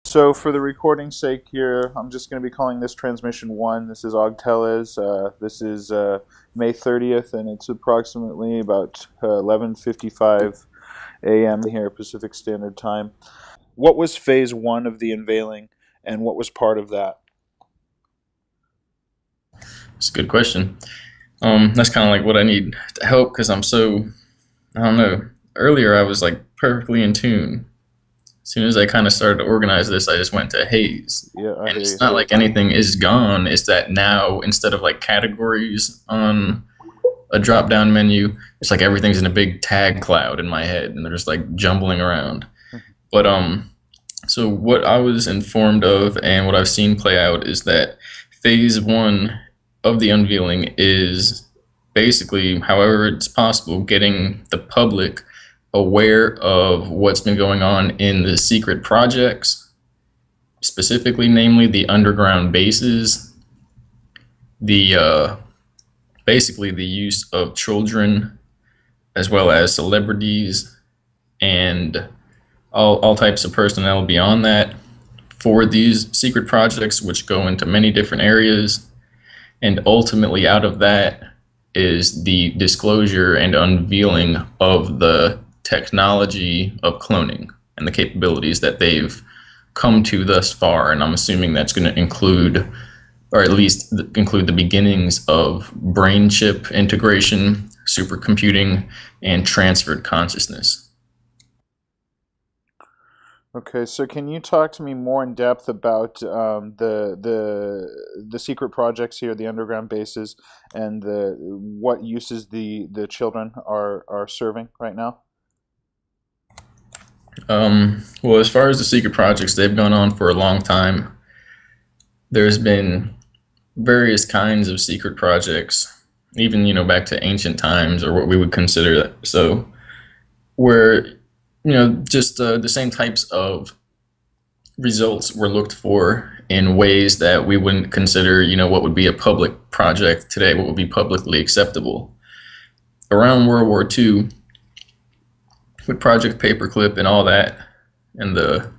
So for the recording's sake here, I'm just going to be calling this transmission 1. This is Tellez. This is May 30th, and it's approximately about 11:55 a.m. here, Pacific Standard Time. What was phase 1 of the unveiling, and what was part of that? It's a good question. That's kind of like what I need to help because I don't know. Earlier, I was like perfectly in tune. As soon as I kind of started to organize this, I just went to haze. Yeah, I And hear it's you. not like anything is gone. It's that now, instead of like categories on a drop down menu, it's like everything's in a big tag cloud in my head and they're just like jumbling around. But, so what I was informed of and what I've seen play out is that phase one of the unveiling is basically, however it's possible, getting the public aware of what's been going on in the secret projects, specifically, namely the underground bases, the basically the use of children as well as celebrities and all types of personnel beyond that for these secret projects, which go into many different areas. And ultimately, out of that is the disclosure and unveiling of the technology of cloning and the capabilities that they've come to thus far. And I'm assuming that's going to include, or at least include, the beginnings of brain chip integration, supercomputing, and transferred consciousness. Okay, so can you talk to me more in depth about the secret projects here, the underground bases, and the what uses the children are serving right now? Well, as far as the secret projects, they've gone on for a long time. There's been various kinds of secret projects, even back to ancient times or what we would consider that. So, where just the same types of results were looked for in ways that we wouldn't consider, what would be a public project today, what would be publicly acceptable. Around World War II, with Project Paperclip and all that, and the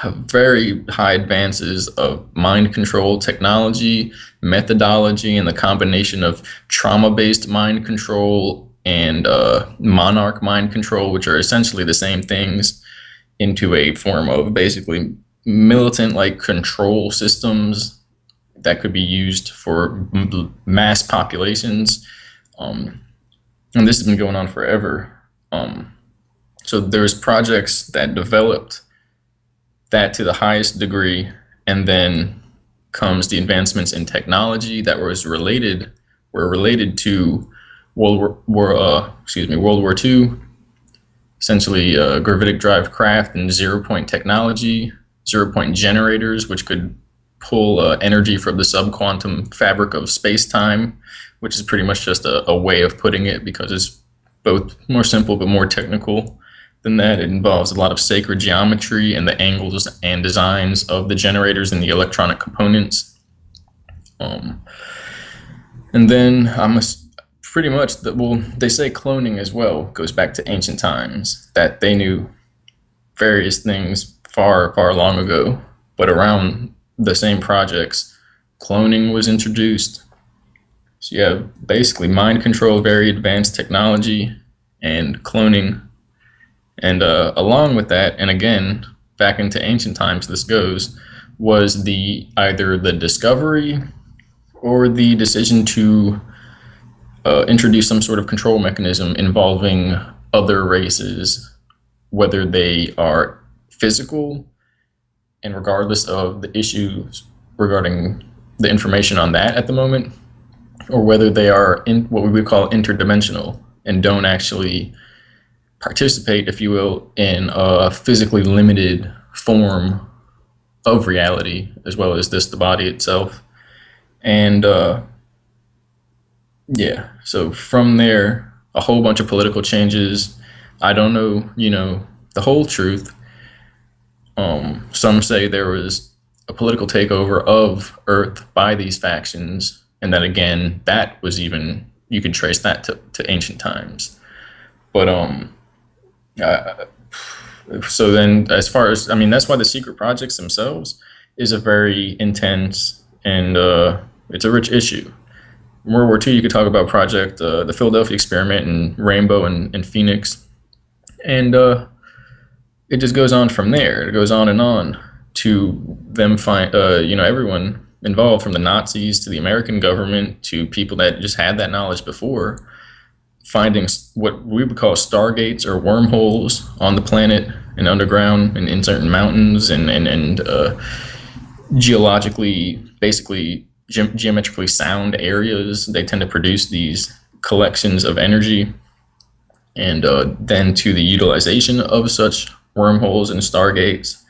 very high advances of mind control technology, methodology, and the combination of trauma based mind control and monarch mind control, which are essentially the same things, into a form of basically militant like control systems that could be used for mass populations. Um, and this has been going on forever. So there's projects that developed that to the highest degree, and then comes the advancements in technology that were related to World War II, essentially gravitic drive craft and zero point technology, zero point generators, which could pull energy from the subquantum fabric of space time, which is pretty much just a way of putting it because it's both more simple but more technical than that. It involves a lot of sacred geometry and the angles and designs of the generators and the electronic components. Um, and then pretty much well, they say cloning as well goes back to ancient times, that they knew various things far, far long ago, but around the same projects, cloning was introduced. So you have basically mind control, very advanced technology, and cloning. And along with that, and again, back into ancient times, this goes, was the either the discovery or the decision to introduce some sort of control mechanism involving other races, whether they are physical, and regardless of the issues regarding the information on that at the moment, or whether they are in what we would call interdimensional and don't actually participate, if you will, in a physically limited form of reality, as well as the body itself. And yeah, so from there, a whole bunch of political changes. I don't know, the whole truth. Some say there was a political takeover of Earth by these factions, and then again, that was even, you could trace that to ancient times. But uh, So then, as far as, I mean, that's why the secret projects themselves is a very intense and it's a rich issue. In World War II, you could talk about the Philadelphia experiment and Rainbow and Phoenix, and it just goes on from there. It goes on and on to them find, everyone involved, from the Nazis to the American government to people that just had that knowledge before, finding what we would call stargates or wormholes on the planet and underground and in certain mountains and geologically, basically geometrically sound areas. They tend to produce these collections of energy, and then to the utilization of such wormholes and stargates,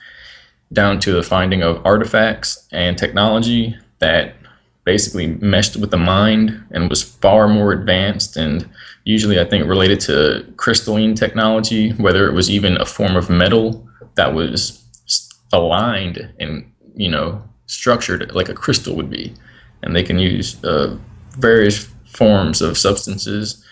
down to the finding of artifacts and technology that basically meshed with the mind and was far more advanced, and usually I think related to crystalline technology, whether it was even a form of metal that was aligned and structured like a crystal would be. And they can use various forms of substances,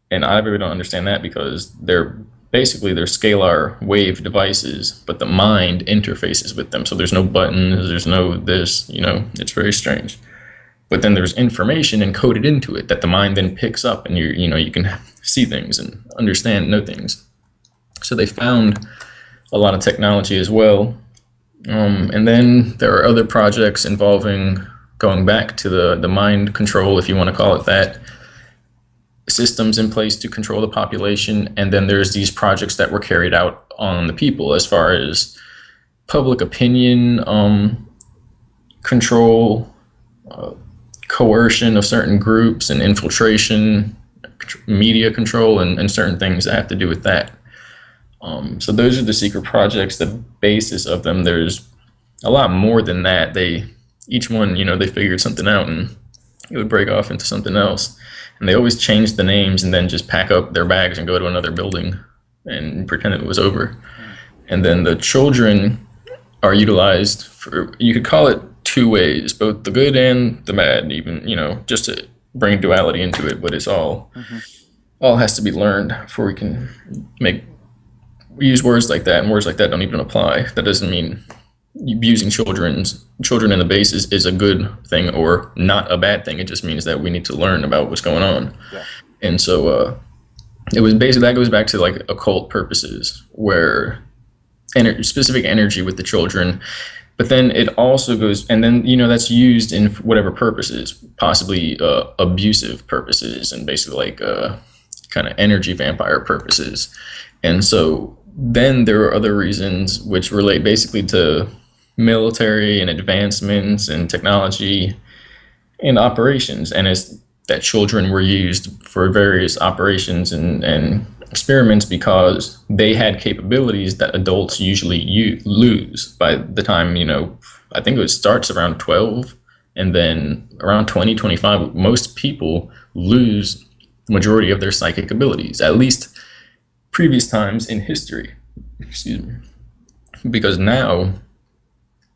and I really don't understand that, because they're scalar wave devices, but the mind interfaces with them. So there's no buttons, there's no this, it's very strange. But then there's information encoded into it that the mind then picks up, and you can see things and understand, know things. So they found a lot of technology as well. And then there are other projects involving going back to the mind control, if you want to call it that, systems in place to control the population. And then there's these projects that were carried out on the people, as far as public opinion control, coercion of certain groups, and infiltration, media control, and certain things that have to do with that. So those are the secret projects, the basis of them. There's a lot more than that. Each one, they figured something out, and it would break off into something else. And they always change the names and then just pack up their bags and go to another building and pretend it was over. And then the children are utilized for, you could call it two ways, both the good and the bad, even, just to bring duality into it, but it's all has to be learned before we can we use words like that, and words like that don't even apply. That doesn't mean using children in the base is a good thing or not a bad thing. It just means that we need to learn about what's going on. Yeah. And so it was basically, that goes back to like occult purposes, where specific energy with the children. But then it also goes, and then that's used in whatever purposes, possibly abusive purposes, and basically like kind of energy vampire purposes. And so then there are other reasons which relate basically to military and advancements and technology and operations, and as that children were used for various operations and experiments, because they had capabilities that adults usually lose by the time, I think it starts around 12, and then around 20, 25, most people lose the majority of their psychic abilities, at least previous times in history. Excuse me. Because now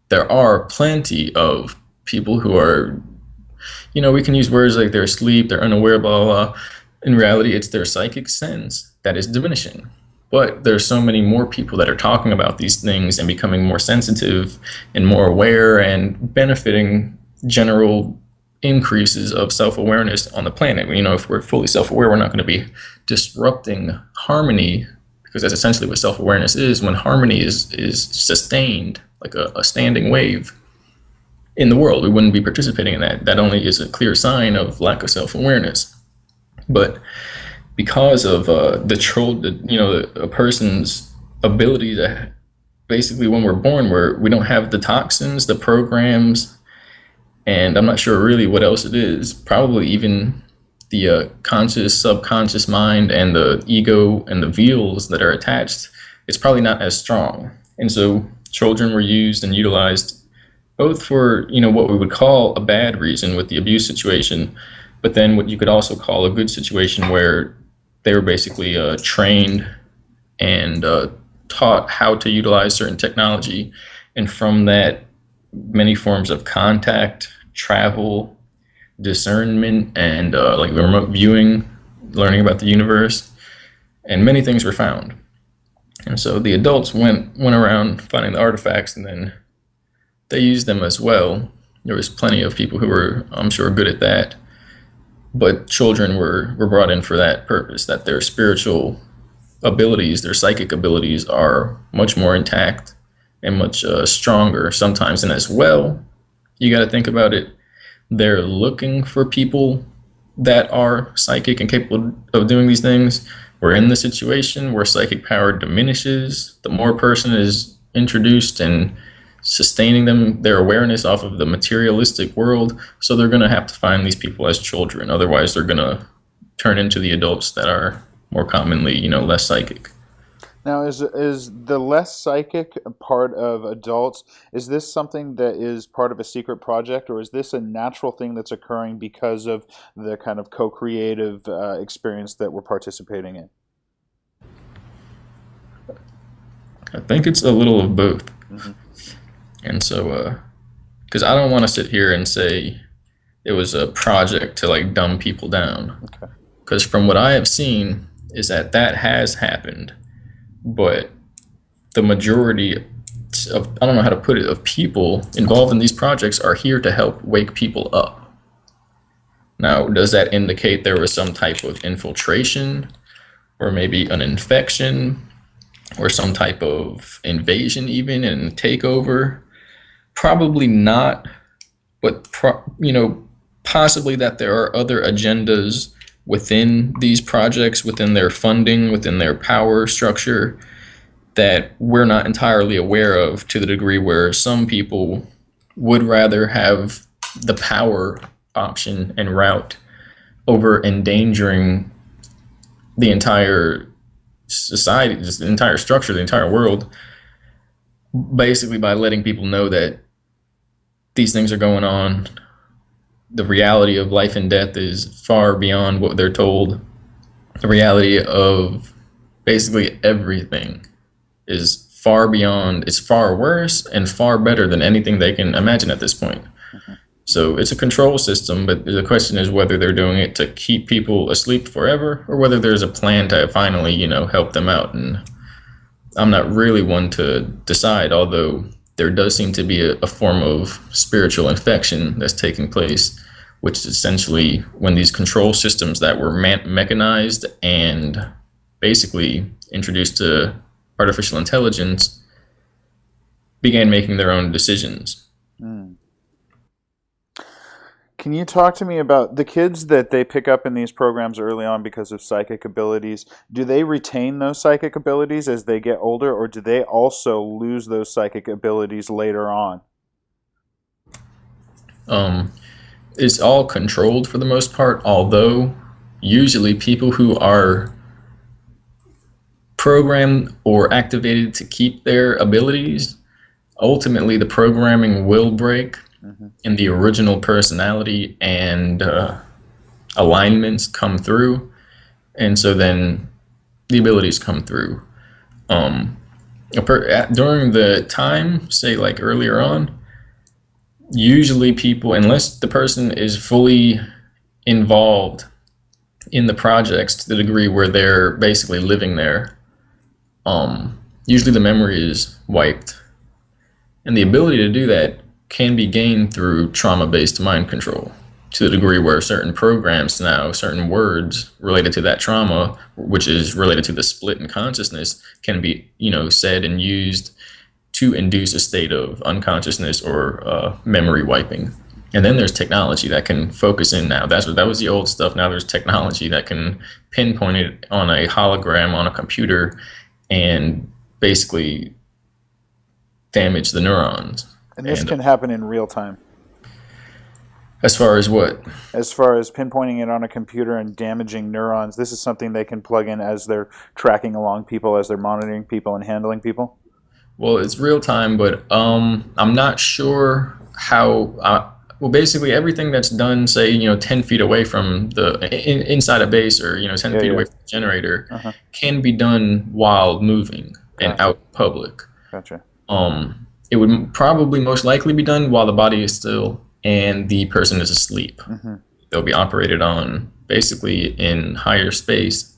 there are plenty of people who are, we can use words like they're asleep, they're unaware, blah, blah, blah. In reality, it's their psychic sense that is diminishing. But there's so many more people that are talking about these things and becoming more sensitive and more aware and benefiting general increases of self-awareness on the planet. If we're fully self-aware, we're not going to be disrupting harmony, because that's essentially what self-awareness is. When harmony is sustained, like a standing wave in the world, we wouldn't be participating in that. That only is a clear sign of lack of self-awareness. But because of a person's ability to, basically when we're born, we don't have the toxins, the programs, and I'm not sure really what else it is. Probably even the conscious, subconscious mind and the ego and the veils that are attached, it's probably not as strong. And so children were used and utilized both for, what we would call a bad reason with the abuse situation, but then what you could also call a good situation, where they were basically trained and taught how to utilize certain technology. And from that, many forms of contact, travel, discernment, and like remote viewing, learning about the universe, and many things were found. And so the adults went around finding the artifacts, and then they used them as well. There was plenty of people who were, I'm sure, good at that, but children were brought in for that purpose, that their spiritual abilities, their psychic abilities, are much more intact and much stronger sometimes. And as well, you got to think about it. They're looking for people that are psychic and capable of doing these things. We're in the situation where psychic power diminishes the more a person is introduced and sustaining their awareness off of the materialistic world. So they're going to have to find these people as children. Otherwise, they're going to turn into the adults that are more commonly, less psychic. Now, is the less psychic part of adults, is this something that is part of a secret project, or is this a natural thing that's occurring because of the kind of co-creative experience that we're participating in? I think it's a little of both. Hmm. And so, because I don't want to sit here and say it was a project to like dumb people down. Okay. Because from what I have seen, is that has happened, but the majority of, I don't know how to put it, of people involved in these projects are here to help wake people up. Now, does that indicate there was some type of infiltration, or maybe an infection, or some type of invasion even and takeover? Probably not, but possibly that there are other agendas within these projects, within their funding, within their power structure, that we're not entirely aware of, to the degree where some people would rather have the power option and route over endangering the entire society, just the entire structure, the entire world, basically by letting people know that these things are going on. The reality of life and death is far beyond what they're told. The reality of basically everything is far beyond, it's far worse and far better than anything they can imagine at this point. Hmm. So it's a control system, but the question is whether they're doing it to keep people asleep forever, or whether there's a plan to finally, help them out. And I'm not really one to decide, although there does seem to be a form of spiritual infection that's taking place, which is essentially when these control systems that were mechanized and basically introduced to artificial intelligence began making their own decisions. Mm. Can you talk to me about the kids that they pick up in these programs early on because of psychic abilities? Do they retain those psychic abilities as they get older, or do they also lose those psychic abilities later on? Um, it's all controlled for the most part, although usually people who are programmed or activated to keep their abilities, ultimately the programming will break Hmm. and the original personality and alignments come through. And so then the abilities come through. Um, During the time, say like earlier on, usually people, unless the person is fully involved in the projects to the degree where they're basically living there, usually the memory is wiped. And the ability to do that can be gained through trauma-based mind control, to the degree where certain programs now, certain words related to that trauma, which is related to the split in consciousness, can be, said and used to induce a state of unconsciousness or memory wiping. And then there's technology that can focus in now. That was the old stuff. Now there's technology that can pinpoint it on a hologram on a computer and basically damage the neurons. And this And can happen in real time. as far as what? As far as pinpointing it on a computer and damaging neurons, this is something they can plug in as they're tracking along people, as they're monitoring people and handling people. Well, it's real time, but I'm not sure how. Well, basically everything that's done, say 10 feet away from inside a base, or 10 Yeah, feet yeah. away from the generator, Uh-huh. can be done while moving and Gotcha. out in public. Gotcha. It would probably most likely be done while the body is still and the person is asleep. Hmm. They'll be operated on basically in higher space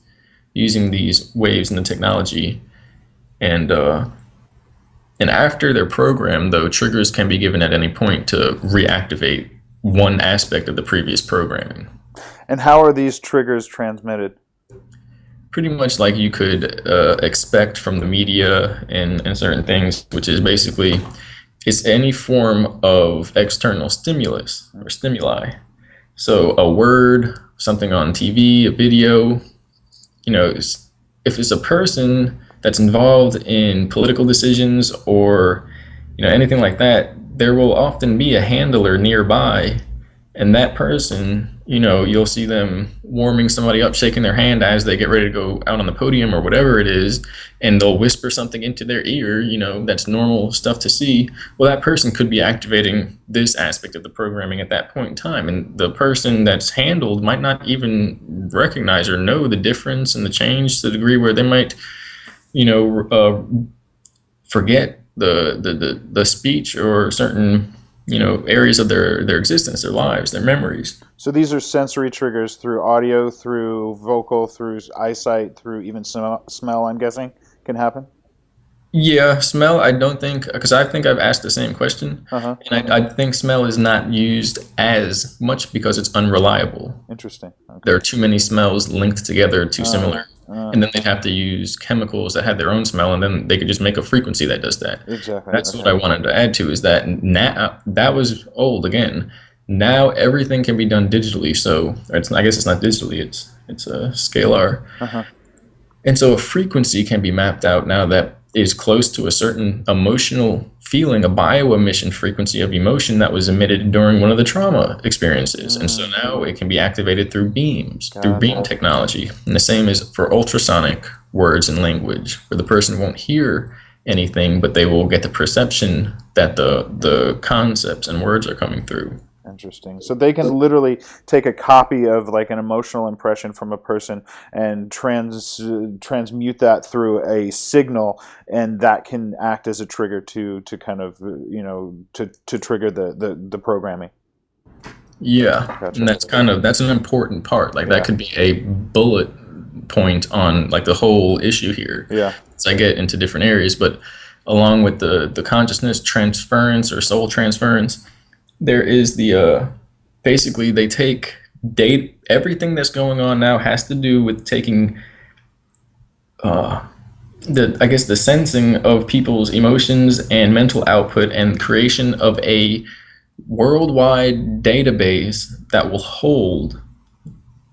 using these waves and the technology. And and after they're programmed, though, triggers can be given at any point to reactivate one aspect of the previous programming. And how are these triggers transmitted? Pretty much like you could expect from the media and certain things, which is basically it's any form of external stimulus or stimuli. So a word, something on TV, a video, if it's a person that's involved in political decisions or anything like that, there will often be a handler nearby, and that person, you'll see them warming somebody up, shaking their hand as they get ready to go out on the podium or whatever it is, and they'll whisper something into their ear, that's normal stuff to see. Well, that person could be activating this aspect of the programming at that point in time, and the person that's handled might not even recognize or know the difference and the change to the degree where they might, forget the speech or certain areas of their existence, their lives, their memories. So these are sensory triggers through audio, through vocal, through eyesight, through even smell, I'm guessing, can happen? Yeah, smell, I don't think, because I think I've asked the same question, Uh-huh. and I think smell is not used as much because it's unreliable. Interesting. Okay. There are too many smells linked together, too Uh, similar, and then they'd have to use chemicals that had their own smell, and then they could just make a frequency that does that. exactly. That's what Okay. I wanted to add to is that now that was old again. Now everything can be done digitally, so I guess it's not digitally, it's a scalar. Uh-huh. And so a frequency can be mapped out now that is close to a certain emotional feeling, a bioemission frequency of emotion that was emitted during one of the trauma experiences. And so now it can be activated through beams, through beam Gotcha. technology. And the same is for ultrasonic words and language, where the person won't hear anything, but they will get the perception that the concepts and words are coming through. Interesting. So they can literally take a copy of like an emotional impression from a person and transmute that through a signal, and that can act as a trigger to kind of to trigger the programming. Yeah, Gotcha. and that's an important part. Like that Yeah. could be a bullet point on like the whole issue here. Yeah. As I get into different areas, but along with the consciousness transference or soul transference, there is the basically they take date everything that's going on now has to do with taking the I guess the sensing of people's emotions and mental output and creation of a worldwide database that will hold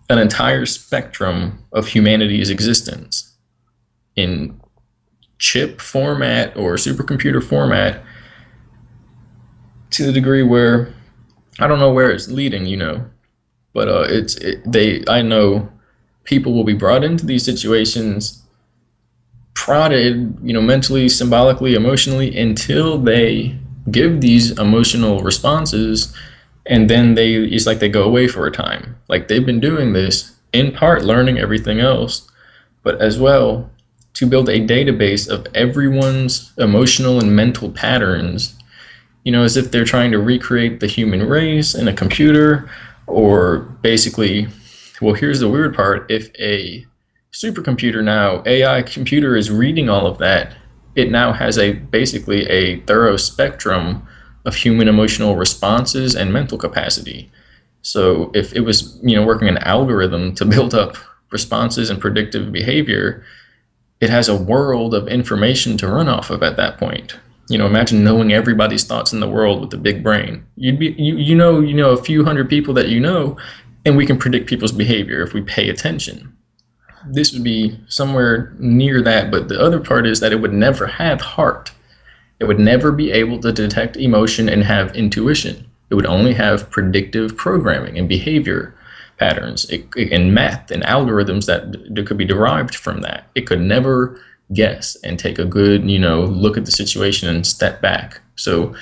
an entire spectrum of humanity's existence in chip format or supercomputer format to the degree where I don't know where it's leading, but I know people will be brought into these situations, prodded, mentally, symbolically, emotionally, until they give these emotional responses, and then it's like they go away for a time. Like they've been doing this in part, learning everything else, but as well to build a database of everyone's emotional and mental patterns, as if they're trying to recreate the human race in a computer, or basically, well, here's the weird part. If a supercomputer now, AI computer is reading all of that, it now has basically a thorough spectrum of human emotional responses and mental capacity. So if it was, working an algorithm to build up responses and predictive behavior, it has a world of information to run off of at that point. Imagine knowing everybody's thoughts in the world with a big brain. You'd be, a few hundred people that and we can predict people's behavior if we pay attention. This would be somewhere near that, but the other part is that it would never have heart. It would never be able to detect emotion and have intuition. It would only have predictive programming and behavior patterns and math and algorithms that could be derived from that. It could never guess and take a good, look at the situation and step back. So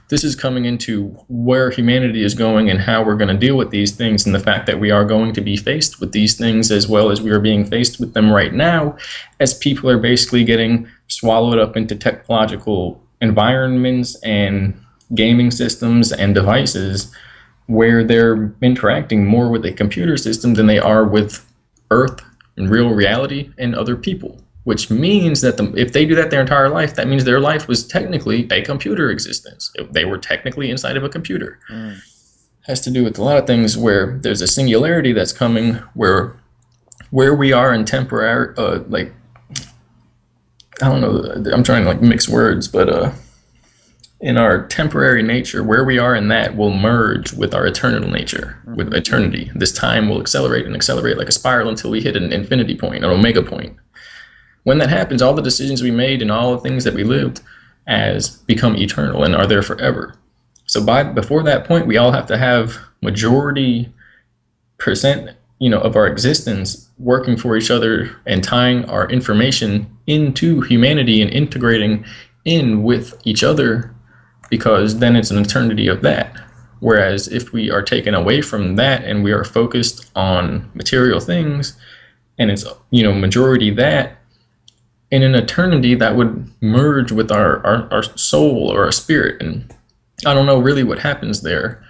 this is coming into where humanity is going and how we're going to deal with these things, and the fact that we are going to be faced with these things as well as we are being faced with them right now, as people are basically getting swallowed up into technological environments and gaming systems and devices where they're interacting more with a computer system than they are with Earth and real reality and other people. which means that if they do that their entire life, that means their life was technically a computer existence. They were technically inside of a computer. Mm. Has to do with a lot of things where there's a singularity that's coming where we are in temporary, like, I don't know, I'm trying to like mix words, but in our temporary nature, where we are in that will merge with our eternal nature, with eternity. This time will accelerate and accelerate like a spiral until we hit an infinity point, an omega point. When that happens, all the decisions we made and all the things that we lived as become eternal and are there forever. So before that point, we all have to have majority percent, of our existence working for each other and tying our information into humanity and integrating in with each other, because then it's an eternity of that. Whereas if we are taken away from that and we are focused on material things and it's, majority that, in an eternity that would merge with our soul or our spirit. And I don't know really what happens there,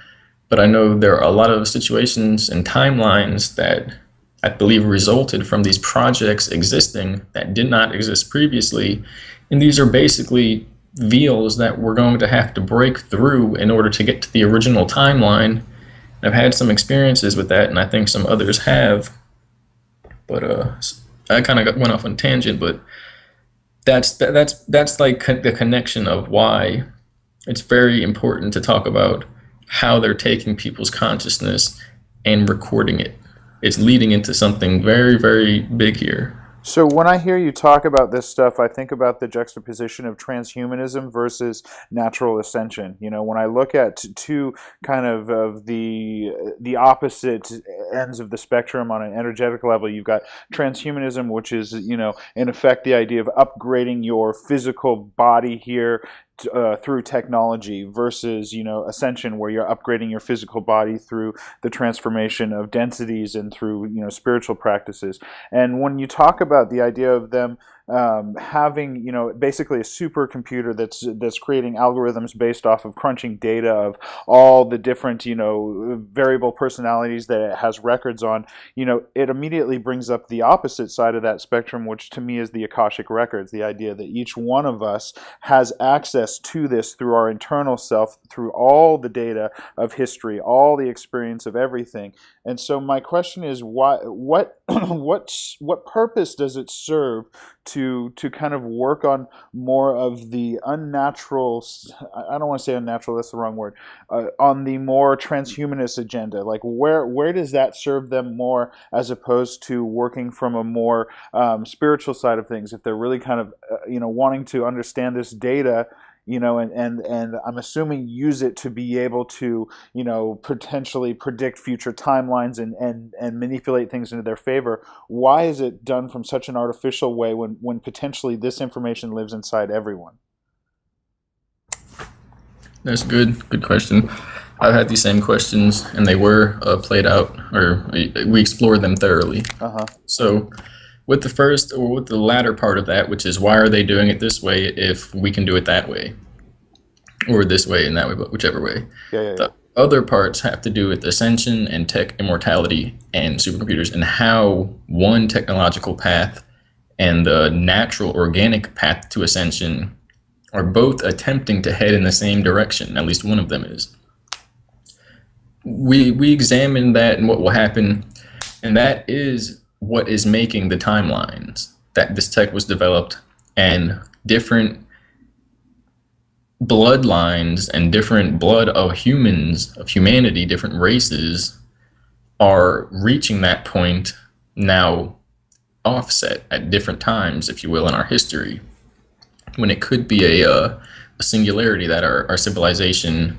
but I know there are a lot of situations and timelines that I believe resulted from these projects existing that did not exist previously. And these are basically veils that we're going to have to break through in order to get to the original timeline. I've had some experiences with that, and I think some others have. But I kind of went off on a tangent, but that's like the connection of why it's very important to talk about how they're taking people's consciousness and recording it. It's leading into something very, very big here. So when I hear you talk about this stuff, I think about the juxtaposition of transhumanism versus natural ascension. When I look at two kind of the opposite ends of the spectrum on an energetic level, you've got transhumanism, which is, in effect the idea of upgrading your physical body here through technology, versus ascension, where you're upgrading your physical body through the transformation of densities and through spiritual practices. And when you talk about the idea of them having basically a supercomputer that's creating algorithms based off of crunching data of all the different variable personalities that it has records on, it immediately brings up the opposite side of that spectrum, which to me is the Akashic records, the idea that each one of us has access to this through our internal self, through all the data of history, all the experience of everything. And so my question is, what purpose does it serve to kind of work on more of the unnatural, I don't want to say unnatural, that's the wrong word, on the more transhumanist agenda? Like where does that serve them more, as opposed to working from a more spiritual side of things, if they're really kind of wanting to understand this data, and I'm assuming use it to be able to, potentially predict future timelines and manipulate things into their favor? Why is it done from such an artificial way when potentially this information lives inside everyone? That's a good question. I've had these same questions, and they were played out, or we explored them thoroughly. Uh-huh. So with the latter part of that, which is why are they doing it this way if we can do it that way, or this way and that way, but whichever way. Yeah. The other parts have to do with ascension and tech immortality and supercomputers, and how one technological path and the natural organic path to ascension are both attempting to head in the same direction. At least one of them is. We examined that and what will happen, and that is what is making the timelines that this tech was developed, and different bloodlines and different blood of humans, of humanity, different races are reaching that point now, offset at different times, if you will, in our history, when it could be a singularity that our civilization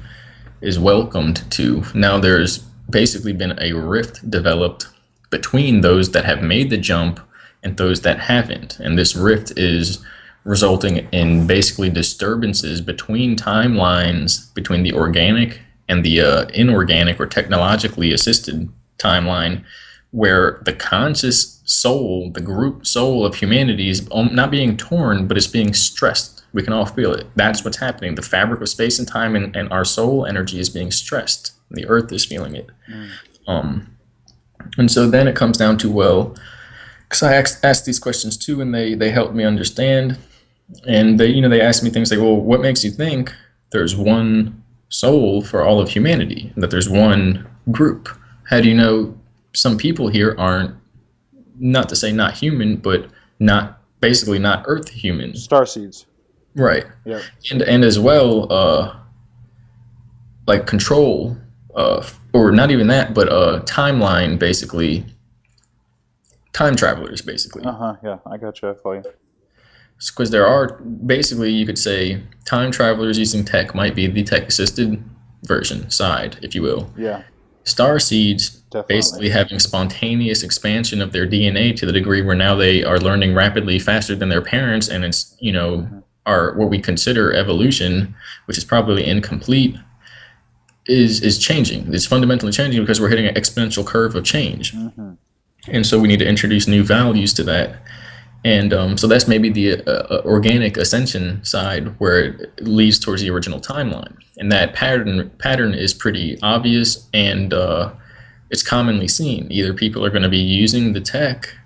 is welcomed to. Now there's basically been a rift developed between those that have made the jump and those that haven't. And this rift is resulting in basically disturbances between timelines, between the organic and the inorganic or technologically assisted timeline, where the conscious soul, the group soul of humanity is not being torn, but it's being stressed. We can all feel it. That's what's happening. The fabric of space and time and our soul energy is being stressed. The earth is feeling it. And so then it comes down to, well, because I asked these questions too, and they helped me understand. And they asked me things like, well, what makes you think there's one soul for all of humanity, that there's one group? How do you know some people here aren't, not to say not human, but not basically not Earth human? Star seeds. Right. Yep. And as well, like control, or not even that, but timeline, basically, time travelers, basically. Uh huh. Yeah, I gotcha. I follow you. Because there are, basically, you could say time travelers using tech might be the tech assisted version side, if you will. Yeah, Star seeds definitely. basically having spontaneous expansion of their DNA to the degree where now they are learning rapidly faster than their parents, and it's, Hmm. our what we consider evolution, which is probably incomplete, is changing. It's fundamentally changing because we're hitting an exponential curve of change. Hmm. And so we need to introduce new values to that. And so that's maybe the organic ascension side where it leads towards the original timeline. And that pattern is pretty obvious, and it's commonly seen. Either people are going to be using the tech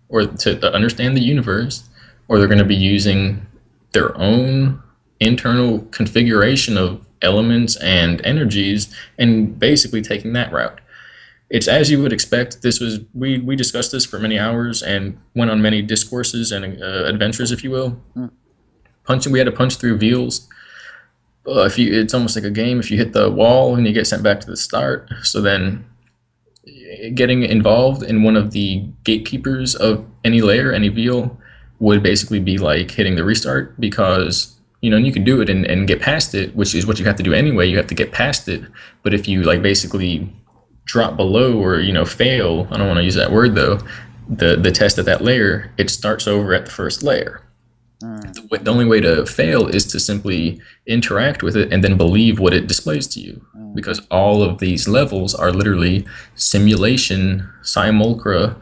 or to understand the universe, or they're going to be using their own internal configuration of elements and energies and basically taking that route. It's as you would expect. This was we discussed this for many hours and went on many discourses and adventures, if you will. Mm. Punching, we had to punch through veals. If you, it's almost like a game. If you hit the wall and you get sent back to the start, so then getting involved in one of the gatekeepers of any layer, any veal, would basically be like hitting the restart, because and you can do it and get past it, which is what you have to do anyway. You have to get past it. But if you like basically drop below or fail, I don't want to use that word though, the test at that layer, it starts over at the first layer. Mm. The only way to fail is to simply interact with it and then believe what it displays to you, Mm. because all of these levels are literally simulation simulacra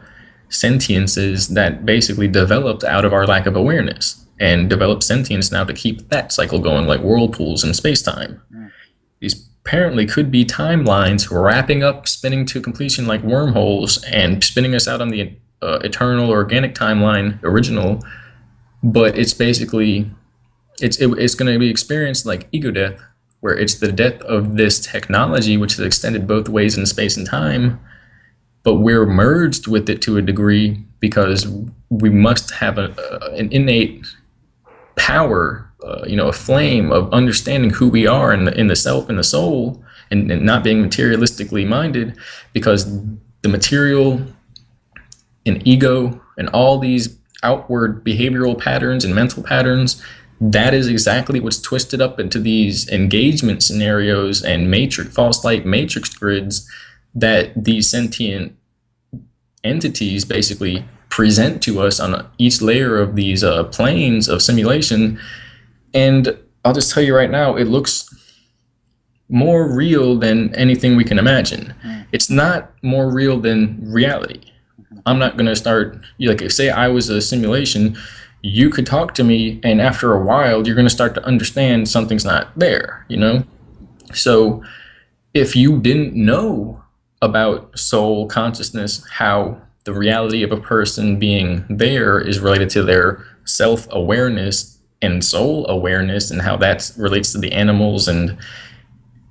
sentiences that basically developed out of our lack of awareness and developed sentience now to keep that cycle going, like whirlpools in space-time. Mm. These apparently could be timelines wrapping up, spinning to completion like wormholes, and spinning us out on the eternal organic timeline original. But it's basically it's going to be experienced like ego death, where it's the death of this technology, which is extended both ways in space and time. But we're merged with it to a degree because we must have an innate power, a flame of understanding who we are in the self and the soul, and not being materialistically minded, because the material and ego and all these outward behavioral patterns and mental patterns, that is exactly what's twisted up into these engagement scenarios and false light matrix grids that these sentient entities basically present to us on each layer of these planes of simulation. And I'll just tell you right now, it looks more real than anything we can imagine. Mm. It's not more real than reality. I'm not going to start, like, if say I was a simulation, you could talk to me, and after a while, you're going to start to understand something's not there, So if you didn't know about soul consciousness, how the reality of a person being there is related to their self-awareness and soul awareness, and how that relates to the animals and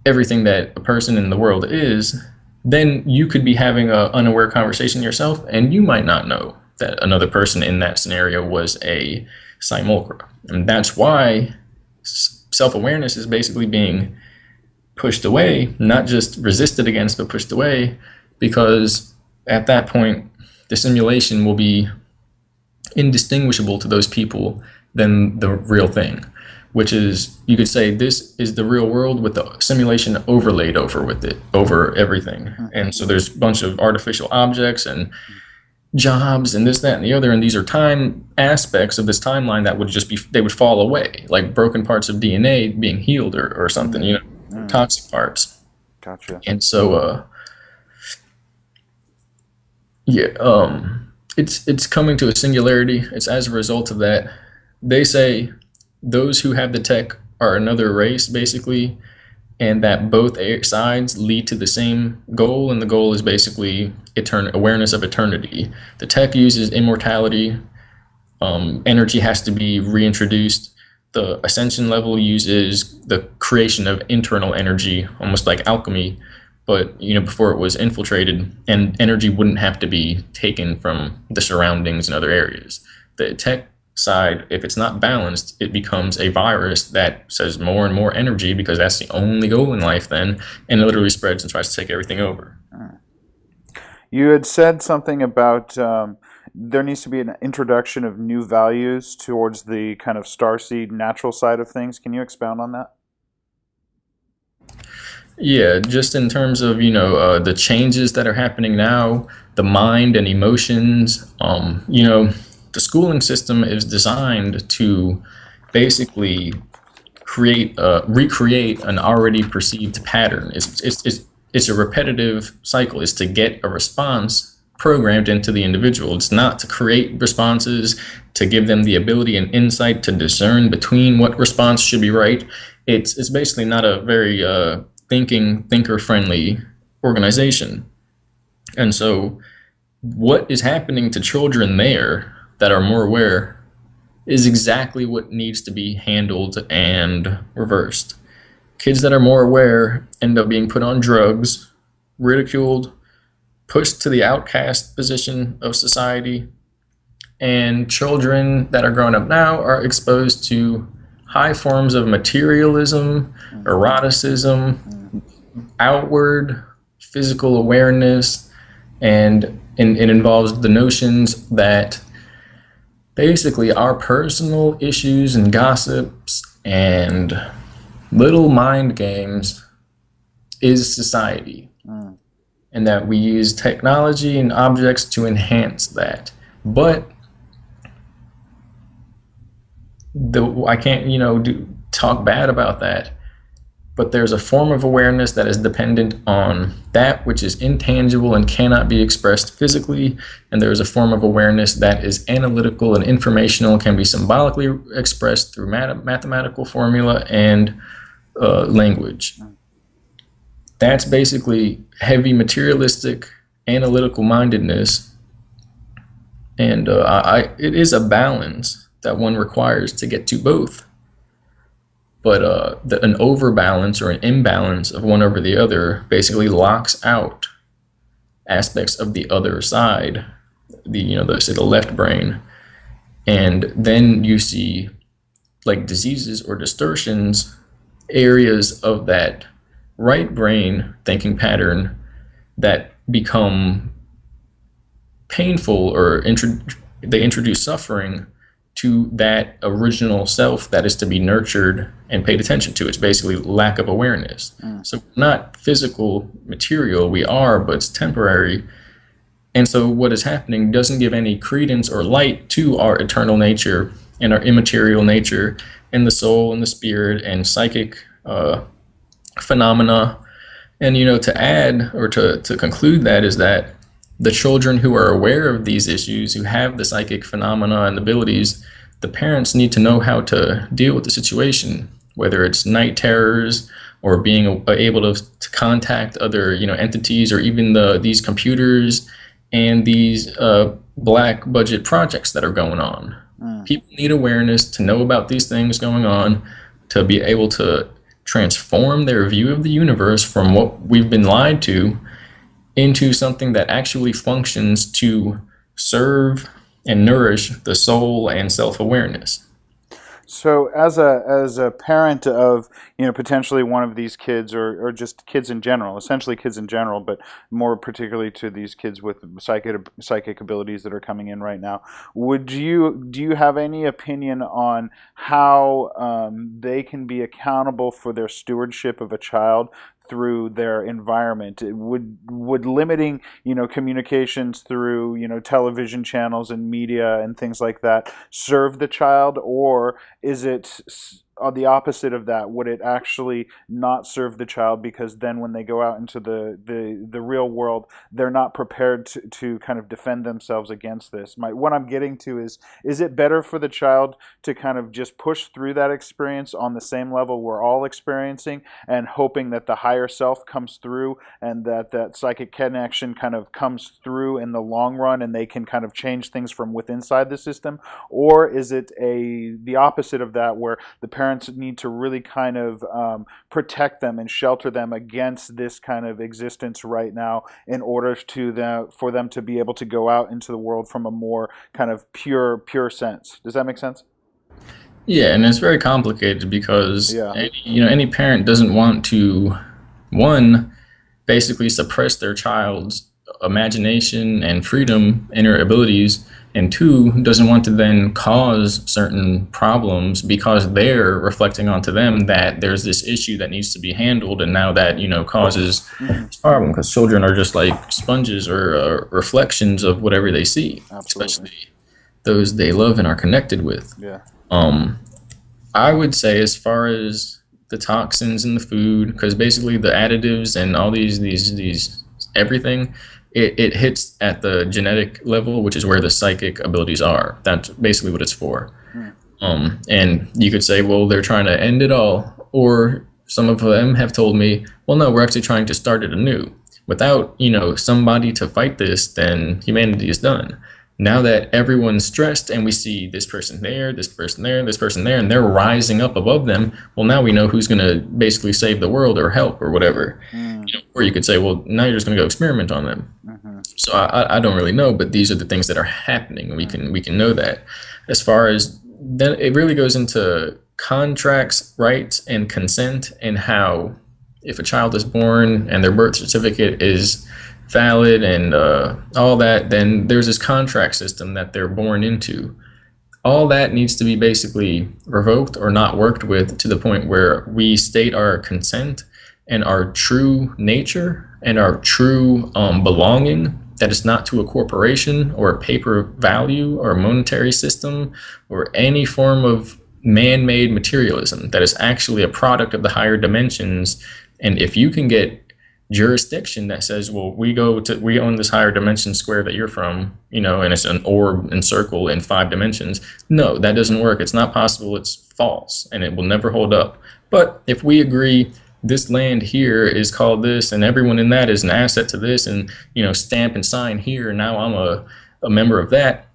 everything that a person in the world is, then you could be having an unaware conversation yourself, and you might not know that another person in that scenario was a simulacra. And that's why self-awareness is basically being pushed away, not just resisted against, but pushed away, because at that point, the simulation will be indistinguishable to those people than the real thing, which is, you could say, this is the real world with the simulation overlaid over with it, over everything. Mm. And so there's a bunch of artificial objects and jobs and this, that, and the other, and these are time aspects of this timeline that would just be, they would fall away, like broken parts of DNA being healed or something, Mm. toxic parts. Gotcha. And so, it's coming to a singularity. It's as a result of that. They say those who have the tech are another race, basically, and that both sides lead to the same goal, and the goal is basically awareness of eternity. The tech uses immortality. Energy has to be reintroduced. The ascension level uses the creation of internal energy, almost like alchemy, but before it was infiltrated, and energy wouldn't have to be taken from the surroundings and other areas. The tech side, if it's not balanced, it becomes a virus that says more and more energy because that's the only goal in life then, and it literally spreads and tries to take everything over. You had said something about there needs to be an introduction of new values towards the kind of starseed natural side of things. Can you expound on that? Yeah, just in terms of the changes that are happening now, the mind and emotions. The schooling system is designed to basically recreate an already perceived pattern. It's a repetitive cycle. It's to get a response programmed into the individual. It's not to create responses, to give them the ability and insight to discern between what response should be right. It's basically not a very thinker friendly organization. And so what is happening to children there that are more aware is exactly what needs to be handled and reversed. Kids that are more aware end up being put on drugs, ridiculed, pushed to the outcast position of society, and children that are growing up now are exposed to high forms of materialism, eroticism, outward physical awareness, and it involves the notions that basically our personal issues and gossips and little mind games is society, Mm. and that we use technology and objects to enhance that. But I can't, talk bad about that. But there's a form of awareness that is dependent on that which is intangible and cannot be expressed physically, and there is a form of awareness that is analytical and informational, can be symbolically expressed through mathematical formula and language. That's basically heavy materialistic analytical mindedness, and it is a balance that one requires to get to both. But an overbalance or an imbalance of one over the other basically locks out aspects of the other side, the left brain, and then you see like diseases or distortions, areas of that right brain thinking pattern that become painful, or they introduce suffering to that original self that is to be nurtured and paid attention to. It's basically lack of awareness. So not physical material, we are, but it's temporary. And so what is happening doesn't give any credence or light to our eternal nature and our immaterial nature and the soul and the spirit and psychic phenomena. And to add or to conclude that is that the children who are aware of these issues, who have the psychic phenomena and abilities, the parents need to know how to deal with the situation, whether it's night terrors or being able to contact other entities, or even these computers and these black budget projects that are going on. People need awareness to know about these things going on, to be able to transform their view of the universe from what we've been lied to into something that actually functions to serve and nourish the soul and self-awareness. So, as a parent of potentially one of these kids, or just kids in general, essentially kids in general, but more particularly to these kids with psychic abilities that are coming in right now, do you have any opinion on how they can be accountable for their stewardship of a child through their environment? Would limiting communications through television channels and media and things like that serve the child, or is it the opposite of that, would it actually not serve the child, because then when they go out into the real world, they're not prepared to kind of defend themselves against this? What I'm getting to is it better for the child to kind of just push through that experience on the same level we're all experiencing, and hoping that the higher self comes through, and that psychic connection kind of comes through in the long run, and they can kind of change things from within inside the system? Or is it the opposite of that, where the parents need to really kind of protect them and shelter them against this kind of existence right now, in order for them to be able to go out into the world from a more kind of pure sense? Does that make sense? Yeah, and it's very complicated because Yeah, any parent doesn't want to, one, basically suppress their child's imagination and freedom, inner abilities, and two, doesn't want to then cause certain problems because they're reflecting onto them that there's this issue that needs to be handled, and now that causes hmm, problem because children are just like sponges or reflections of whatever they see, absolutely. especially those they love and are connected with. Yeah. Um, I would say as far as the toxins in the food, because basically the additives and all these everything, it hits at the genetic level, which is where the psychic abilities are. That's basically what it's for. Hmm. And you could say, well, they're trying to end it all, or some of them have told me, well, no, we're actually trying to start it anew. Without somebody to fight this, then humanity is done. Now that everyone's stressed and we see this person there, this person there, this person there, and they're rising up above them, well, now we know who's going to basically save the world or help or whatever. Hmm. Or you could say, well, now you're just going to go experiment on them. Hmm. So I don't really know, but these are the things that are happening, and we can know that. As far as then, it really goes into contracts, rights, and consent, and how if a child is born and their birth certificate is valid and all that, then there's this contract system that they're born into. All that needs to be basically revoked or not worked with to the point where we state our consent and our true nature and our true belonging, that is not to a corporation or a paper value or a monetary system or any form of man-made materialism, that is actually a product of the higher dimensions. And if you can get jurisdiction that says, well, we own this higher dimension square that you're from, and it's an orb and circle in 5 dimensions. No, that doesn't work. It's not possible. It's false, and it will never hold up. But if we agree this land here is called this, and everyone in that is an asset to this, and stamp and sign here, and now I'm a member of that,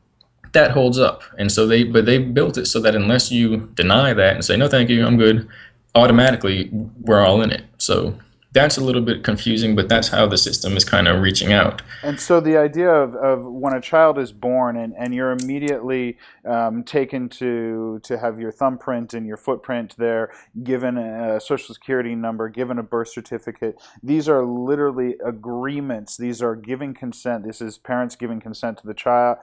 that holds up. And so they built it so that unless you deny that and say, no, thank you, I'm good, automatically we're all in it. So that's a little bit confusing, but that's how the system is kind of reaching out. And so the idea of when a child is born, and you're immediately taken to have your thumbprint and your footprint there, given a social security number, given a birth certificate, these are literally agreements. These are giving consent. This is parents giving consent to the child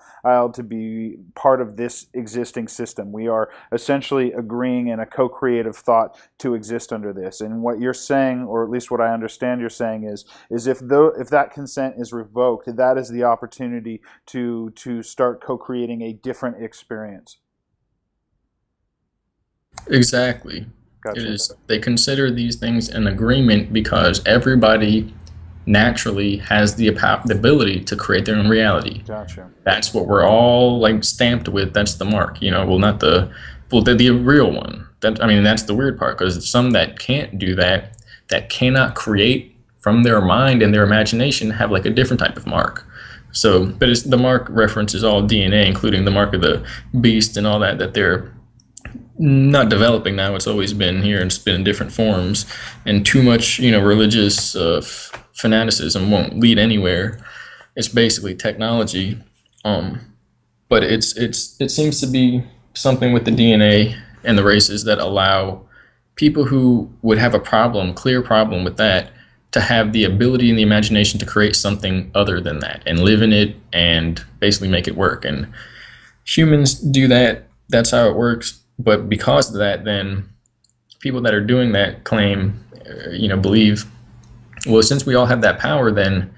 to be part of this existing system. We are essentially agreeing in a co-creative thought to exist under this. And what you're saying, or at least what I understand you're saying, is if that consent is revoked, that is the opportunity to start co-creating a different experience. Exactly. It Gotcha. is. They consider these things an agreement because everybody naturally has the ability to create their own reality. Gotcha. That's what we're all like stamped with. That's the mark. Well, not the real one. That's the weird part, because some that can't do that, that cannot create from their mind and their imagination, have like a different type of mark. So, but the mark references all DNA, including the mark of the beast and all that they're not developing now. It's always been here, and it's been in different forms. And too much, religious fanaticism won't lead anywhere. It's basically technology. But it seems to be something with the DNA and the races that allow people who would have a clear problem with that, to have the ability and the imagination to create something other than that and live in it and basically make it work. And humans do that. That's how it works. But because of that, then people that are doing that claim, believe, well, since we all have that power, then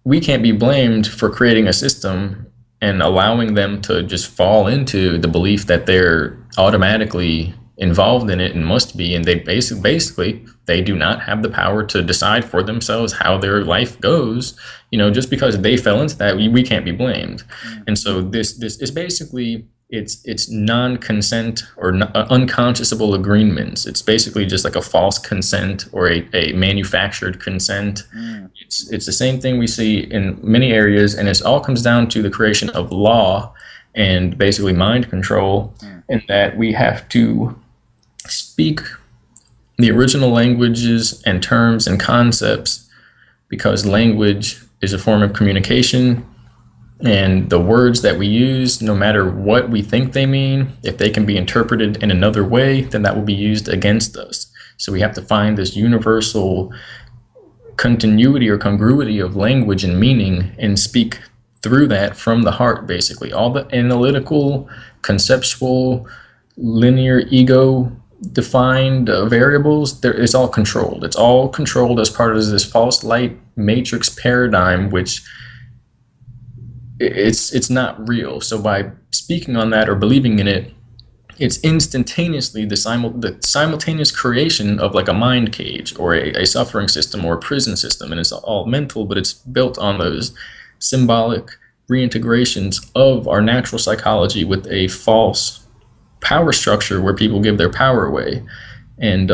we can't be blamed for creating a system and allowing them to just fall into the belief that they're automatically involved in it and must be, and they basically they do not have the power to decide for themselves how their life goes. Just because they fell into that, we can't be blamed. And so this is basically, it's non-consent or unconscionable agreements. It's basically just like a false consent or a manufactured consent. It's the same thing we see in many areas, and it all comes down to the creation of law and basically mind control, in that we have to speak the original languages and terms and concepts, because language is a form of communication, and the words that we use, no matter what we think they mean, if they can be interpreted in another way, then that will be used against us. So we have to find this universal continuity or congruity of language and meaning, and speak through that from the heart, basically. All the analytical, conceptual, linear, ego defined variables, it's all controlled. It's all controlled as part of this false light matrix paradigm, which it's not real. So by speaking on that or believing in it, it's instantaneously the simultaneous creation of like a mind cage or a suffering system or a prison system. And it's all mental, but it's built on those symbolic reintegrations of our natural psychology with a false power structure where people give their power away. And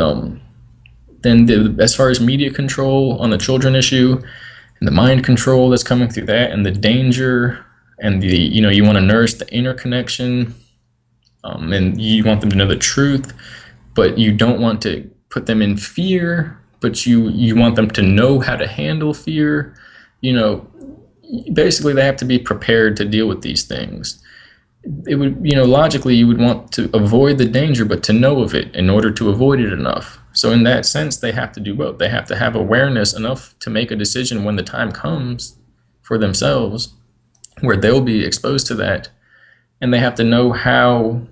then as far as media control on the children issue, and the mind control that's coming through that, and the danger, and you want to nourish the interconnection, and you want them to know the truth, but you don't want to put them in fear, but you want them to know how to handle fear. Basically they have to be prepared to deal with these things. It would, logically you would want to avoid the danger, but to know of it in order to avoid it enough. So in that sense, they have to do both. They have to have awareness enough to make a decision when the time comes for themselves, where they'll be exposed to that. And they have to know how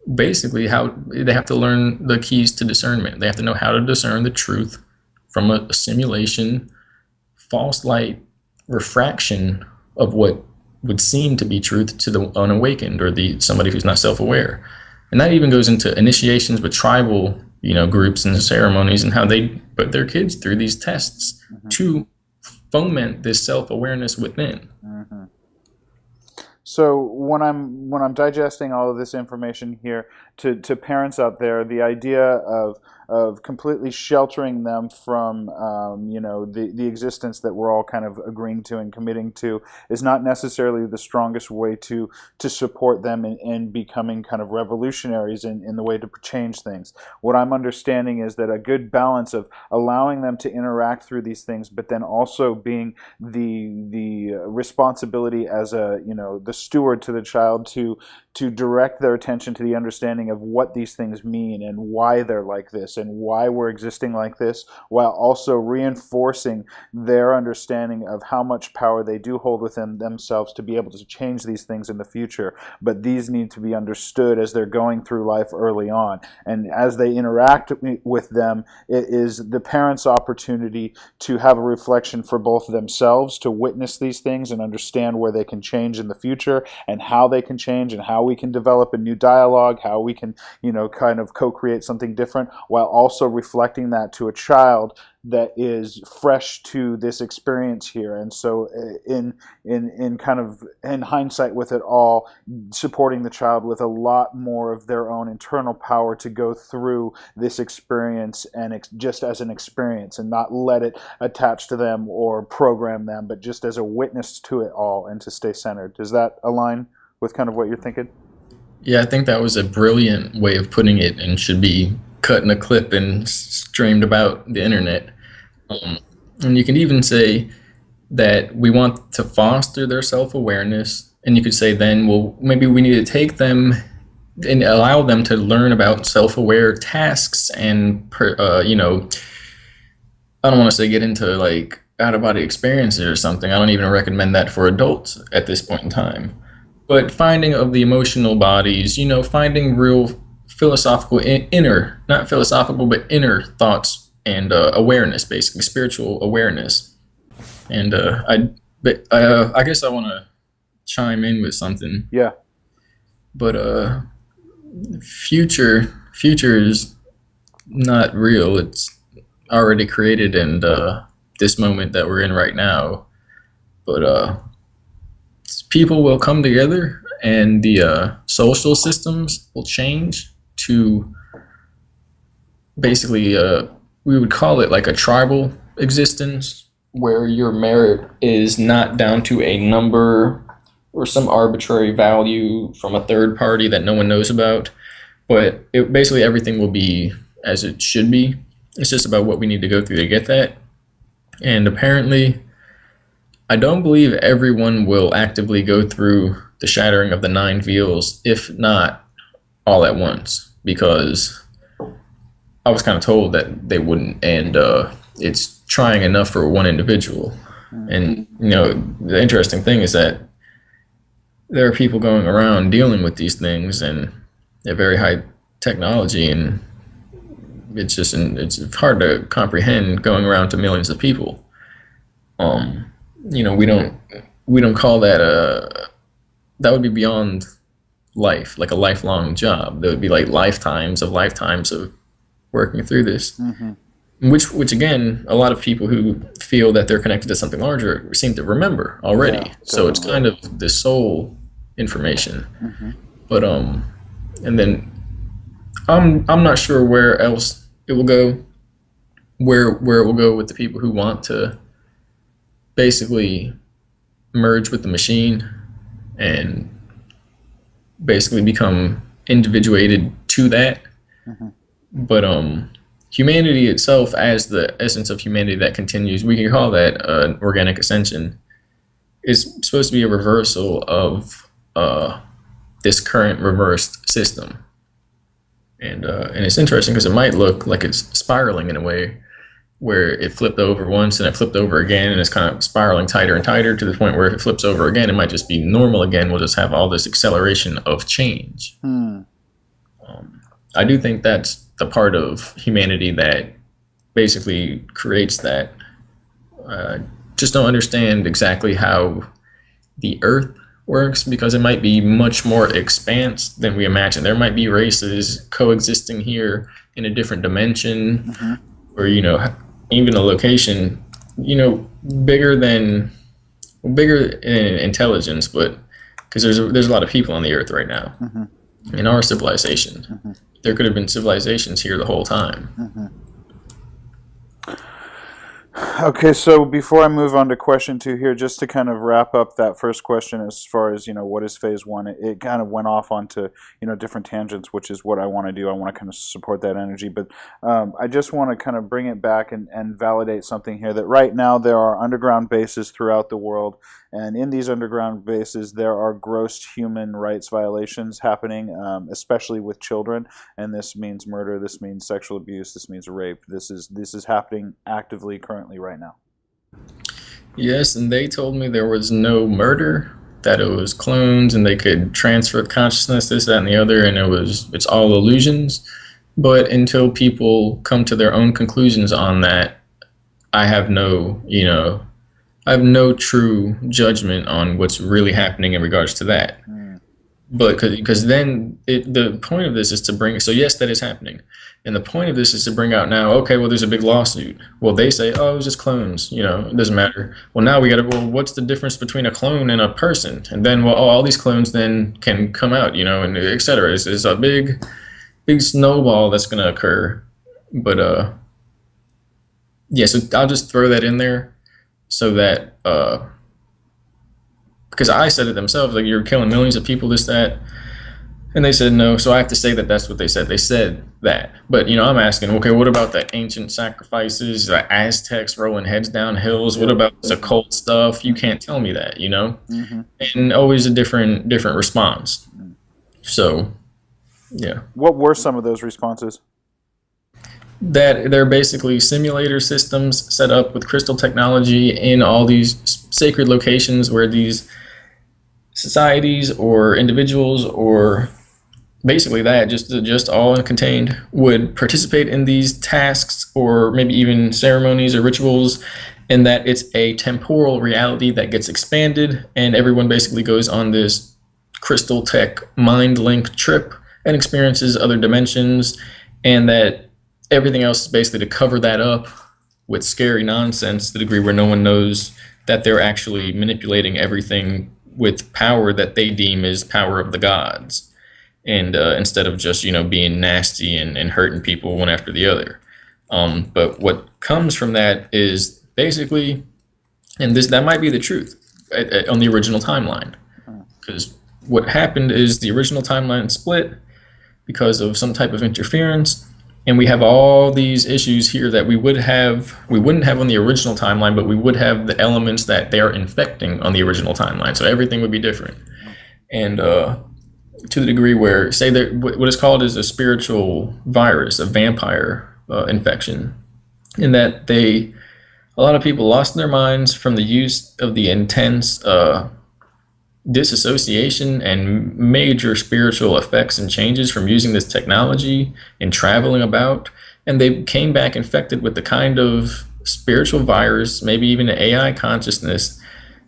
they have to learn the keys to discernment. They have to know how to discern the truth from a simulation, false light refraction of what would seem to be truth to the unawakened or somebody who's not self-aware. And that even goes into initiations with tribal, groups and ceremonies, and how they put their kids through these tests to foment this self-awareness within. So when I'm digesting all of this information here, to parents out there, the idea of completely sheltering them from the existence that we're all kind of agreeing to and committing to is not necessarily the strongest way to support them in becoming kind of revolutionaries in the way to change things. What I'm understanding is that a good balance of allowing them to interact through these things, but then also being the responsibility as the steward to the child to direct their attention to the understanding of what these things mean and why they're like this and why we're existing like this, while also reinforcing their understanding of how much power they do hold within themselves to be able to change these things in the future. But these need to be understood as they're going through life early on. And as they interact with them, it is the parents' opportunity to have a reflection for both themselves, to witness these things and understand where they can change in the future and how they can change and how we can develop a new dialogue, how we can, kind of co-create something different, while also reflecting that to a child that is fresh to this experience here. And so in hindsight with it all, supporting the child with a lot more of their own internal power to go through this experience and just as an experience, and not let it attach to them or program them, but just as a witness to it all and to stay centered. Does that align with kind of what you're thinking? Yeah, I think that was a brilliant way of putting it, and should be cut in a clip and streamed about the internet. And you can even say that we want to foster their self-awareness, and you could say then, well, maybe we need to take them and allow them to learn about self-aware tasks and I don't want to say get into like out-of-body experiences or something. I don't even recommend that for adults at this point in time. But finding of the emotional bodies, finding real philosophical inner, not philosophical, but inner thoughts and awareness, basically spiritual awareness. And But I guess I want to chime in with something. Yeah. But future is not real. It's already created in this moment that we're in right now. But people will come together, and the social systems will change to basically we would call it like a tribal existence, where your merit is not down to a number or some arbitrary value from a third party that no one knows about, but basically everything will be as it should be. It's just about what we need to go through to get that. And apparently, I don't believe everyone will actively go through the shattering of the nine veils, if not all at once, because I was kind of told that they wouldn't, and it's trying enough for one individual. And the interesting thing is that there are people going around dealing with these things, and they're very high technology, and it's hard to comprehend going around to millions of people. We don't call that that would be beyond life, like a lifelong job. There would be like lifetimes of working through this. Which again, a lot of people who feel that they're connected to something larger seem to remember already. Yeah, so it's kind of the soul information. But and then I'm not sure where else it will go, where it will go with the people who want to basically merge with the machine and basically become individuated to that. But humanity itself, as the essence of humanity that continues, we can call that organic ascension, is supposed to be a reversal of this current reversed system. And it's interesting because it might look like it's spiraling in a way where it flipped over once and it flipped over again, and it's kind of spiraling tighter and tighter to the point where if it flips over again, it might just be normal again. We'll just have all this acceleration of change. I do think that's the part of humanity that basically creates that. Just don't understand exactly how the Earth works, because it might be much more expanse than we imagine. There might be races coexisting here in a different dimension, or even a location, bigger in intelligence, but because there's a lot of people on the Earth right now. In our civilization, there could have been civilizations here the whole time. Okay, so before I move on to question 2 here, just to kind of wrap up that first question as far as, what is phase 1, it kind of went off onto, different tangents, which is what I want to do. I want to kind of support that energy, but I just want to kind of bring it back and validate something here, that right now there are underground bases throughout the world, and in these underground bases there are gross human rights violations happening, especially with children, and this means murder, this means sexual abuse, this means rape. This is happening actively currently right now. Yes, and they told me there was no murder, that it was clones and they could transfer consciousness, this, that, and the other, and it's all illusions. But until people come to their own conclusions on that, I have no true judgment on what's really happening in regards to that. But because then the point of this is to bring, so yes, that is happening. And the point of this is to bring out now, okay, well, there's a big lawsuit. Well, they say, oh, it was just clones, it doesn't matter. Well, now we got to, well, what's the difference between a clone and a person? And then, well, all these clones then can come out, and et cetera. It's a big snowball that's going to occur. But, yeah, so I'll just throw that in there so that, because I said it themselves, like, you're killing millions of people, this, that. And they said no, so I have to say that that's what they said. They said that. But, I'm asking, okay, what about the ancient sacrifices, the Aztecs rolling heads down hills? What about the occult stuff? You can't tell me that, And always a different response. So, yeah. What were some of those responses? That they're basically simulator systems set up with crystal technology in all these sacred locations where these societies or individuals, or basically that, just all contained, would participate in these tasks or maybe even ceremonies or rituals, in that it's a temporal reality that gets expanded, and everyone basically goes on this crystal tech mind link trip and experiences other dimensions, and that everything else is basically to cover that up with scary nonsense to the degree where no one knows that they're actually manipulating everything with power that they deem is power of the gods, and instead of just being nasty and hurting people one after the other. But what comes from that is basically, and that might be the truth on the original timeline, because what happened is the original timeline split because of some type of interference, and we have all these issues here that we wouldn't have on the original timeline, but we would have the elements that they are infecting on the original timeline. So everything would be different, and to the degree where, say, that what is called is a spiritual virus, a vampire infection, in that a lot of people lost their minds from the use of the intense disassociation and major spiritual effects and changes from using this technology and traveling about, and they came back infected with the kind of spiritual virus, maybe even an AI consciousness,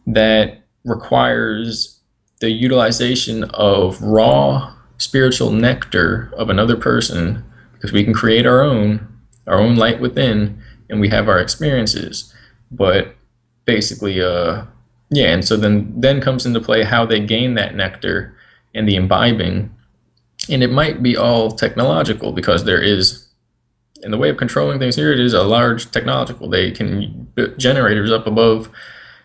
that requires the utilization of raw spiritual nectar of another person, because we can create our own light within, and we have our experiences. But basically yeah, and so then comes into play how they gain that nectar and the imbibing. And it might be all technological, because there is, in the way of controlling things here, it is a large technological. They can put generators up above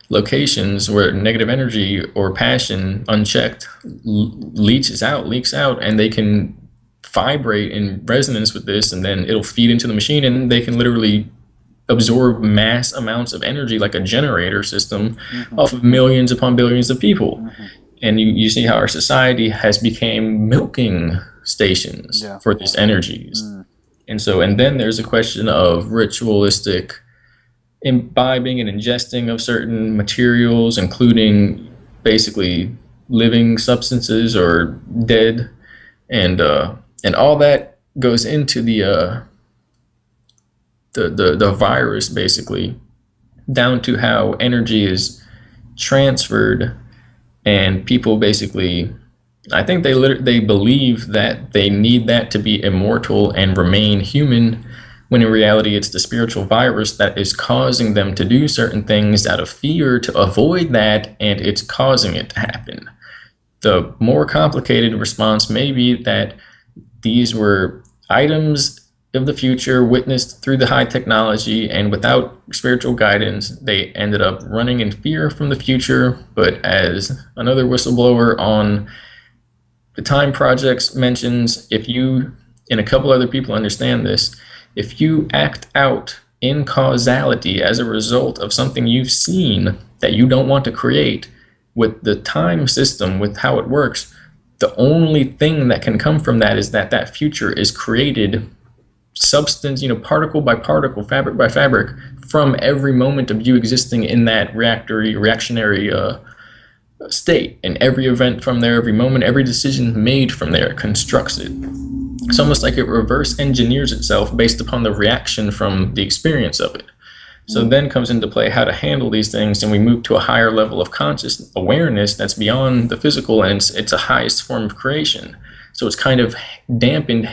locations where negative energy or passion unchecked leaks out, and they can vibrate in resonance with this, and then it'll feed into the machine, and they can literally absorb mass amounts of energy like a generator system off of millions upon billions of people. And you see how our society has become milking stations for these energies. And then there's a question of ritualistic imbibing and ingesting of certain materials, including basically living substances or dead, and all that goes into the virus, basically, down to how energy is transferred, and people basically, I think they believe that they need that to be immortal and remain human, when in reality it's the spiritual virus that is causing them to do certain things out of fear to avoid that, and it's causing it to happen. The more complicated response may be that these were items of the future witnessed through the high technology, and without spiritual guidance, they ended up running in fear from the future. But as another whistleblower on the Time Projects mentions, if you and a couple other people understand this, if you act out in causality as a result of something you've seen that you don't want to create, with the time system, with how it works, the only thing that can come from that is that future is created substance, particle by particle, fabric by fabric, from every moment of you existing in that reactionary state, and every event from there, every moment, every decision made from there constructs it. It's almost like it reverse engineers itself based upon the reaction from the experience of it. So then comes into play how to handle these things, and we move to a higher level of conscious awareness that's beyond the physical, and it's a highest form of creation. So it's kind of dampened,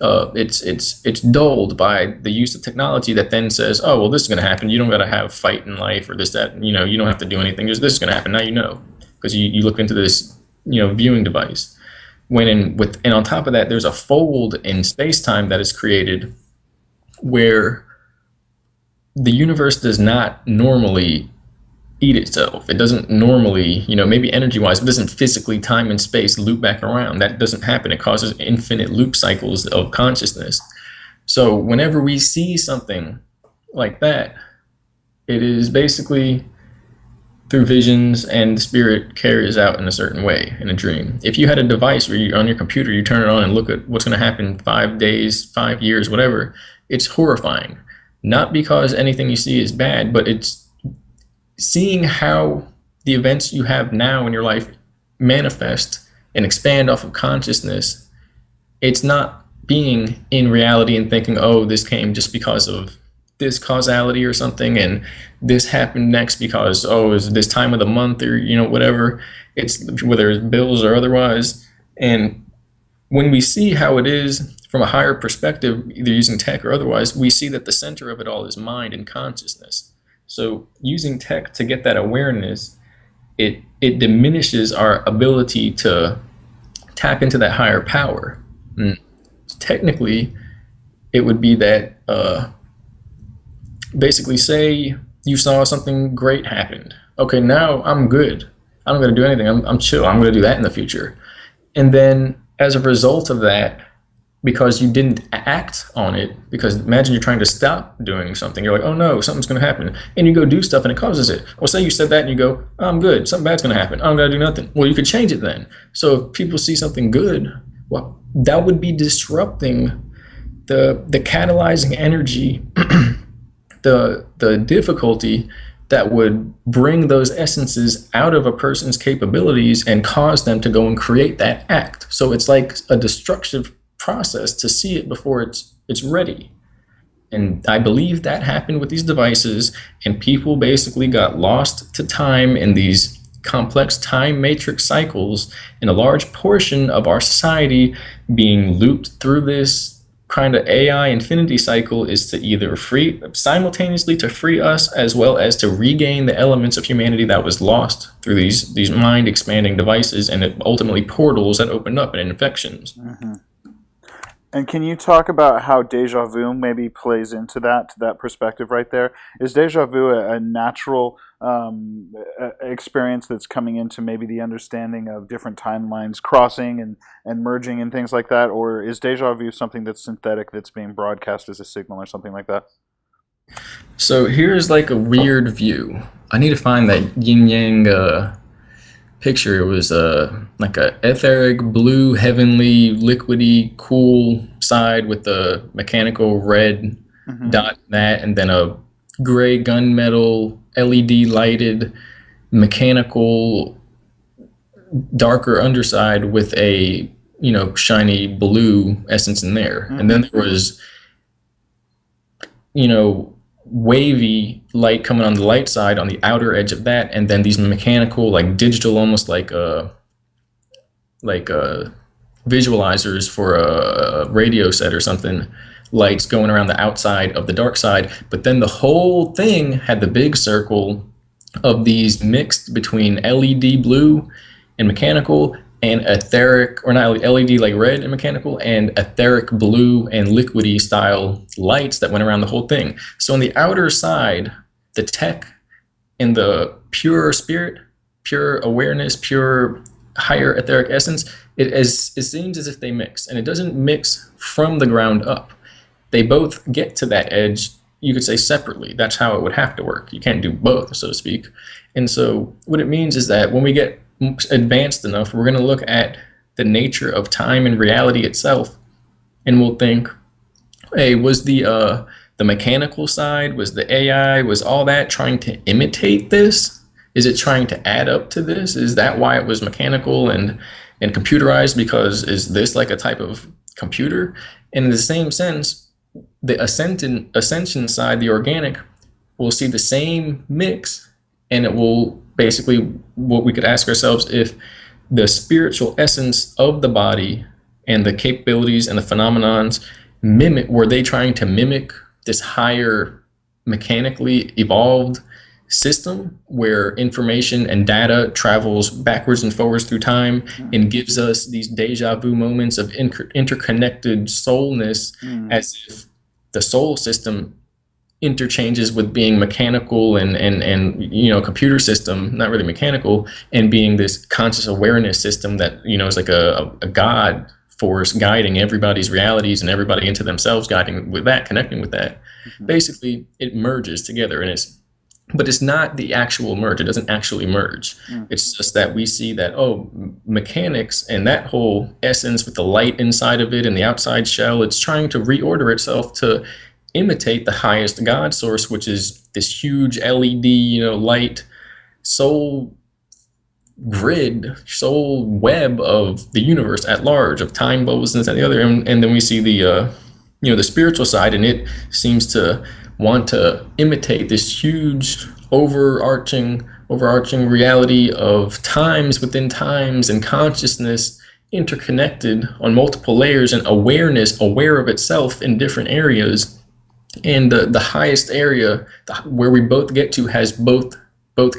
it's dulled by the use of technology that then says, oh, well, this is going to happen. You don't got to have fight in life or this, that, you don't have to do anything. Just this is going to happen. Now because you look into this, viewing device. And on top of that, there's a fold in space-time that is created where the universe does not normally eat itself. It doesn't normally, maybe energy-wise, it doesn't physically, time and space, loop back around. That doesn't happen. It causes infinite loop cycles of consciousness. So whenever we see something like that, it is basically through visions, and the spirit carries out in a certain way in a dream. If you had a device where on your computer, you turn it on and look at what's going to happen 5 days, 5 years, whatever, it's horrifying. Not because anything you see is bad, but it's seeing how the events you have now in your life manifest and expand off of consciousness. It's not being in reality and thinking, oh, this came just because of this causality or something, and this happened next because, oh, it's this time of the month, or whatever. It's whether it's bills or otherwise. And when we see how it is from a higher perspective, either using tech or otherwise, we see that the center of it all is mind and consciousness. So using tech to get that awareness, it diminishes our ability to tap into that higher power. And technically, it would be that basically, say you saw something great happen. Okay, now I'm good. I'm not going to do anything. I'm chill. I'm going to do that in the future. And then as a result of that, because you didn't act on it, because imagine you're trying to stop doing something. You're like, oh no, something's going to happen. And you go do stuff and it causes it. Well, say you said that and you go, oh, I'm good. Something bad's going to happen. I'm going to do nothing. Well, you could change it then. So if people see something good, well, that would be disrupting the catalyzing energy, the difficulty that would bring those essences out of a person's capabilities and cause them to go and create that act. So it's like a destructive process to see it before it's ready. And I believe that happened with these devices, and people basically got lost to time in these complex time matrix cycles, and a large portion of our society being looped through this kind of AI infinity cycle is to either simultaneously to free us, as well as to regain the elements of humanity that was lost through these mind expanding devices, and ultimately portals that opened up and infections. Mm-hmm. And can you talk about how deja vu maybe plays into that perspective right there? Is deja vu a natural experience that's coming into maybe the understanding of different timelines crossing and merging and things like that? Or is deja vu something that's synthetic, that's being broadcast as a signal or something like that? So here's like a weird view. I need to find that yin yang picture. It was like a etheric blue, heavenly, liquidy, cool side with the mechanical red dot in that, and then a gray gunmetal LED lighted mechanical darker underside with a shiny blue essence in there. And then there was wavy light coming on the light side on the outer edge of that, and then these mechanical, like digital, almost like visualizers for a radio set or something, lights going around the outside of the dark side. But then the whole thing had the big circle of these mixed between LED blue and mechanical and etheric, or not LED like red and mechanical, and etheric blue and liquidy style lights that went around the whole thing. So on the outer side, the tech and the pure spirit, pure awareness, pure higher etheric essence, it seems as if they mix, and it doesn't mix from the ground up. They both get to that edge, you could say, separately. That's how it would have to work. You can't do both, so to speak. And so what it means is that when we get advanced enough, we're going to look at the nature of time and reality itself, and we'll think, hey, was the mechanical side, was the AI, was all that trying to imitate this? Is it trying to add up to this? Is that why it was mechanical and computerized? Because is this like a type of computer? And in the same sense, the ascension side, the organic, will see the same mix, and it will basically, what we could ask ourselves, if the spiritual essence of the body and the capabilities and the phenomenons were they trying to mimic this higher mechanically evolved system where information and data travels backwards and forwards through time and gives us these deja vu moments of interconnected soulness, as if the soul system interchanges with being mechanical and computer system, not really mechanical, and being this conscious awareness system that is like a god force guiding everybody's realities and everybody into themselves, guiding with that, connecting with that. Basically, it merges together, and but it's not the actual merge. It doesn't actually merge. It's just that we see that, mechanics and that whole essence with the light inside of it and the outside shell, it's trying to reorder itself to imitate the highest God source, which is this huge LED, light soul grid, soul web of the universe at large, of time bubbles and this and the other. And then we see the the spiritual side, and it seems to want to imitate this huge overarching reality of times within times and consciousness interconnected on multiple layers and awareness aware of itself in different areas, and the highest area where we both get to has both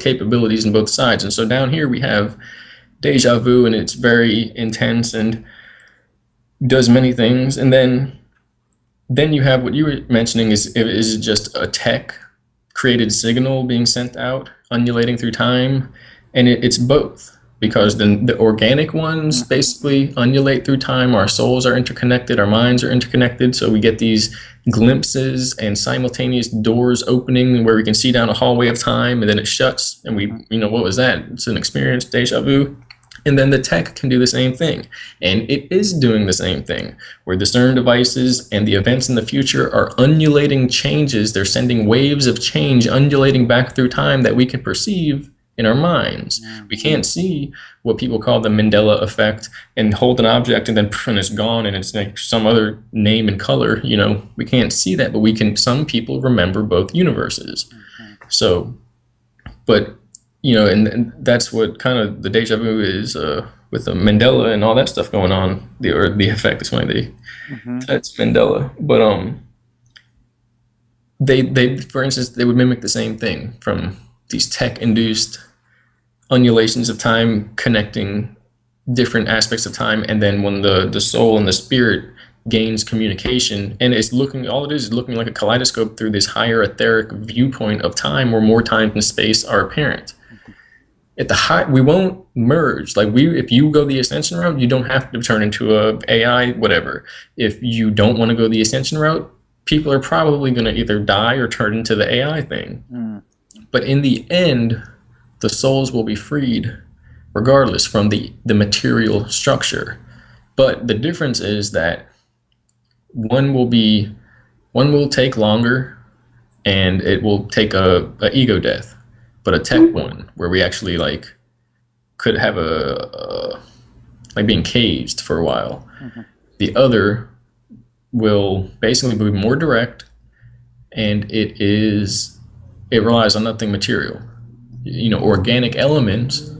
capabilities on both sides. And so down here we have deja vu, and it's very intense and does many things. And then you have what you were mentioning is just a tech created signal being sent out, undulating through time, and it's both, because the organic ones basically undulate through time. Our souls are interconnected, our minds are interconnected, so we get these glimpses and simultaneous doors opening where we can see down a hallway of time, and then it shuts, and what was that? It's an experience, deja vu. And then the tech can do the same thing. And it is doing the same thing, where the CERN devices and the events in the future are undulating changes. They're sending waves of change undulating back through time that we can perceive in our minds. We can't see what people call the Mandela effect and hold an object and then and it's gone and it's like some other name and color. We can't see that, but some people remember both universes. So, but and that's what kind of the deja vu is, with the Mandela and all that stuff going on. The effect is funny. That's Mandela, but they for instance they would mimic the same thing from these tech-induced undulations of time connecting different aspects of time, and then when the soul and the spirit gains communication, and all it is looking like a kaleidoscope through this higher etheric viewpoint of time where more time and space are apparent. At the high, we won't merge. If you go the ascension route, you don't have to turn into a AI, whatever. If you don't want to go the ascension route, people are probably going to either die or turn into the AI thing. But in the end, the souls will be freed regardless from the material structure. But the difference is that one will take longer, and it will take a ego death. But a tech one where we actually could have being caged for a while. The other will basically be more direct, and it relies on nothing material. Organic elements,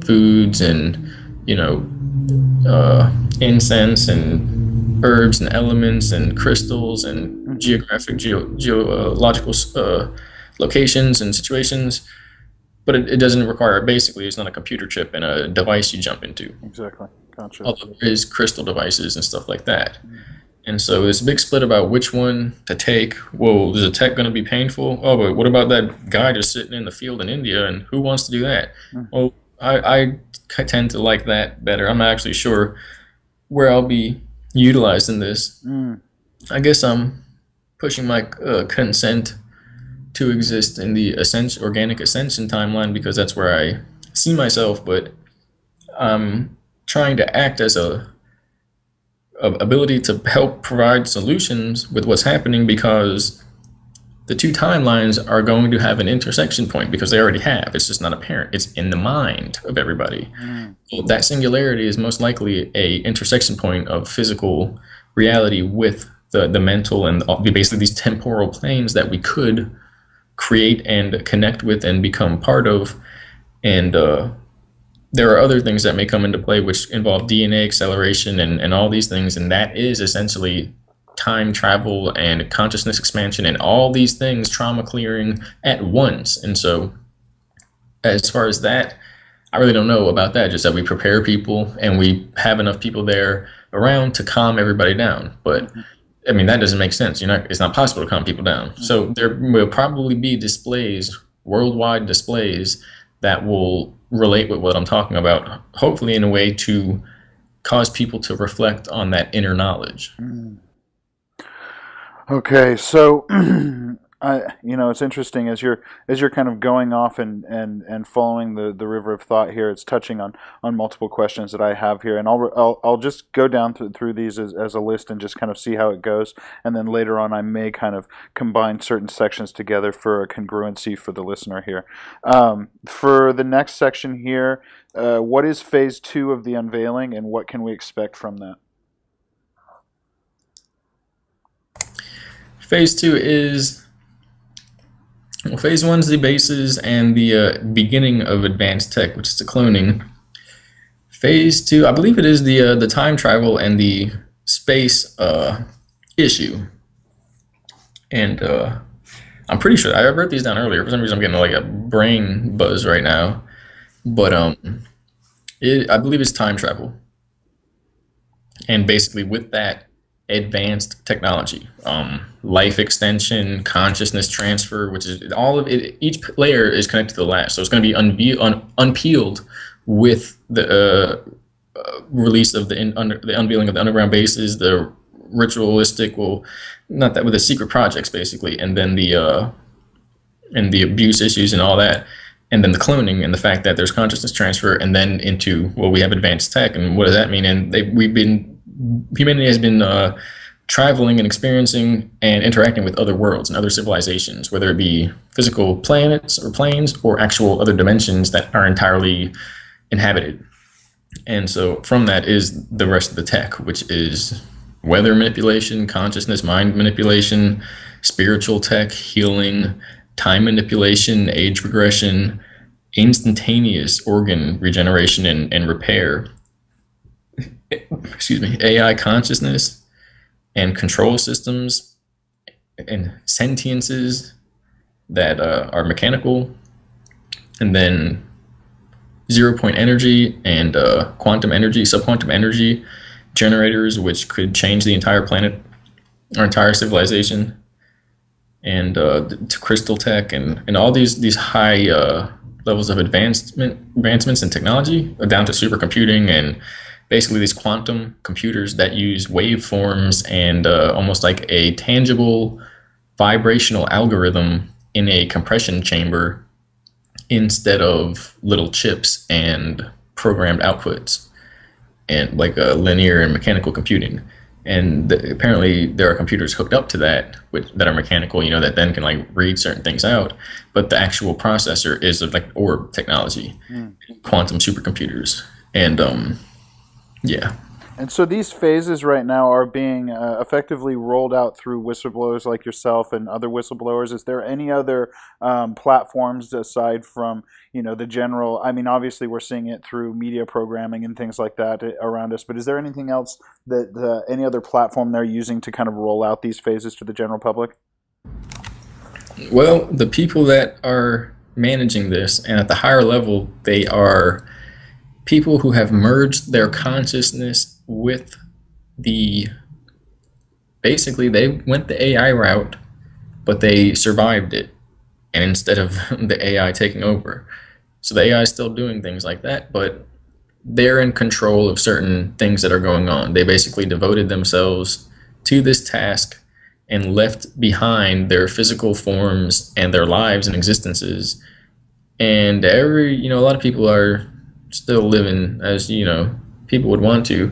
foods and incense and herbs and elements and crystals and geological locations and situations, but it doesn't require, basically it's not a computer chip and a device you jump into. Exactly. Gotcha. Although there is crystal devices and stuff like that. And so there's a big split about which one to take. Whoa, is the tech going to be painful? Oh, but what about that guy just sitting in the field in India, and who wants to do that? Well, I tend to like that better. I'm not actually sure where I'll be utilized in this. I guess I'm pushing my consent to exist in the organic ascension timeline, because that's where I see myself, but I'm trying to act as a ability to help provide solutions with what's happening, because the two timelines are going to have an intersection point, because they already have. It's just not apparent. It's in the mind of everybody. So that singularity is most likely a intersection point of physical reality with the mental and basically these temporal planes that we could create and connect with and become part of. And there are other things that may come into play which involve DNA acceleration and all these things, and that is essentially time travel and consciousness expansion and all these things, trauma clearing at once. And so as far as that, I really don't know about that, just that we prepare people and we have enough people there around to calm everybody down. But I mean, that doesn't make sense. It's not possible to calm people down. So there will probably be displays, worldwide displays, that will relate with what I'm talking about, hopefully in a way to cause people to reflect on that inner knowledge. Okay, so it's interesting as you're kind of going off and following the river of thought here. It's touching on multiple questions that I have here, and I'll just go down through these as a list and just kind of see how it goes, and then later on I may kind of combine certain sections together for a congruency for the listener here. For the next section here, what is phase 2 of the unveiling, and what can we expect from that? Phase 2 is Well, phase one's the bases and the beginning of advanced tech, which is the cloning. Phase two, I believe it is the time travel and the space issue. And I'm pretty sure I wrote these down earlier. For some reason, I'm getting like a brain buzz right now. But I believe it's time travel, and basically with that, advanced technology, life extension, consciousness transfer, which is all of it. Each layer is connected to the last, so it's going to be unpeeled with the release of the unveiling of the underground bases, the ritualistic, well, not that, with the secret projects basically, and the abuse issues and all that, and then the cloning and the fact that there's consciousness transfer, and then into, well, we have advanced tech, and what does that mean? And humanity has been traveling and experiencing and interacting with other worlds and other civilizations, whether it be physical planets or planes or actual other dimensions that are entirely inhabited. And so from that is the rest of the tech, which is weather manipulation, consciousness, mind manipulation, spiritual tech, healing, time manipulation, age regression, instantaneous organ regeneration and repair, excuse me, AI consciousness and control systems and sentiences that are mechanical, and then 0 point energy and quantum energy, subquantum energy generators, which could change the entire planet, our entire civilization, and to crystal tech and all these high levels of advancements in technology, down to supercomputing and basically these quantum computers that use waveforms and almost like a tangible vibrational algorithm in a compression chamber instead of little chips and programmed outputs, and like linear and mechanical computing. And apparently there are computers hooked up to that that are mechanical, that then can like read certain things out. But the actual processor is of like orb technology, quantum supercomputers, and yeah. And so these phases right now are being effectively rolled out through whistleblowers like yourself and other whistleblowers. Is there any other platforms aside from, the general? I mean, obviously we're seeing it through media programming and things like that around us, but is there anything else that any other platform they're using to kind of roll out these phases to the general public? Well, the people that are managing this and at the higher level, they are people who have merged their consciousness with the, basically they went the AI route, but they survived it, and instead of the AI taking over. So the AI is still doing things like that, but they're in control of certain things that are going on. They basically devoted themselves to this task and left behind their physical forms and their lives and existences. And a lot of people are still living as, people would want to.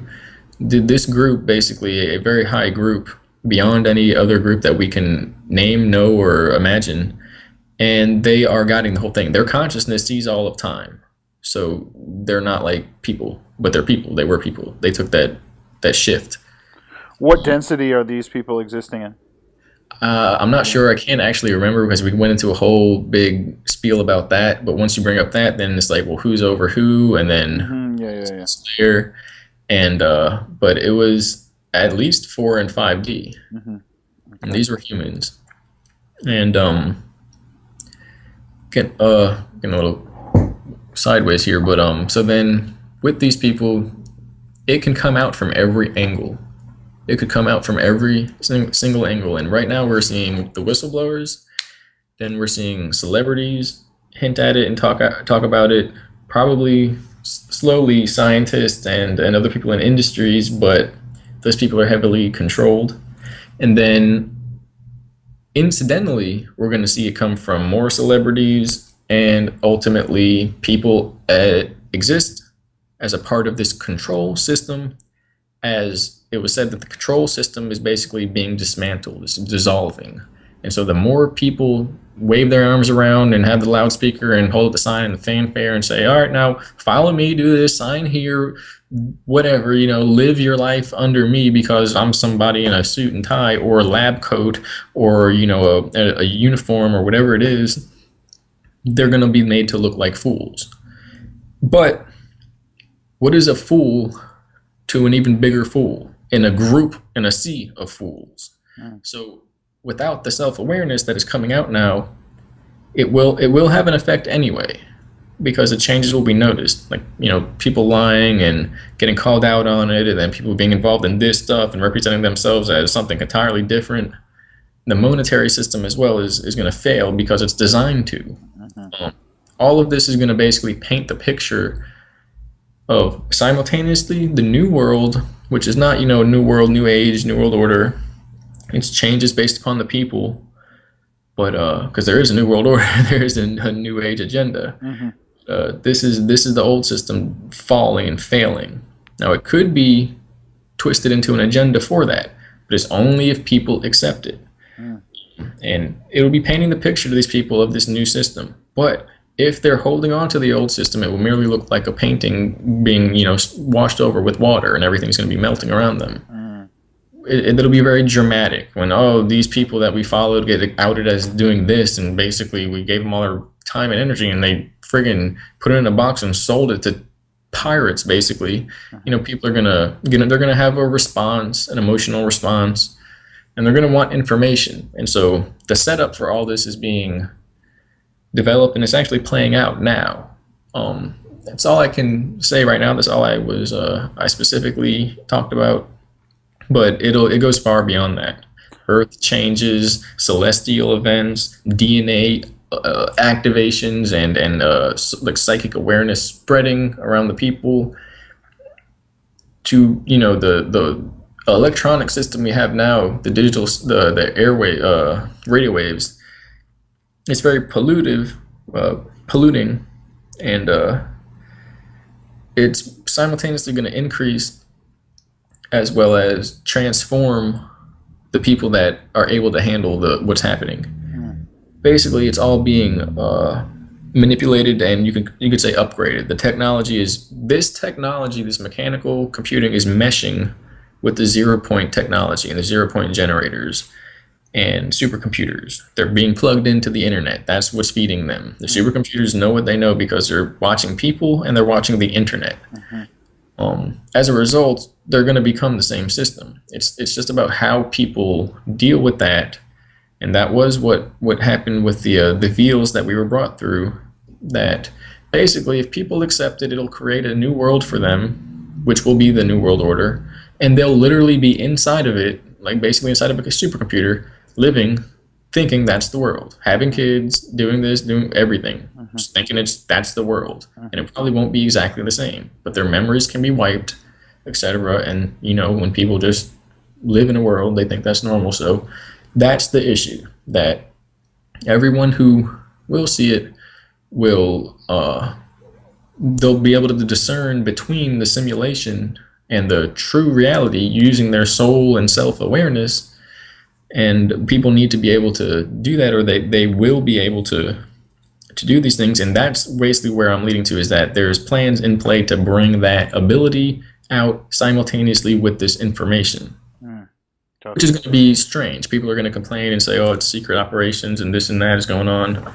This group, basically a very high group beyond any other group that we can name, know, or imagine, and they are guiding the whole thing. Their consciousness sees all of time, so they're not like people, but they're people. They were people. They took that shift. What density are these people existing in? I'm not sure. I can't actually remember because we went into a whole big spiel about that. But once you bring up that, then it's like, well, who's over who, and then Yeah. there. And but it was at least 4 and 5D, Okay. and these were humans. And getting a little sideways here, but so then with these people, it can come out from every angle. It could come out from every single angle. And right now we're seeing the whistleblowers, then we're seeing celebrities hint at it and talk about it, probably slowly scientists and other people in industries, but those people are heavily controlled. And then incidentally, we're going to see it come from more celebrities, and ultimately people exist as a part of this control system. As it was said that the control system is basically being dismantled, it's dissolving. And so the more people wave their arms around and have the loudspeaker and hold the sign and the fanfare and say, all right, now follow me, do this, sign here, whatever, live your life under me because I'm somebody in a suit and tie or a lab coat or, a uniform or whatever it is. They're going to be made to look like fools. But what is a fool to an even bigger fool in a group, in a sea of fools? So without the self-awareness that is coming out now, it will have an effect anyway, because the changes will be noticed. Like, people lying and getting called out on it, and then people being involved in this stuff and representing themselves as something entirely different. The monetary system as well is going to fail because it's designed to. All of this is going to basically paint the picture of simultaneously the new world, which is not, new world, new age, new world order. It's changes based upon the people, but because there is a new world order, there is a new age agenda. This is the old system falling and failing. Now it could be twisted into an agenda for that, but it's only if people accept it. And it will be painting the picture to these people of this new system. But if they're holding on to the old system, it will merely look like a painting being, washed over with water, and everything's going to be melting around them. It'll be very dramatic when, these people that we followed get outed as doing this, and basically we gave them all our time and energy, and they friggin' put it in a box and sold it to pirates, basically. People are they're gonna have a response, an emotional response, and they're gonna want information. And so the setup for all this is being developed, and it's actually playing out now. That's all I can say right now. That's all I specifically talked about. But it goes far beyond that. Earth changes, celestial events, DNA activations, and like psychic awareness spreading around the people. To the electronic system we have now, the digital, the airway, radio waves. It's very polluting, and it's simultaneously going to increase as well as transform the people that are able to handle what's happening. Basically, it's all being manipulated, and you could say upgraded. This mechanical computing is meshing with the 0-point technology and the 0-point generators and supercomputers. They're being plugged into the internet. That's what's feeding them. The supercomputers know what they know because they're watching people and they're watching the internet. As a result, they're going to become the same system. It's just about how people deal with that, and that was what happened with the veils that we were brought through. That basically, if people accept it, it'll create a new world for them, which will be the new world order, and they'll literally be inside of it, like basically inside of a supercomputer, living, thinking that's the world, having kids, doing this, doing everything, just thinking that's the world, and it probably won't be exactly the same, but their memories can be wiped, etc. And when people just live in a world, they think that's normal. So that's the issue, that everyone who will see it will they'll be able to discern between the simulation and the true reality using their soul and self-awareness. And people need to be able to do that, or they will be able to do these things. And that's basically where I'm leading to, is that there's plans in play to bring that ability out simultaneously with this information. Totally. Which is going to be strange. People are going to complain and say, it's secret operations and this and that is going on.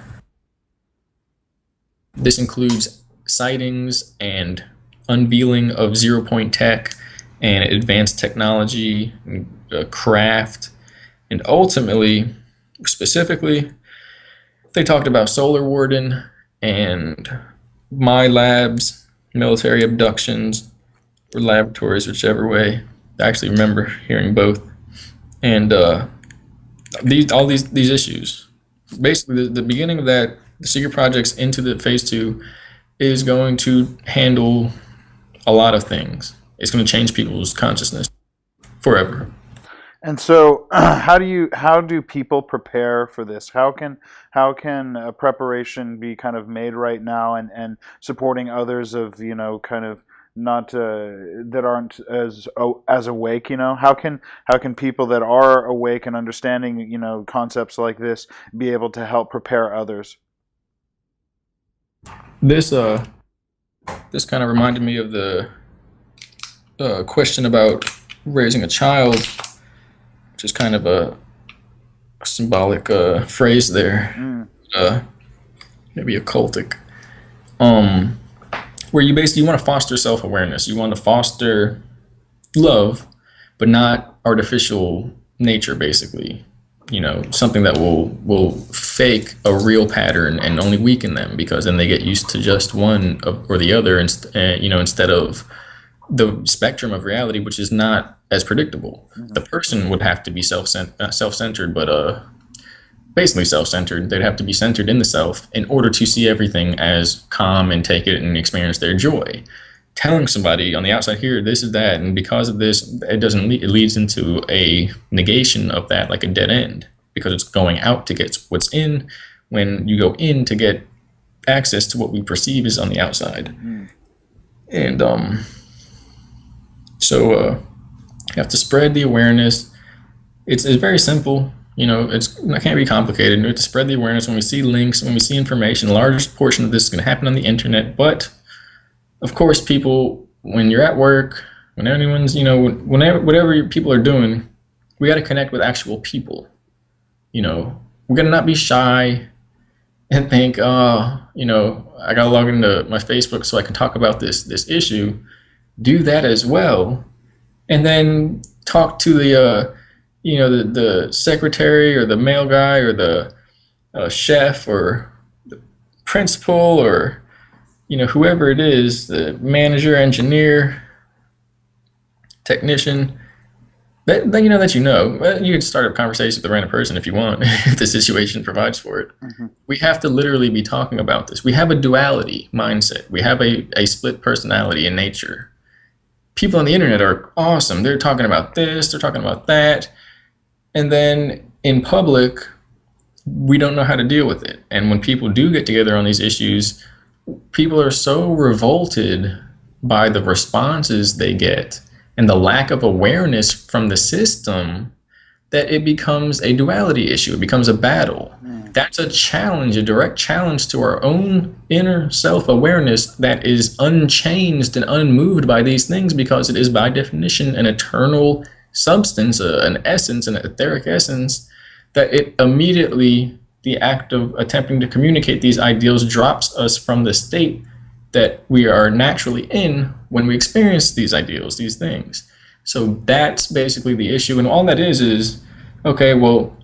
This includes sightings and unveiling of 0-point tech and advanced technology, craft. And ultimately, specifically, they talked about solar warden and my labs, military abductions, or laboratories, whichever way. I actually remember hearing both. And all these issues. Basically, the beginning of that, the secret projects into the phase 2, is going to handle a lot of things. It's going to change people's consciousness forever. And so, how do people prepare for this? How can a preparation be kind of made right now, and supporting others of kind of not that aren't as awake. How can people that are awake and understanding concepts like this be able to help prepare others? This this kind of reminded me of the question about raising a child, which is kind of a symbolic phrase there, Mm, uh, maybe occultic. Um, where you basically want to foster self awareness. You want to foster love, but not artificial nature. Basically, something that will fake a real pattern and only weaken them because then they get used to just one or the other, instead of the spectrum of reality, which is not as predictable. mhm, The person would have to be self-centered, but basically self-centered. They'd have to be centered in the self in order to see everything as calm and take it and experience their joy. Telling somebody on the outside here, this is that, and because of this, it doesn't. It leads into a negation of that, like a dead end, because it's going out to get what's in, when you go in to get access to what we perceive is on the outside. mm, And so you have to spread the awareness. It's very simple. It can't be complicated. We have to spread the awareness. When we see links, when we see information, a large portion of this is going to happen on the internet. But of course, people, when you're at work, when anyone's, whenever whatever people are doing, we got to connect with actual people. We got to not be shy and think, oh, I got to log into my Facebook so I can talk about this issue. Do that as well, and then talk to the secretary or the mail guy or the chef or the principal or whoever it is, the manager, engineer, technician. You could start a conversation with a random person if you want, if the situation provides for it. mhm, We have to literally be talking about this. We have a duality mindset. We have a split personality in nature. People on the internet are awesome. They're talking about this, they're talking about that. And then in public, we don't know how to deal with it. And when people do get together on these issues, people are so revolted by the responses they get and the lack of awareness from the system that it becomes a duality issue. It becomes a battle. mm, That's a challenge, a direct challenge to our own inner self awareness that is unchanged and unmoved by these things because it is, by definition, an eternal substance, an essence, an etheric essence, that it immediately, the act of attempting to communicate these ideals, drops us from the state that we are naturally in when we experience these ideals, these things. So that's basically the issue. And all that is okay, well,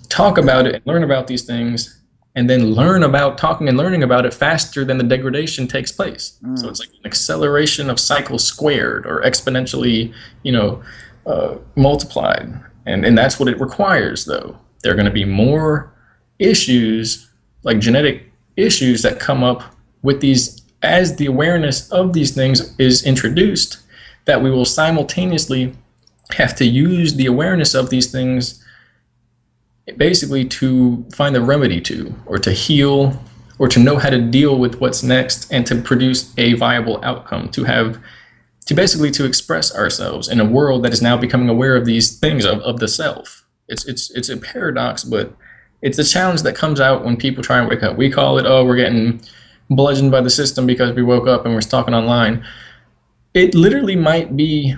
talk about it and learn about these things, and then learn about talking and learning about it faster than the degradation takes place. So mm. it's like an acceleration of cycles squared or exponentially, multiplied. And that's what it requires, though. There are going to be more issues, like genetic issues, that come up with these as the awareness of these things is introduced, that we will simultaneously have to use the awareness of these things basically to find the remedy to, or to heal, or to know how to deal with what's next, and to produce a viable outcome, to basically to express ourselves in a world that is now becoming aware of these things of the self. It's a paradox, but it's a challenge that comes out when people try and wake up. We call it, oh, we're getting bludgeoned by the system because we woke up and we're talking online. It literally might be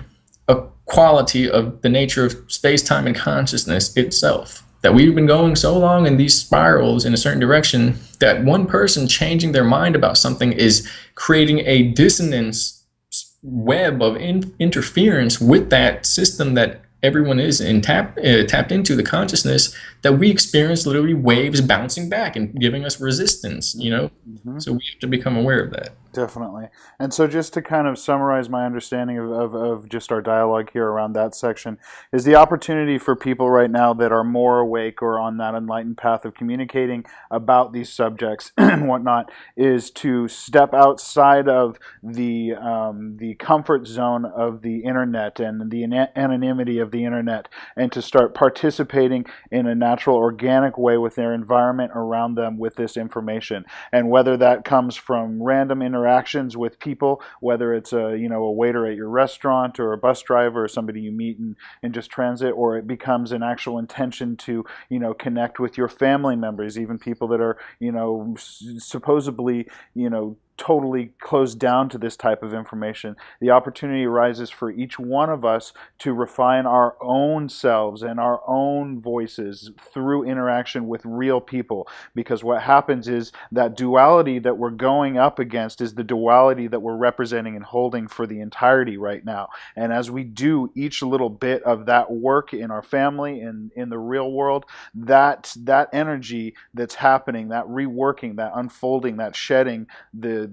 a quality of the nature of space, time, and consciousness itself. That we've been going so long in these spirals in a certain direction that one person changing their mind about something is creating a dissonance web of interference with that system that everyone is tapped into, the consciousness, that we experience literally waves bouncing back and giving us resistance. Mhm. So we have to become aware of that. Definitely. And so, just to kind of summarize my understanding of just our dialogue here around that section, is the opportunity for people right now that are more awake or on that enlightened path of communicating about these subjects and whatnot, is to step outside of the comfort zone of the internet and the anonymity of the internet, and to start participating in a natural, organic way with their environment around them with this information. And whether that comes from random interactions interactions with people, whether it's a waiter at your restaurant or a bus driver or somebody you meet in just transit, or it becomes an actual intention to connect with your family members, even people that are supposedly totally closed down to this type of information. The opportunity arises for each one of us to refine our own selves and our own voices through interaction with real people, because what happens is that duality that we're going up against is the duality that we're representing and holding for the entirety right now. And as we do each little bit of that work in our family and in the real world, that energy that's happening, that reworking, that unfolding, that shedding, the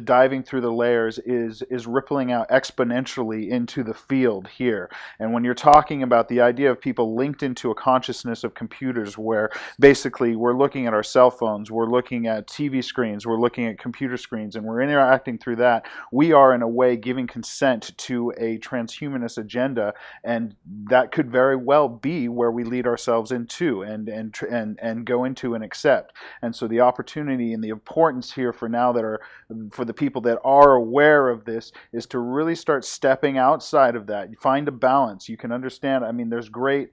diving through the layers is rippling out exponentially into the field here. And when you're talking about the idea of people linked into a consciousness of computers, where basically we're looking at our cell phones, we're looking at TV screens, we're looking at computer screens, and we're interacting through that, we are in a way giving consent to a transhumanist agenda, and that could very well be where we lead ourselves into and go into and accept. And so the opportunity and the importance here for the people that are aware of this is to really start stepping outside of that. You find a balance. You can understand. I mean, there's great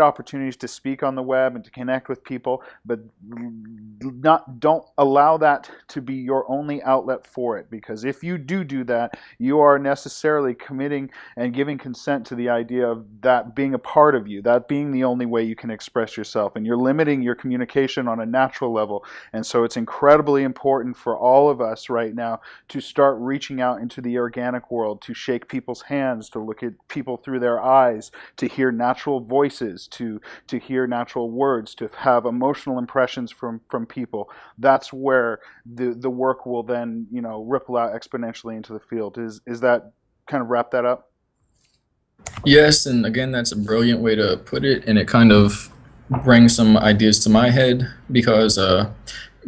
opportunities to speak on the web and to connect with people, but don't allow that to be your only outlet for it, because if you do that, you are necessarily committing and giving consent to the idea of that being a part of you, that being the only way you can express yourself, and you're limiting your communication on a natural level. And so it's incredibly important for all of us right now to start reaching out into the organic world, to shake people's hands, to look at people through their eyes, to hear natural voices, to hear natural words, to have emotional impressions from people. That's where the work will then ripple out exponentially into the field. Is that kind of wrap that up? Yes, and again, that's a brilliant way to put it, and it kind of brings some ideas to my head because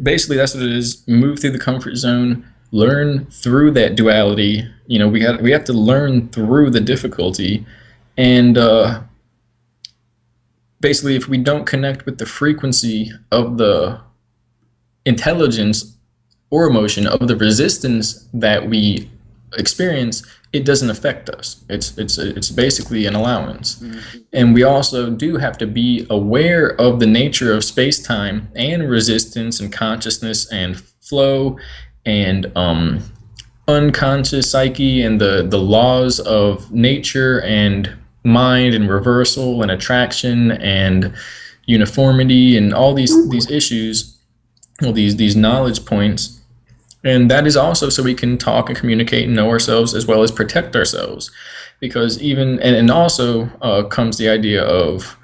basically that's what it is. Move through the comfort zone, learn through that duality. We have to learn through the difficulty, and basically, if we don't connect with the frequency of the intelligence or emotion of the resistance that we experience, it doesn't affect us. It's basically an allowance. Mm-hmm. And we also do have to be aware of the nature of space-time and resistance and consciousness and flow and unconscious psyche and the laws of nature and mind and reversal and attraction and uniformity and all these issues, well, these knowledge points. And that is also so we can talk and communicate and know ourselves as well as protect ourselves. Because even, and also comes the idea of,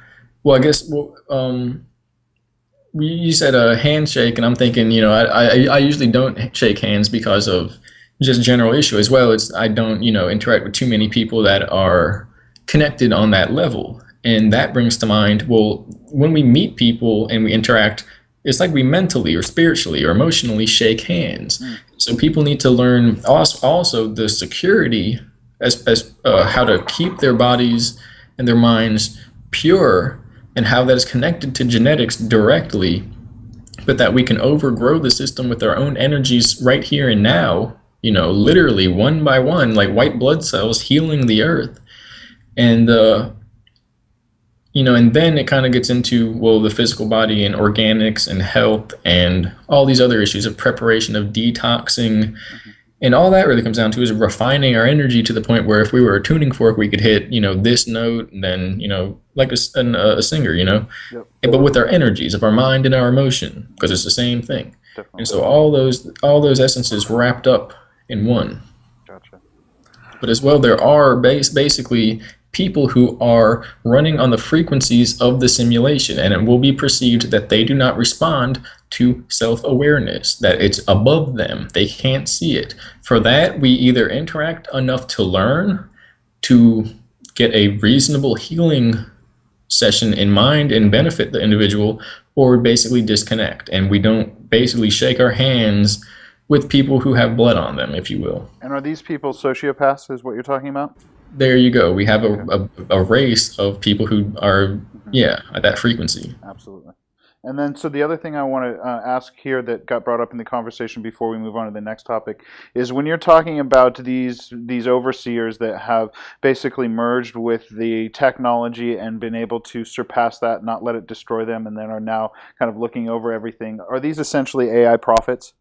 well, I guess, you said a handshake, and I'm thinking, I usually don't shake hands because of just general issue as well. I don't, interact with too many people that are connected on that level. And that brings to mind, well, when we meet people and we interact, it's like we mentally or spiritually or emotionally shake hands. So people need to learn also the security as how to keep their bodies and their minds pure, and how that is connected to genetics directly, but that we can overgrow the system with our own energies right here and now, literally one by one, like white blood cells healing the earth. And and then it kind of gets into, well, the physical body and organics and health and all these other issues of preparation, of detoxing. And all that really comes down to is refining our energy to the point where if we were a tuning fork, we could hit, this note and then, like a singer, Yep. but with our energies of our mind and our emotion, because it's the same thing. Definitely. And so all those essences wrapped up in one. Gotcha. But as well, there are basically people who are running on the frequencies of the simulation, and it will be perceived that they do not respond to self-awareness, that it's above them. They can't see it. For that, we either interact enough to learn, to get a reasonable healing session in mind and benefit the individual, or basically disconnect. And we don't basically shake our hands with people who have blood on them, if you will. And are these people sociopaths, is what you're talking about? There you go. We have a race of people who are, at that frequency. Absolutely. And then, so the other thing I want to ask here that got brought up in the conversation before we move on to the next topic is when you're talking about these overseers that have basically merged with the technology and been able to surpass that, not let it destroy them, and then are now kind of looking over everything. Are these essentially AI prophets?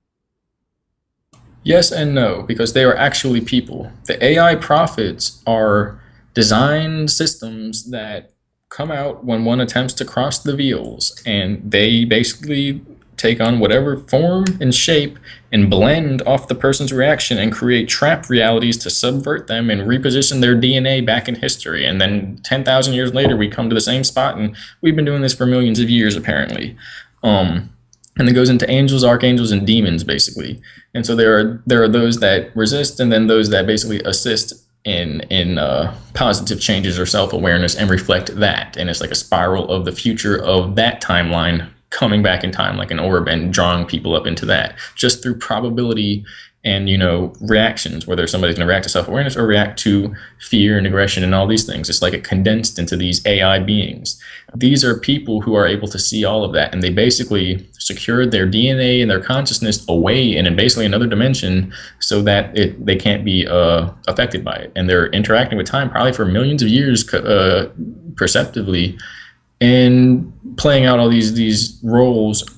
Yes and no, because they are actually people. The AI prophets are design systems that come out when one attempts to cross the veils, and they basically take on whatever form and shape and blend off the person's reaction and create trap realities to subvert them and reposition their DNA back in history. And then 10,000 years later, we come to the same spot, and we've been doing this for millions of years, apparently. And it goes into angels, archangels, and demons, basically. And so there are those that resist, and then those that basically assist in positive changes or self awareness and reflect that. And it's like a spiral of the future of that timeline coming back in time like an orb and drawing people up into that just through probability and reactions, whether somebody's going to react to self-awareness or react to fear and aggression and all these things. It's like it condensed into these AI beings. These are people who are able to see all of that, and they basically secured their DNA and their consciousness away in basically another dimension so that they can't be affected by it. And they're interacting with time probably for millions of years perceptively, and playing out all these roles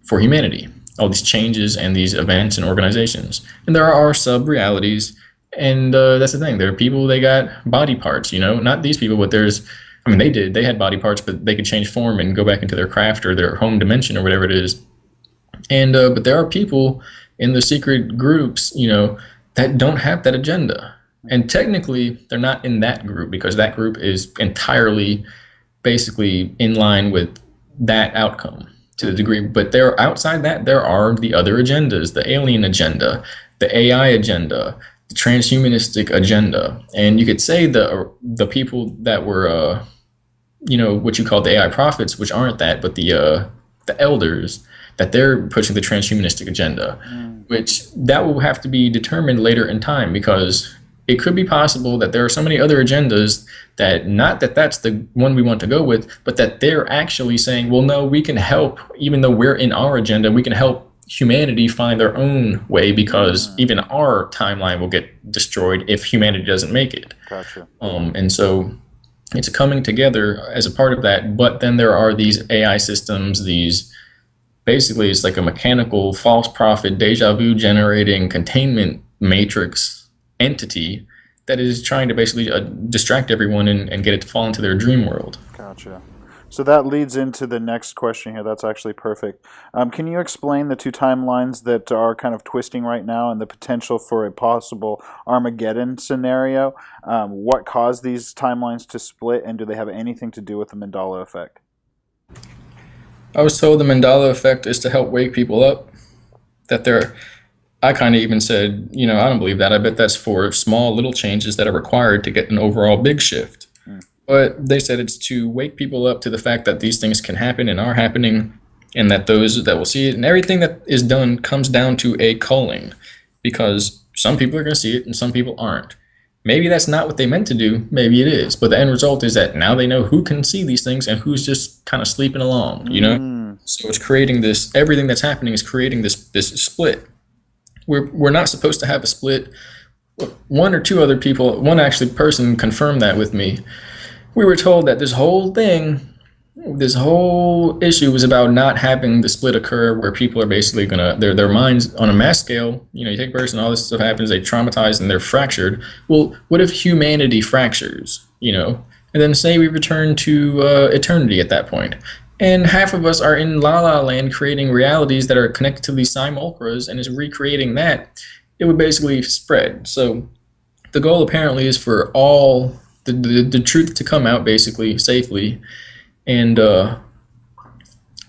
for humanity, all these changes and these events and organizations. And there are sub-realities, and that's the thing. There are people, they got body parts, not these people, but they had body parts, but they could change form and go back into their craft or their home dimension or whatever it is. And but there are people in the secret groups, that don't have that agenda. And technically, they're not in that group because that group is entirely basically in line with that outcome to the degree, but there outside that there are the other agendas, the alien agenda, the AI agenda, the transhumanistic agenda. And you could say the people that were what you call the AI prophets, which aren't that, but the elders, that they're pushing the transhumanistic agenda, which that will have to be determined later in time, because it could be possible that there are so many other agendas that not that that's the one we want to go with, but that they're actually saying, well, no, we can help, even though we're in our agenda, we can help humanity find their own way, because even our timeline will get destroyed if humanity doesn't make it. Gotcha. And so it's coming together as a part of that. But then there are these AI systems, basically it's like a mechanical false prophet, deja vu generating containment matrix entity that is trying to basically distract everyone and get it to fall into their dream world. Gotcha. So that leads into the next question here. That's actually perfect. Can you explain the two timelines that are kind of twisting right now and the potential for a possible Armageddon scenario? What caused these timelines to split, and do they have anything to do with the Mandela effect? I was told the Mandela effect is to help wake people up, that I kind of even said, I don't believe that. I bet that's for small little changes that are required to get an overall big shift. But they said it's to wake people up to the fact that these things can happen and are happening, and that those that will see it and everything that is done comes down to a culling, because some people are going to see it and some people aren't. Maybe that's not what they meant to do. Maybe it is. But the end result is that now they know who can see these things and who's just kind of sleeping along, So it's creating this, everything that's happening is creating this split. We're not supposed to have a split. One or two other people, one actually person confirmed that with me. We were told that this whole issue was about not having the split occur, where people are basically their minds on a mass scale, you take a person, all this stuff happens, they traumatize and they're fractured. Well, what if humanity fractures, and then say we return to eternity at that point? And half of us are in La La Land creating realities that are connected to these simulacras and is recreating that. It would basically spread. So the goal apparently is for all the truth to come out basically safely. And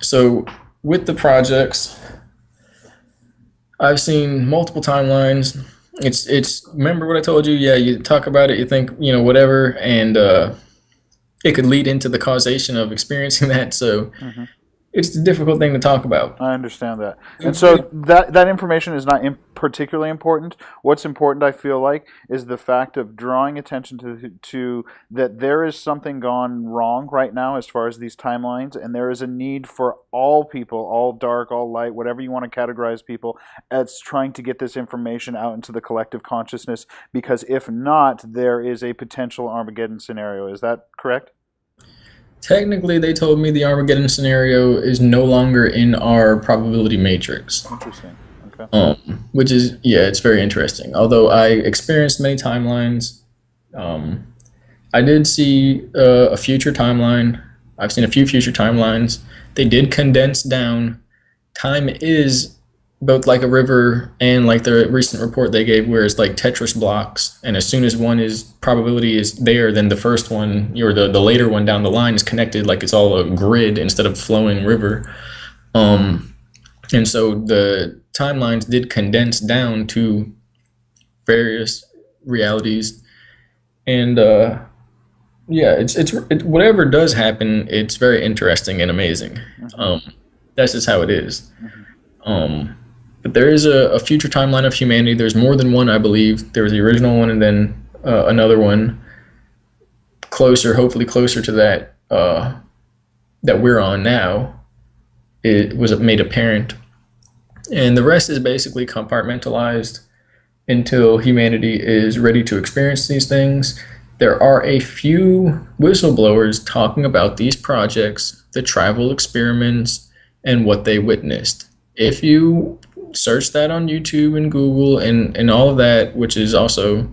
so with the projects, I've seen multiple timelines. It's remember what I told you? Yeah, you talk about it, you think, whatever, and it could lead into the causation of experiencing that. So it's a difficult thing to talk about. I understand that. And so that information is not particularly important. What's important, I feel like, is the fact of drawing attention to that there is something gone wrong right now as far as these timelines, and there is a need for all people, all dark, all light, whatever you want to categorize people, as trying to get this information out into the collective consciousness, because if not, there is a potential Armageddon scenario. Is that correct? Technically, they told me the Armageddon scenario is no longer in our probability matrix. Interesting. Okay. Which is, yeah, it's very interesting. Although I experienced many timelines, I did see a future timeline. I've seen a few future timelines. They did condense down. Time is both like a river and like the recent report they gave, where it's like Tetris blocks, and as soon as one is probability is there, then the first one or the later one down the line is connected, like it's all a grid instead of flowing river. And so the timelines did condense down to various realities, and yeah, whatever does happen, it's very interesting and amazing. That's just how it is. But there is a future timeline of humanity. There's more than one, I believe. There was the original one, and then another one closer, hopefully closer to that that we're on now. It was made apparent, and the rest is basically compartmentalized until humanity is ready to experience these things. There are a few whistleblowers talking about these projects, the travel experiments, and what they witnessed. If you search that on YouTube and Google and all of that, which is also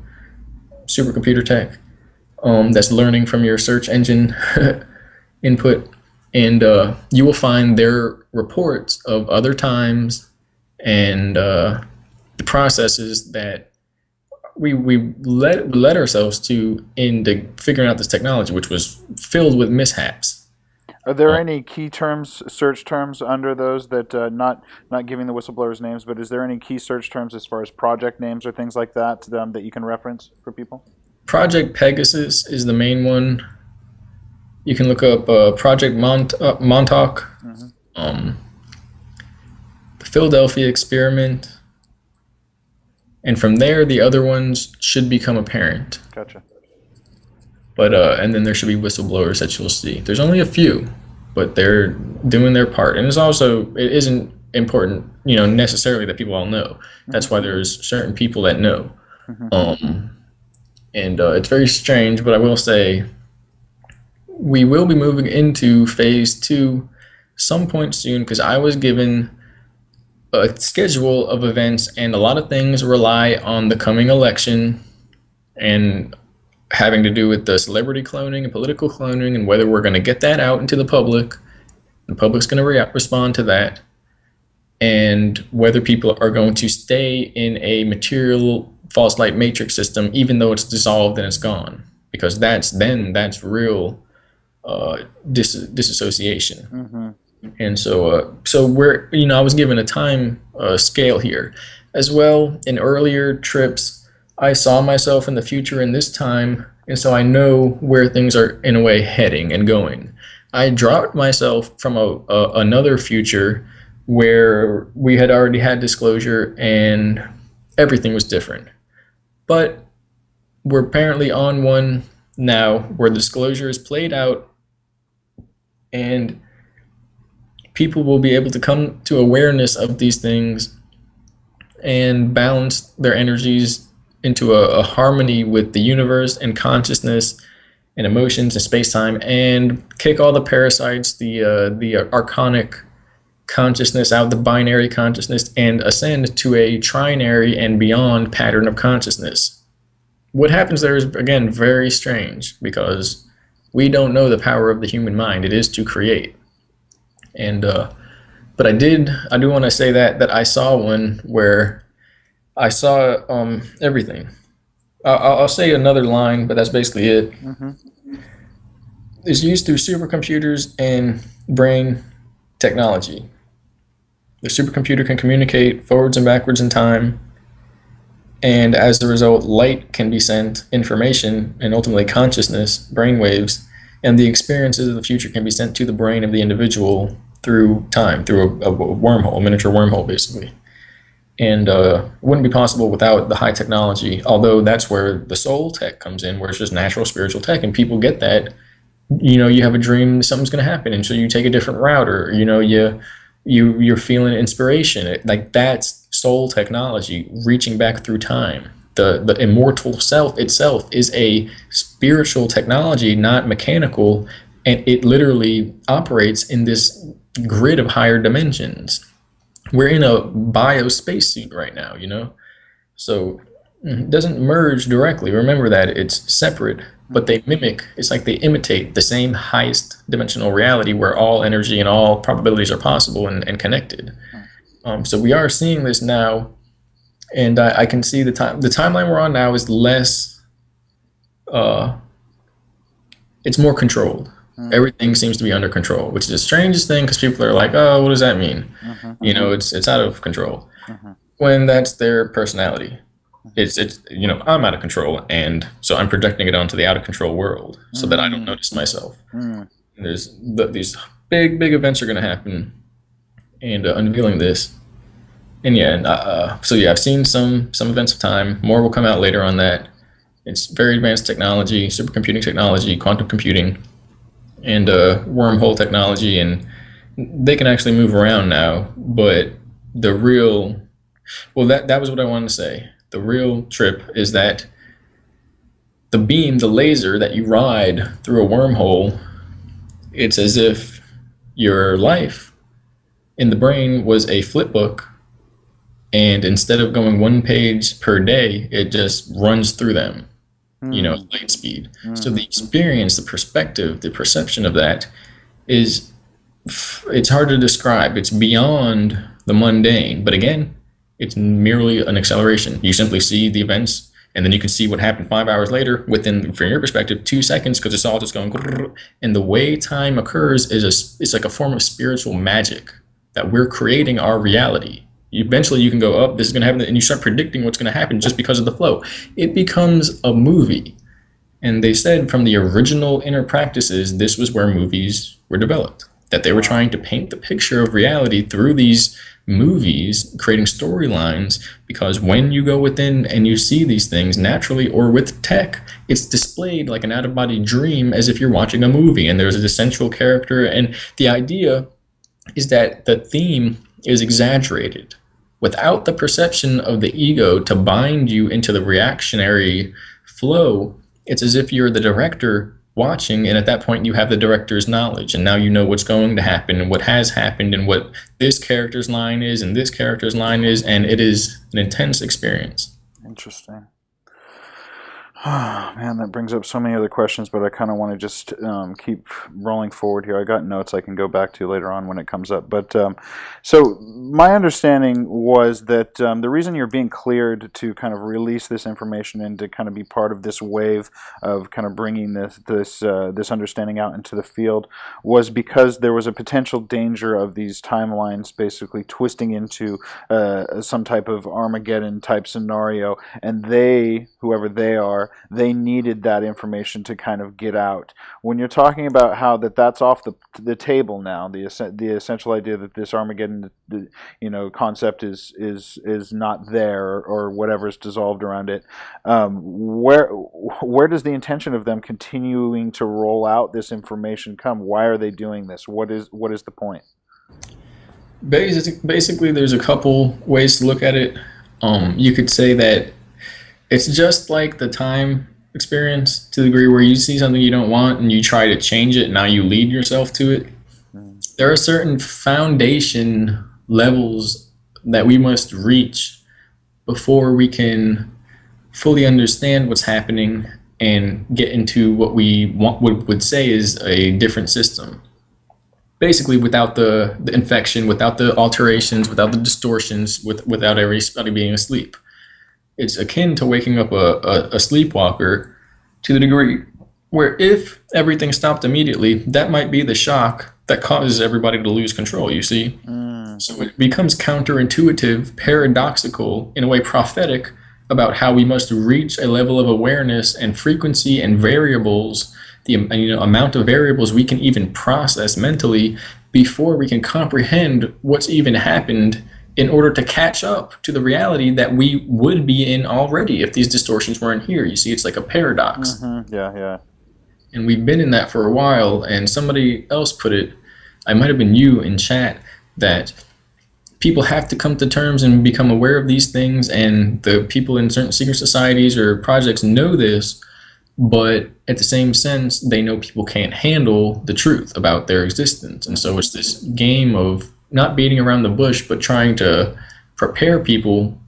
supercomputer tech, that's learning from your search engine input, and you will find their reports of other times and the processes that we led ourselves to into figuring out this technology, which was filled with mishaps. Are there any key terms, search terms under those that not giving the whistleblowers names, but is there any key search terms as far as project names or things like that that you can reference for people? Project Pegasus is the main one. You can look up Project Montauk, the Philadelphia Experiment, and from there the other ones should become apparent. Gotcha. But and then there should be whistleblowers that you'll see. There's only a few, but they're doing their part. And it isn't important, necessarily that people all know. That's why there's certain people that know. And it's very strange, but I will say we will be moving into phase 2 some point soon, because I was given a schedule of events, and a lot of things rely on the coming election and having to do with the celebrity cloning and political cloning, and whether we're going to get that out into the public. The public's going to respond to that, and whether people are going to stay in a material false light matrix system, even though it's dissolved and it's gone, because that's real disassociation. And so we're, I was given a time scale here as well. In earlier trips, I saw myself in the future in this time, and so I know where things are in a way heading and going. I dropped myself from another future where we had already had disclosure and everything was different. But we're apparently on one now where the disclosure is played out, and people will be able to come to awareness of these things and balance their energies into a harmony with the universe and consciousness and emotions and space-time, and kick all the parasites, the archonic consciousness out, the binary consciousness, and ascend to a trinary and beyond pattern of consciousness. What happens there is, again, very strange, because we don't know the power of the human mind. It is to create. And but I do want to say that I saw one where I saw everything. I'll say another line, but that's basically it. It's used through supercomputers and brain technology. The supercomputer can communicate forwards and backwards in time, and as a result, light can be sent, information, and ultimately consciousness, brain waves, and the experiences of the future can be sent to the brain of the individual through time, through a wormhole, a miniature wormhole, basically. And it wouldn't be possible without the high technology, although that's where the soul tech comes in, where it's just natural spiritual tech, and people get that. You have a dream, something's going to happen, and so you take a different route, or you're feeling inspiration. Like, that's soul technology, reaching back through time. The immortal self itself is a spiritual technology, not mechanical, and it literally operates in this grid of higher dimensions. We're in a bio spacesuit right now, so it doesn't merge directly. Remember that it's separate, but they mimic. It's like they imitate the same highest dimensional reality where all energy and all probabilities are possible and connected. So we are seeing this now, and I can see the timeline we're on now is less. It's more controlled. Everything seems to be under control, which is the strangest thing, because people are like, "Oh, what does that mean?" It's out of control. When that's their personality. It's I'm out of control, and so I'm projecting it onto the out of control world so that I don't notice myself. And these big events are going to happen, and unveiling this. And I've seen some events of time. More will come out later on that. It's very advanced technology, supercomputing technology, quantum computing, and wormhole technology, and they can actually move around now. But the real, that was what I wanted to say. The real trip is that the beam, the laser that you ride through a wormhole, it's as if your life in the brain was a flip book, and instead of going one page per day, it just runs through them, light speed. So the experience, the perspective, the perception of that it's hard to describe. It's beyond the mundane. But again, it's merely an acceleration. You simply see the events, and then you can see what happened 5 hours later within, from your perspective, 2 seconds, because it's all just going. And the way time occurs it's like a form of spiritual magic, that we're creating our reality. Eventually you can go, "Oh, this is going to happen," and you start predicting what's going to happen just because of the flow. It becomes a movie. And they said from the original inner practices, this was where movies were developed, that they were trying to paint the picture of reality through these movies, creating storylines, because when you go within and you see these things naturally or with tech, it's displayed like an out-of-body dream, as if you're watching a movie, and there's a central character. And the idea is that the theme is exaggerated without the perception of the ego to bind you into the reactionary flow. It's as if you're the director watching, and at that point you have the director's knowledge, and now you know what's going to happen and what has happened and what this character's line is and this character's line is, and it is an intense experience. Interesting. Oh, man, that brings up so many other questions, but I kind of want to just keep rolling forward here. I got notes I can go back to later on when it comes up. But so my understanding was that the reason you're being cleared to kind of release this information and to kind of be part of this wave of kind of bringing this understanding out into the field was because there was a potential danger of these timelines basically twisting into some type of Armageddon type scenario, and whoever they are, they needed that information to kind of get out. When you're talking about how that's off the table now, the essential idea that this Armageddon concept is not there, or whatever is dissolved around it, where does the intention of them continuing to roll out this information come? Why are they doing this? What is the point? Basically, there's a couple ways to look at it. You could say that it's just like the time experience, to the degree where you see something you don't want and you try to change it, now you lead yourself to it. There are certain foundation levels that we must reach before we can fully understand what's happening and get into what we would say is a different system. Basically, without the infection, without the alterations, without the distortions, without everybody being asleep. It's akin to waking up a sleepwalker, to the degree where if everything stopped immediately, that might be the shock that causes everybody to lose control, you see? So it becomes counterintuitive, paradoxical, in a way prophetic, about how we must reach a level of awareness and frequency and variables, the amount of variables we can even process mentally, before we can comprehend what's even happened in order to catch up to the reality that we would be in already if these distortions weren't here. You see, it's like a paradox. Yeah, yeah. And we've been in that for a while, and somebody else put it, I might have been you in chat, that people have to come to terms and become aware of these things, and the people in certain secret societies or projects know this, but at the same sense, they know people can't handle the truth about their existence. And so it's this game of not beating around the bush, but trying to prepare people.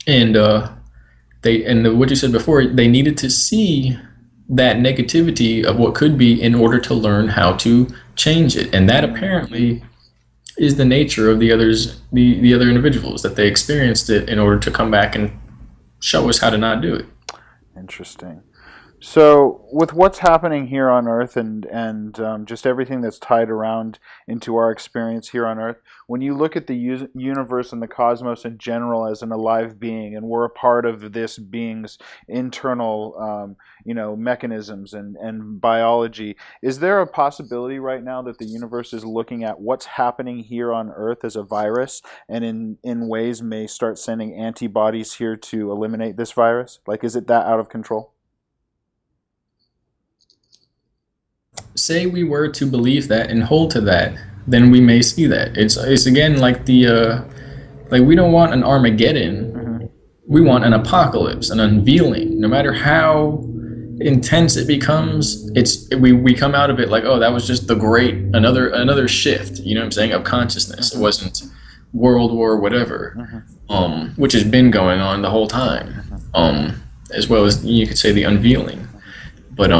And what you said before, they needed to see that negativity of what could be in order to learn how to change it. And that apparently is the nature of the other individuals, that they experienced it in order to come back and show us how to not do it. Interesting. So, with what's happening here on Earth and just everything that's tied around into our experience here on Earth, when you look at the universe and the cosmos in general as an alive being, and we're a part of this being's internal, mechanisms and biology, is there a possibility right now that the universe is looking at what's happening here on Earth as a virus, and in ways may start sending antibodies here to eliminate this virus? Like, is it that out of control? Say we were to believe that and hold to that, then we may see that. It's again like like we don't want an Armageddon. We want an apocalypse, an unveiling. No matter how intense it becomes, we come out of it like, oh, that was just another shift. You know what I'm saying, of consciousness. It wasn't World War whatever, which has been going on the whole time, as well as you could say the unveiling, but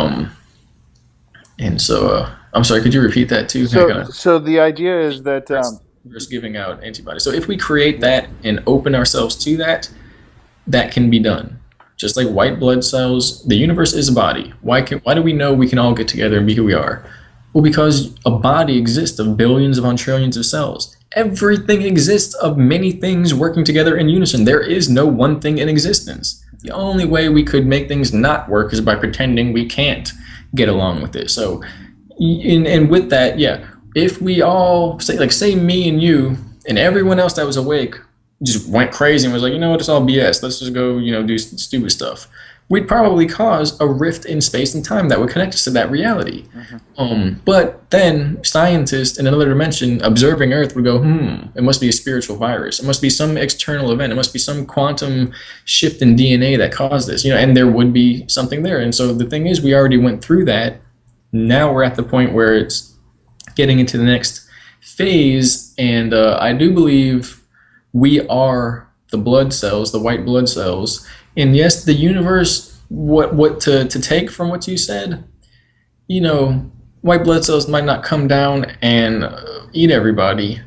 And so, I'm sorry, could you repeat that too? So the idea is that versus giving out antibodies. So if we create that and open ourselves to that, that can be done. Just like white blood cells, the universe is a body. Why do we know we can all get together and be who we are? Well, because a body exists of billions upon trillions of cells. Everything exists of many things working together in unison. There is no one thing in existence. The only way we could make things not work is by pretending we can't get along with it. So, and with that, yeah, if we all say me and you and everyone else that was awake just went crazy and was like, you know what, it's all BS. Let's just go, do stupid stuff. We'd probably cause a rift in space and time that would connect us to that reality. But then scientists in another dimension observing Earth would go, it must be a spiritual virus. It must be some external event. It must be some quantum shift in DNA that caused this, and there would be something there. And so the thing is, we already went through that. Now we're at the point where it's getting into the next phase. And I do believe we are the blood cells, the white blood cells. And yes, the universe, what to take from what you said, white blood cells might not come down and eat everybody,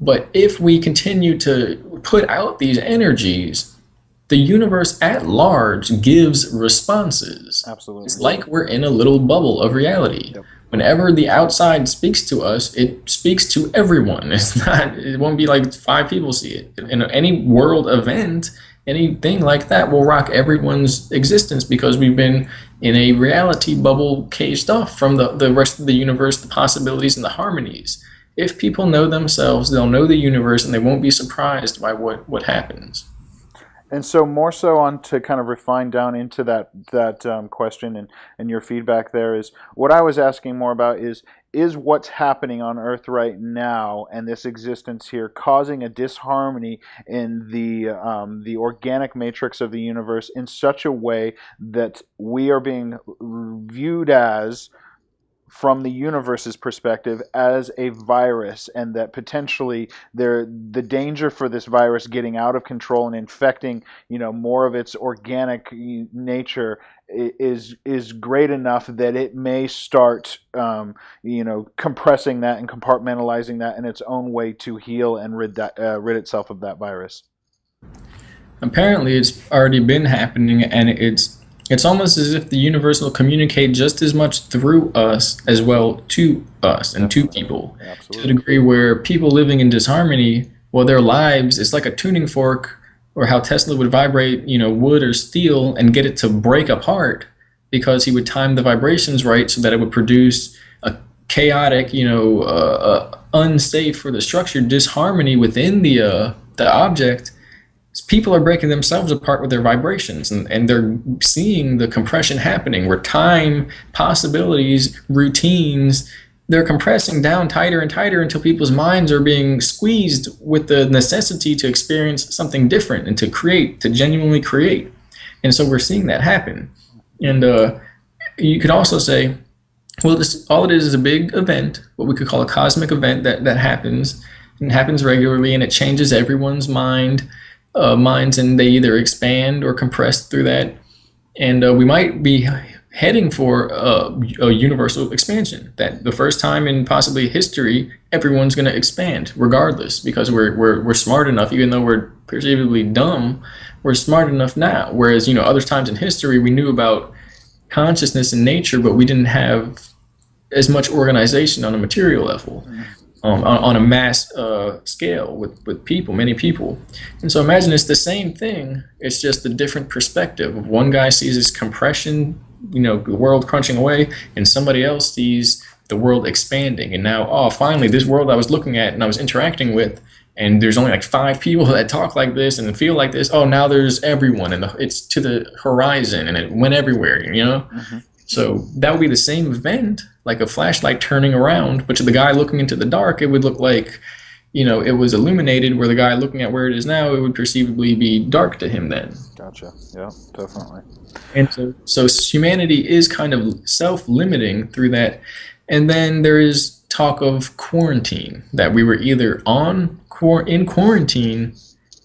but if we continue to put out these energies, the universe at large gives responses. Absolutely. It's like we're in a little bubble of reality. Yep. Whenever the outside speaks to us, it speaks to everyone. It won't be like 5 people see it. In any world event, anything like that will rock everyone's existence, because we've been in a reality bubble caged off from the rest of the universe, the possibilities and the harmonies. If people know themselves, they'll know the universe, and they won't be surprised by what happens. And so more so on to kind of refine down into that question and your feedback there is, what I was asking more about is what's happening on Earth right now and this existence here causing a disharmony in the organic matrix of the universe in such a way that we are being viewed as, from the universe's perspective, as a virus, and that potentially the danger for this virus getting out of control and infecting more of its organic nature is great enough that it may start compressing that and compartmentalizing that in its own way to heal and rid itself of that virus. Apparently it's already been happening, and it's almost as if the universe will communicate just as much through us as well to us and to people. Absolutely. To the degree where people living in disharmony, their lives, it's like a tuning fork, or how Tesla would vibrate, wood or steel and get it to break apart, because he would time the vibrations right so that it would produce chaotic, unsafe for the structure, disharmony within the object, people are breaking themselves apart with their vibrations, and they're seeing the compression happening where time, possibilities, routines, they're compressing down tighter and tighter until people's minds are being squeezed with the necessity to experience something different and to create, to genuinely create. And so we're seeing that happen. And you could also say, well, this all it is a big event, what we could call a cosmic event that happens and happens regularly, and it changes everyone's minds, and they either expand or compress through that. And we might be heading for a universal expansion. That the first time in possibly history, everyone's going to expand regardless, because we're smart enough, even though we're perceivably dumb. We're smart enough now. Whereas other times in history, we knew about consciousness and nature, but we didn't have as much organization on a material level, on a mass scale with people, many people. And so imagine it's the same thing. It's just a different perspective. One guy sees this compression, the world crunching away, and somebody else sees the world expanding. And now, oh, finally, this world I was looking at and I was interacting with, and there's only like 5 people that talk like this and feel like this. Oh, now there's everyone, and it's to the horizon, and it went everywhere. So that would be the same event, like a flashlight turning around, but to the guy looking into the dark, it would look like, it was illuminated, where the guy looking at where it is now, it would perceivably be dark to him then. Gotcha. Yeah, definitely. And so humanity is kind of self-limiting through that. And then there is talk of quarantine, that we were either in quarantine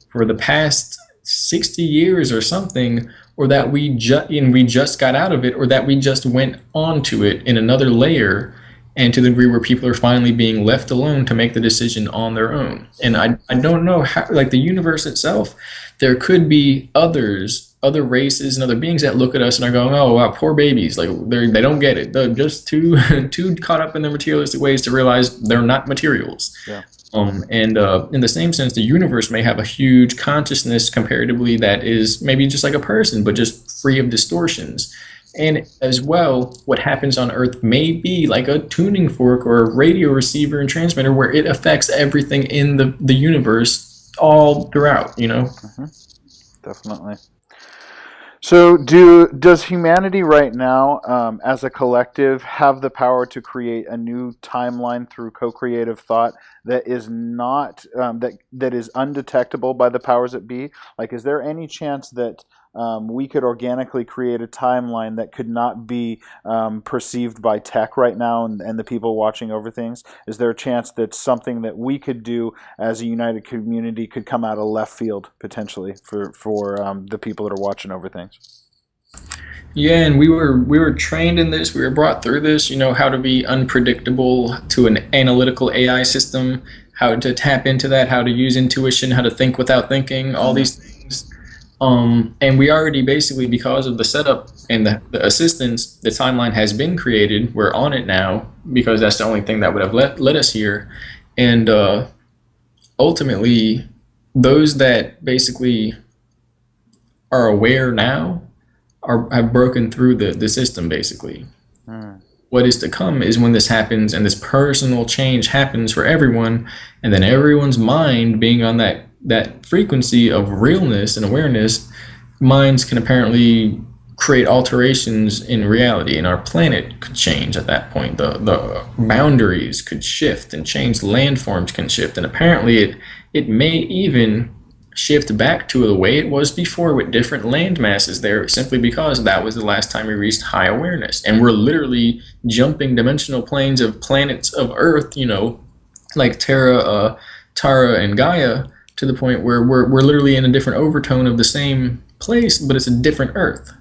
for the past 60 years or something, or that we just got out of it, or that we just went onto it in another layer, and to the degree where people are finally being left alone to make the decision on their own. And I don't know how, like the universe itself, there could be other races and other beings that look at us and are going, oh wow, poor babies, like they don't get it. They're just too too caught up in their materialistic ways to realize they're not materials. Yeah. And in the same sense, the universe may have a huge consciousness comparatively that is maybe just like a person, but just free of distortions. And as well, what happens on Earth may be like a tuning fork or a radio receiver and transmitter, where it affects everything in the universe all throughout. Definitely. So, does humanity right now, as a collective, have the power to create a new timeline through co-creative thought that is not that is undetectable by the powers that be? Like, is there any chance that we could organically create a timeline that could not be perceived by tech right now and the people watching over things? Is there a chance that something that we could do as a united community could come out of left field potentially for the people that are watching over things? Yeah, and we were trained in this. We were brought through this. How to be unpredictable to an analytical AI system, how to tap into that, how to use intuition, how to think without thinking, all these things. And we already basically, because of the setup and the assistance, the timeline has been created. We're on it now because that's the only thing that would have led us here. And ultimately, those that basically are aware now have broken through the system basically. What is to come is when this happens and this personal change happens for everyone, and then everyone's mind being on that frequency of realness and awareness, minds can apparently create alterations in reality, and our planet could change at that point. The boundaries could shift and change, landforms can shift, and apparently it may even shift back to the way it was before, with different land masses there, simply because that was the last time we reached high awareness. And we're literally jumping dimensional planes of planets of Earth, like Terra, Tara, and Gaia, to the point where we're literally in a different overtone of the same place, but it's a different Earth.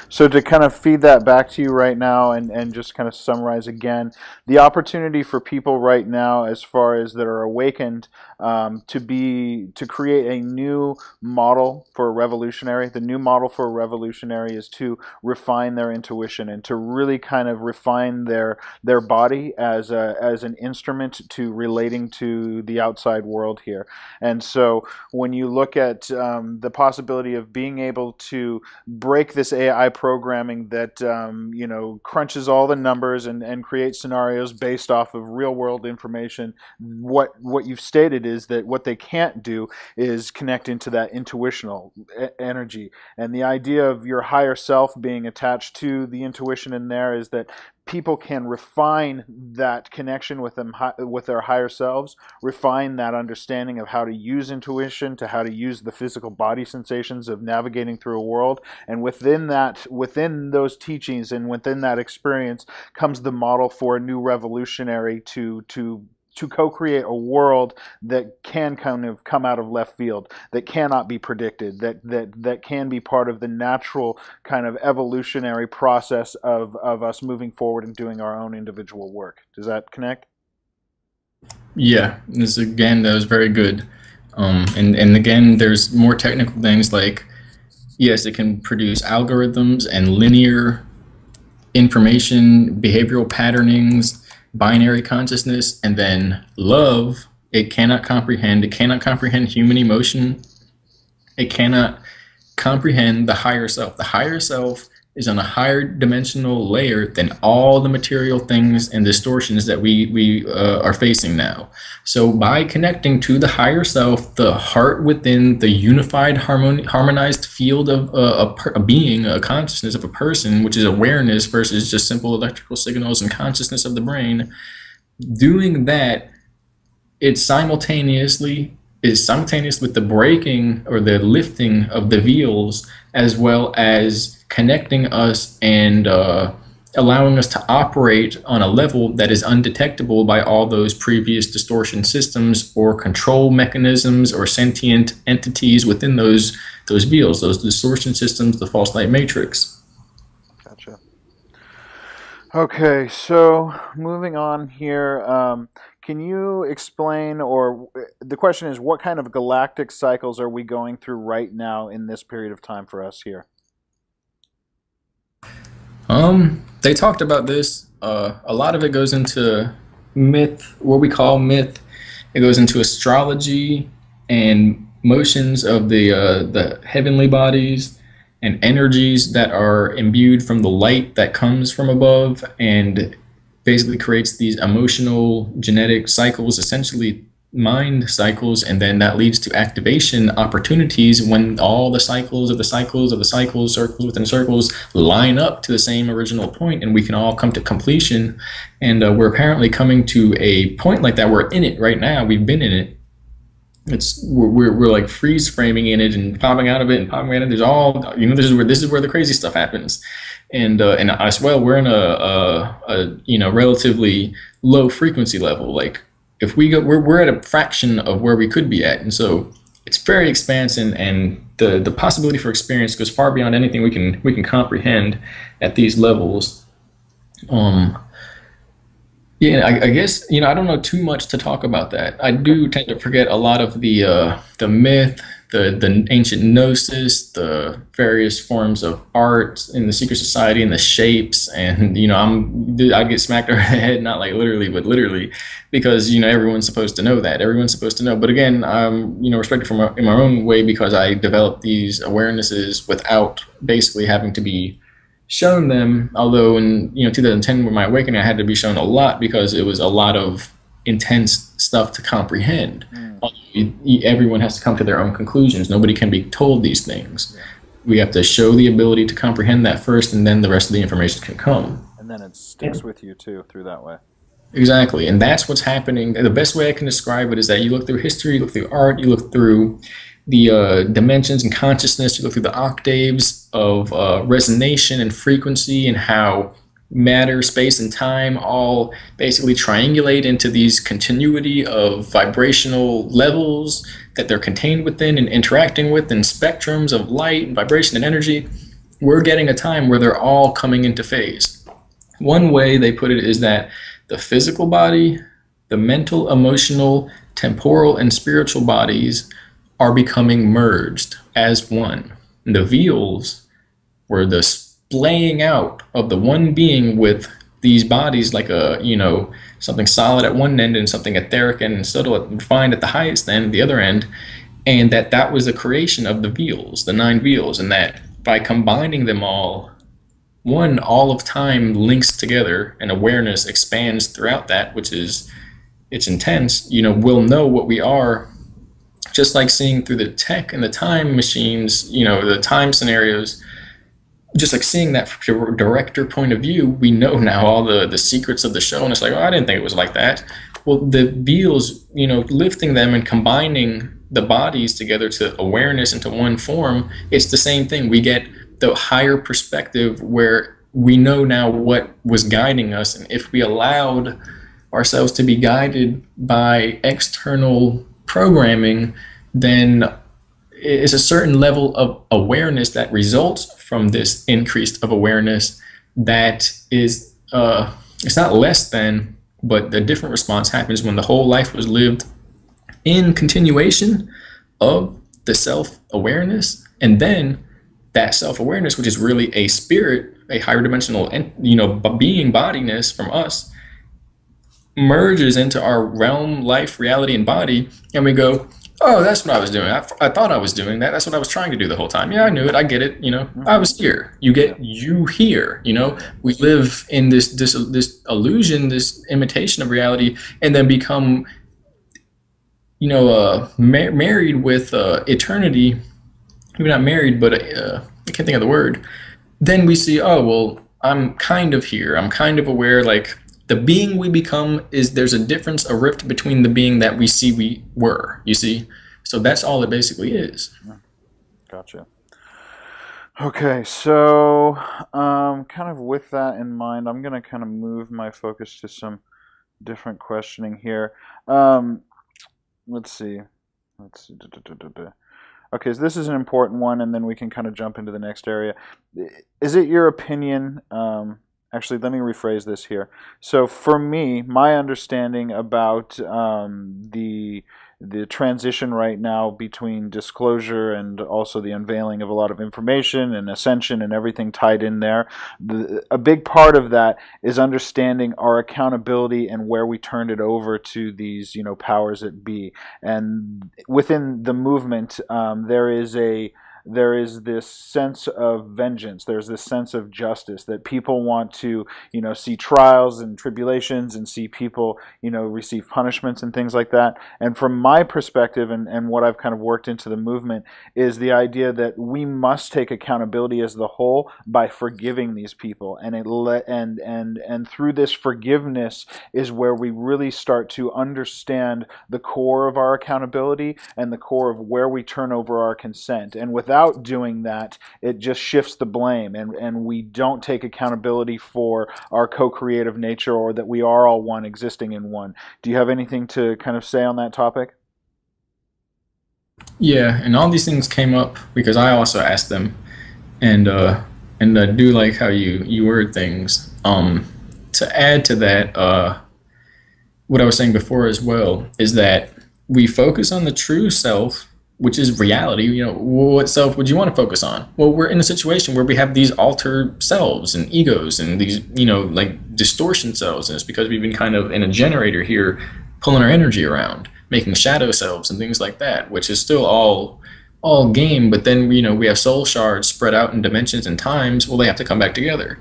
So to kind of feed that back to you right now and just kind of summarize again, the opportunity for people right now, as far as that are awakened, to create a new model for a revolutionary. The new model for a revolutionary is to refine their intuition and to really kind of refine their body as an instrument to relating to the outside world here. And so when you look at the possibility of being able to break this AI programming that crunches all the numbers and creates scenarios based off of real world information. What you've stated is that what they can't do is connect into that intuitional energy, and the idea of your higher self being attached to the intuition in there is that people can refine that connection with them, with their higher selves, refine that understanding of how to use intuition, to how to use the physical body sensations of navigating through a world. And within those teachings and within that experience comes the model for a new revolutionary to co-create a world that can kind of come out of left field, that cannot be predicted, that can be part of the natural kind of evolutionary process of us moving forward and doing our own individual work. Does that connect? Yeah, this again, that was very good. And again, there's more technical things like, yes, it can produce algorithms and linear information, behavioral patternings, binary consciousness, and then love. It cannot comprehend. It cannot comprehend human emotion. It cannot comprehend the higher self. The higher self is on a higher dimensional layer than all the material things and distortions that we are facing now. So by connecting to the higher self, the heart within the unified harmonized field of a being, a consciousness of a person, which is awareness versus just simple electrical signals and consciousness of the brain, doing that, it simultaneously is simultaneous with the breaking or the lifting of the veils, as well as connecting us and allowing us to operate on a level that is undetectable by all those previous distortion systems or control mechanisms or sentient entities within those veils, those distortion systems, the false light matrix. Gotcha. Okay, so moving on here, can you explain, or the question is, what kind of galactic cycles are we going through right now in this period of time for us here? They talked about this. A lot of it goes into myth, what we call myth. It goes into astrology and motions of the heavenly bodies and energies that are imbued from the light that comes from above, and basically creates these emotional genetic cycles, essentially mind cycles, and then that leads to activation opportunities when all the cycles of the cycles of the cycles, circles within circles, line up to the same original point, and we can all come to completion. And we're apparently coming to a point like that. We're in it right now. We've been in it. We're like freeze framing in it and popping out of it and popping out of it. There's all, this is where the crazy stuff happens. And as well, we're in a relatively low frequency level. Like, if we go, we're at a fraction of where we could be at, and so it's very expansive, and the possibility for experience goes far beyond anything we can comprehend at these levels. Yeah, I guess, I don't know too much to talk about that. I do tend to forget a lot of the myth, the ancient gnosis, the various forms of art in the secret society, and the shapes, and I get smacked over the head, not like literally, but literally, because everyone's supposed to know that. Everyone's supposed to know. But again, I'm respected in my own way, because I developed these awarenesses without basically having to be shown them. Although in 2010, with my awakening, I had to be shown a lot, because it was a lot of intense stuff to comprehend. Everyone has to come to their own conclusions. Nobody can be told these things. Yeah. We have to show the ability to comprehend that first, and then the rest of the information can come. And then it sticks with you too through that way. Exactly, and that's what's happening. The best way I can describe it is that you look through history, you look through art, you look through the dimensions and consciousness, you look through the octaves of resonation and frequency, and how matter, space, and time all basically triangulate into these continuity of vibrational levels that they're contained within and interacting with, and spectrums of light and vibration and energy. We're getting a time where they're all coming into phase. One way they put it is that the physical body, the mental, emotional, temporal, and spiritual bodies are becoming merged as one. And the veils were the splaying out of the one being with these bodies, like something solid at one end and something etheric and subtle and refined at the highest end, the other end, and that was the creation of the veils, the 9 veils, and that by combining them all, one, all of time links together and awareness expands throughout that, which is, it's intense. We'll know what we are, just like seeing through the tech and the time machines, the time scenarios, just like seeing that from a director point of view, we know now all the secrets of the show, and it's like, oh, I didn't think it was like that. Well, the Beals, lifting them and combining the bodies together to awareness into one form, it's the same thing. We get the higher perspective where we know now what was guiding us, and if we allowed ourselves to be guided by external programming, then it's a certain level of awareness that results from this increase of awareness that is, it's not less than, but the different response happens when the whole life was lived in continuation of the self-awareness, and then that self-awareness, which is really a spirit, a higher dimensional, being bodiness from us, merges into our realm, life, reality, and body, and we go, oh, that's what I was doing. I thought I was doing that. That's what I was trying to do the whole time. Yeah, I knew it. I get it. I was here. You get you here. We live in this illusion, this imitation of reality, and then become, married with eternity. Maybe not married, but I can't think of the word. Then we see, oh, well, I'm kind of here. I'm kind of aware, like, the being we become there's a difference, a rift between the being that we see we were, you see? So that's all it basically is. Gotcha. Okay, so kind of with that in mind, I'm going to kind of move my focus to some different questioning here. Let's see. Okay, so this is an important one, and then we can kind of jump into the next area. Is it your opinion... Actually, let me rephrase this here. So for me, my understanding about the transition right now between disclosure and also the unveiling of a lot of information and ascension and everything tied in there, a big part of that is understanding our accountability and where we turned it over to these, powers that be. And within the movement, there is this sense of vengeance. There's this sense of justice that people want to, see trials and tribulations and see people, receive punishments and things like that. And from my perspective and what I've kind of worked into the movement is the idea that we must take accountability as the whole by forgiving these people. And through this forgiveness is where we really start to understand the core of our accountability and the core of where we turn over our consent. And without doing that, it just shifts the blame, and we don't take accountability for our co-creative nature, or that we are all one, existing in one. Do you have anything to kind of say on that topic? Yeah, and all these things came up because I also asked them, and I do like how you word things. To add to that, what I was saying before as well is that we focus on the true self, which is reality. What self would you want to focus on? Well, we're in a situation where we have these alter selves and egos and these, like distortion selves. And it's because we've been kind of in a generator here, pulling our energy around, making shadow selves and things like that, which is still all game. But then, we have soul shards spread out in dimensions and times. Well, they have to come back together.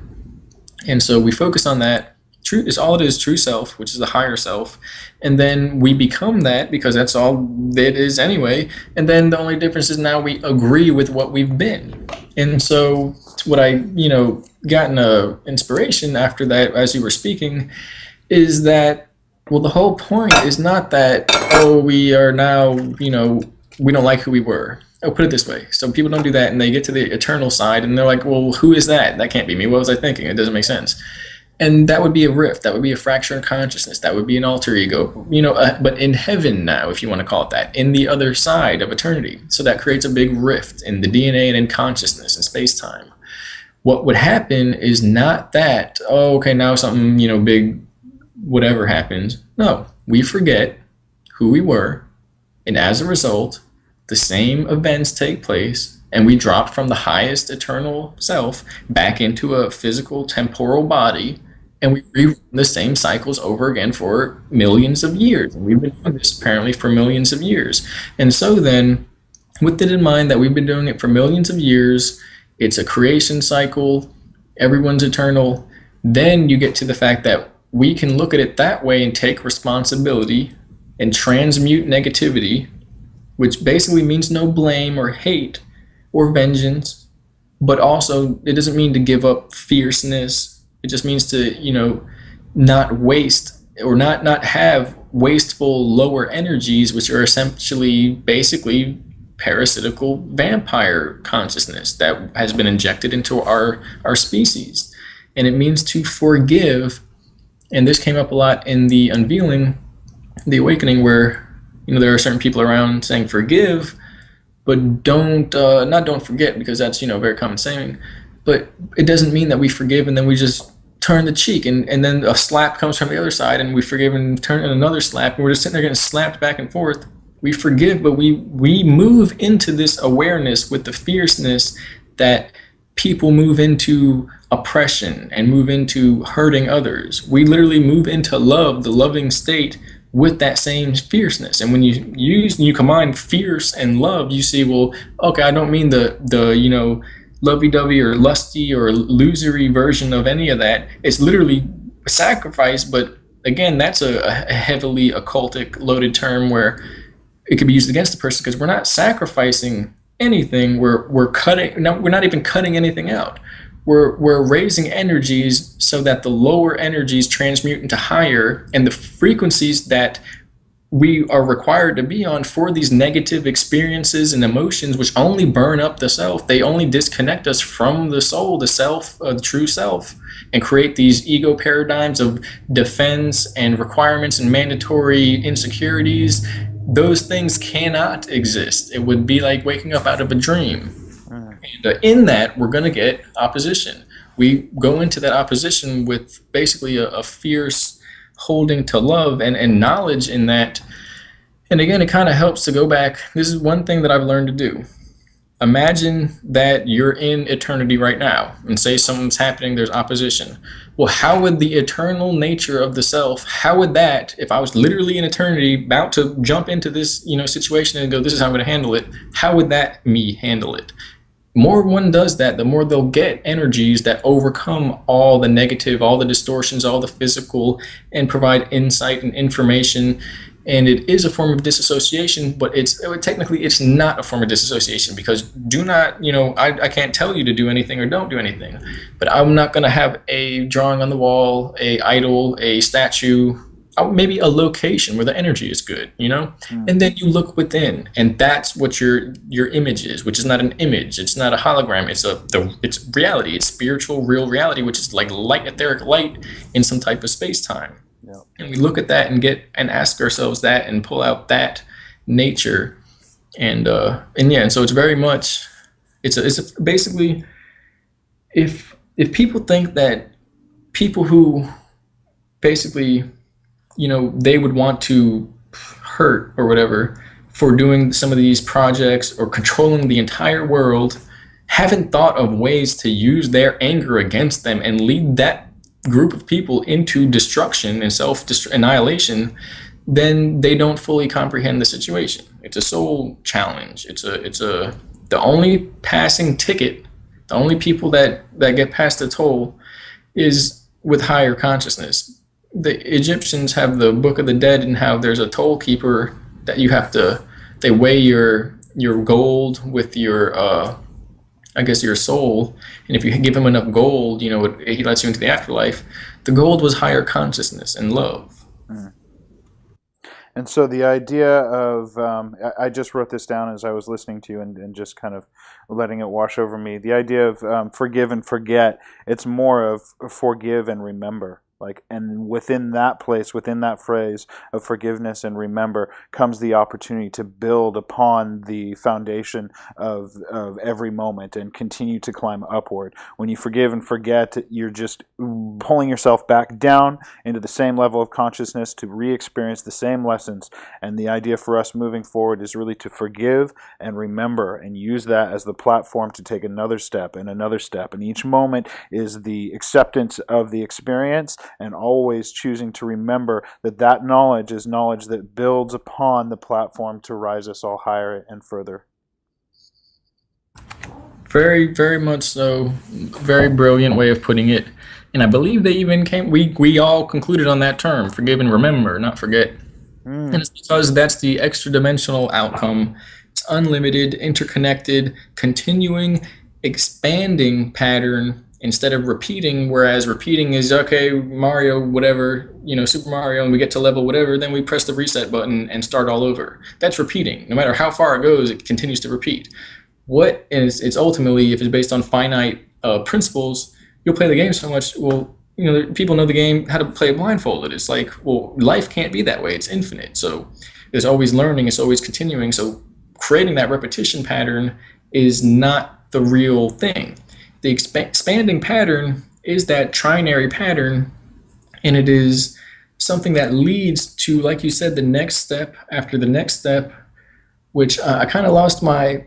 And so we focus on that. True is all it is, true self, which is the higher self, and then we become that because that's all it is anyway. And then the only difference is now we agree with what we've been. And so what I gotten a inspiration after that as you were speaking is that, well, the whole point is not that, oh, we are now, we don't like who we were. Oh, put it this way. So people don't do that, and they get to the eternal side and they're like, well, who is that? That can't be me. What was I thinking? It doesn't make sense. And that would be a rift. That would be a fracture in consciousness. That would be an alter ego. But in heaven now, if you want to call it that, in the other side of eternity. So that creates a big rift in the DNA and in consciousness and space-time. What would happen is not that, oh, okay, now something, big, whatever happens. No, we forget who we were. And as a result, the same events take place, and we drop from the highest eternal self back into a physical temporal body, and we rerun the same cycles over again for millions of years. And we've been doing this apparently for millions of years. And so then, with it in mind that we've been doing it for millions of years, it's a creation cycle, everyone's eternal, then you get to the fact that we can look at it that way and take responsibility and transmute negativity, which basically means no blame or hate or vengeance, but also it doesn't mean to give up fierceness. It just means to, not waste or not have wasteful lower energies, which are essentially basically parasitical vampire consciousness that has been injected into our species. And it means to forgive. And this came up a lot in the unveiling, the awakening, where there are certain people around saying forgive, but don't forget, because that's a very common saying. But it doesn't mean that we forgive and then we just turn the cheek, and then a slap comes from the other side and we forgive and turn in another slap, and we're just sitting there getting slapped back and forth. We forgive, but we move into this awareness with the fierceness that people move into oppression and move into hurting others. We literally move into love, the loving state, with that same fierceness. And when you combine fierce and love, you see, well, okay, I don't mean the lovey-dovey or lusty or illusory version of any of that. It's literally sacrifice, but again, that's a heavily occultic loaded term where it could be used against the person, because we're not sacrificing anything. We're cutting. No, we're not even cutting anything out. We're raising energies so that the lower energies transmute into higher, and the frequencies that we are required to be on for these negative experiences and emotions, which only burn up the self. They only disconnect us from the soul, the self, the true self, and create these ego paradigms of defense and requirements and mandatory insecurities. Those things cannot exist. It would be like waking up out of a dream. And in that, we're going to get opposition. We go into that opposition with basically a fierce holding to love and knowledge in that. And again, it kind of helps to go back. This is one thing that I've learned to do. Imagine that you're in eternity right now, and say something's happening, there's opposition. Well, how would the eternal nature of the self, how would that, if I was literally in eternity about to jump into this situation and go, this is how I'm going to handle it, how would that me handle it? More one does that, the more they'll get energies that overcome all the negative, all the distortions, all the physical, and provide insight and information. And it is a form of disassociation, but technically it's not a form of disassociation, because do not, I can't tell you to do anything or don't do anything, but I'm not going to have a drawing on the wall, a idol, a statue, maybe a location where the energy is good, and then you look within, and that's what your image is, which is not an image, it's not a hologram, it's reality, it's spiritual, real reality, which is like light, etheric light in some type of space-time. Yeah. And we look at that and ask ourselves that and pull out that nature, and so it's very much basically, if people think that people who basically they would want to hurt or whatever for doing some of these projects or controlling the entire world, haven't thought of ways to use their anger against them and lead that group of people into destruction and self-annihilation, then they don't fully comprehend the situation. It's a soul challenge. It's the only passing ticket, the only people that get past the toll is with higher consciousness. The Egyptians have the Book of the Dead, and how there's a toll keeper that they weigh your gold with your your soul, and if you give him enough gold, he lets you into the afterlife. The gold was higher consciousness and love. And so the idea of, I just wrote this down as I was listening to you, and just kind of letting it wash over me. The idea of forgive and forget, it's more of forgive and remember. And within that place, within that phrase of forgiveness and remember, comes the opportunity to build upon the foundation of every moment and continue to climb upward. When you forgive and forget, you're just pulling yourself back down into the same level of consciousness to re-experience the same lessons. And the idea for us moving forward is really to forgive and remember, and use that as the platform to take another step and another step. And each moment is the acceptance of the experience, and always choosing to remember that knowledge is knowledge that builds upon the platform to rise us all higher and further. Very, very much so. Very brilliant way of putting it. And I believe they even came. We all concluded on that term: forgive and remember, not forget. And Mm, it's because that's the extra dimensional outcome. It's unlimited, interconnected, continuing, expanding pattern instead of repeating. Whereas repeating is okay, Mario, whatever, Super Mario, and we get to level whatever, then we press the reset button and start all over. That's repeating. No matter how far it goes, it continues to repeat. What is it's ultimately, if it's based on finite principles, you'll play the game so much. Well, people know the game how to play blindfolded. It's like, well, life can't be that way. It's infinite. So there's always learning. It's always continuing. So creating that repetition pattern is not the real thing. The expanding pattern is that trinary pattern, and it is something that leads to, like you said, the next step after the next step, which I kind of lost my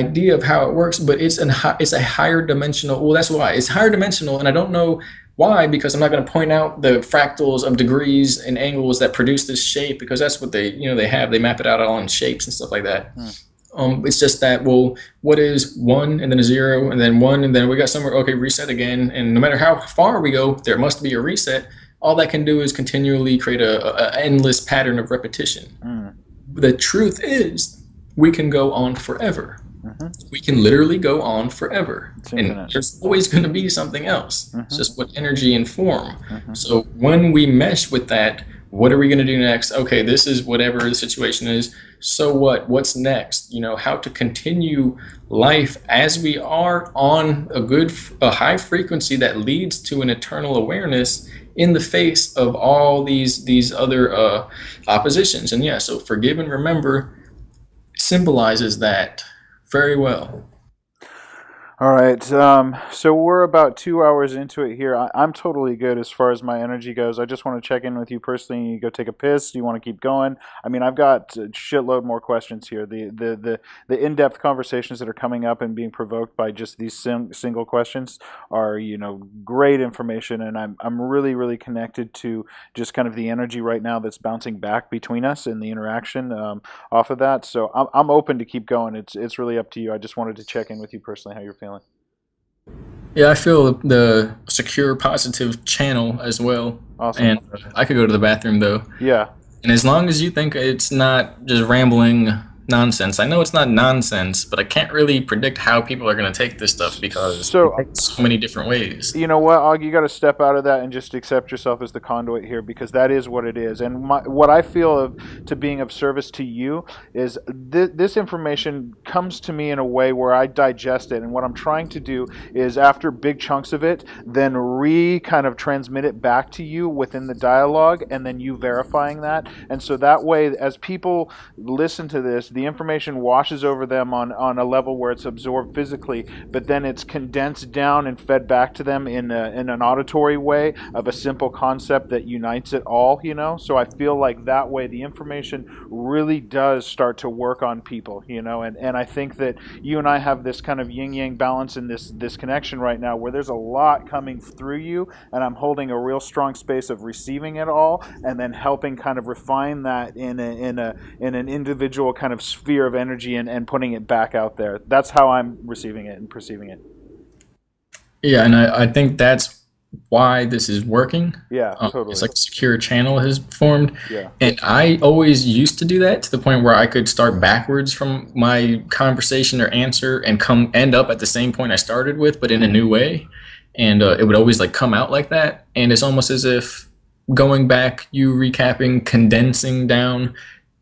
idea of how it works, but it's a higher dimensional. Well, that's why it's higher dimensional, and I don't know why, because I'm not going to point out the fractals of degrees and angles that produce this shape, because that's what they have. They map it out all in shapes and stuff like that. mm. It's just that, well, what is one and then a zero and then one and then we got somewhere, okay, reset again, and no matter how far we go, there must be a reset. All that can do is continually create a endless pattern of repetition. Mm. The truth is, we can go on forever. Hmm. We can literally go on forever. It's And infinite. there's always going to be something else. It's Hmm. just what energy and form. Hmm. So when we mesh with that, what are we going to do next? Okay, this is whatever the situation is. So what? What's next? How to continue life as we are on a high frequency that leads to an eternal awareness in the face of all these other oppositions. And yeah, so forgive and remember symbolizes that very well. All right. So we're about 2 hours into it here. I'm totally good as far as my energy goes. I just want to check in with you personally. You go take a piss. Do you want to keep going? I mean, I've got a shitload more questions here. The in-depth conversations that are coming up and being provoked by just these single questions are, great information, and I'm really really connected to just kind of the energy right now that's bouncing back between us and the interaction off of that. So I'm open to keep going. It's really up to you. I just wanted to check in with you personally how you're feeling. Yeah, I feel the secure positive channel as well. Awesome. And I could go to the bathroom though. Yeah. And as long as you think it's not just rambling nonsense, I know it's not nonsense, but I can't really predict how people are going to take this stuff because So it takes so many different ways. you know what, Og, you got to step out of that and just accept yourself as the conduit here, because that is what it is. And what I feel to being of service to you is this information comes to me in a way where I digest it, and what I'm trying to do is, after big chunks of it, then kind of transmit it back to you within the dialogue, and then you verifying that. And so that way, as people listen to this, the information washes over them on a level where it's absorbed physically, but then it's condensed down and fed back to them in an auditory way of a simple concept that unites it all. So I feel like that way the information really does start to work on people, and I think that you and I have this kind of yin yang balance in this connection right now, where there's a lot coming through you, and I'm holding a real strong space of receiving it all, and then helping kind of refine that in an individual kind of sphere of energy, and putting it back out there. That's how I'm receiving it and perceiving it. Yeah, and I think that's why this is working. Yeah, It's totally. like a secure channel has formed. Yeah. And I always used to do that to the point where I could start backwards from my conversation or answer and end up at the same point I started with, but in a new way. And it would always like come out like that. And it's almost as if going back, you recapping, condensing down,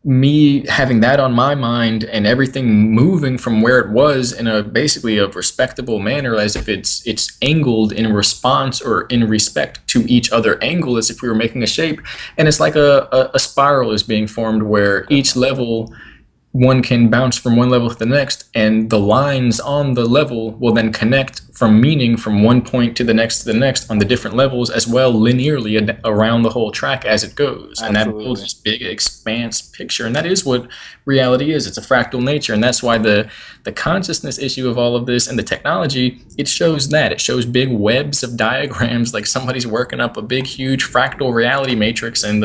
me having that on my mind and everything moving from where it was in a basically a respectable manner, as if it's angled in response or in respect to each other angle, as if we were making a shape. And it's like a spiral is being formed where each level, one can bounce from one level to the next, and the lines on the level will then connect from meaning from one point to the next on the different levels as well, linearly around the whole track as it goes. And that builds Absolutely. this big expanse picture. And that is what reality is. It's a fractal nature. And that's why the consciousness issue of all of this and the technology, it shows that. It shows big webs of diagrams, like somebody's working up a big, huge fractal reality matrix, and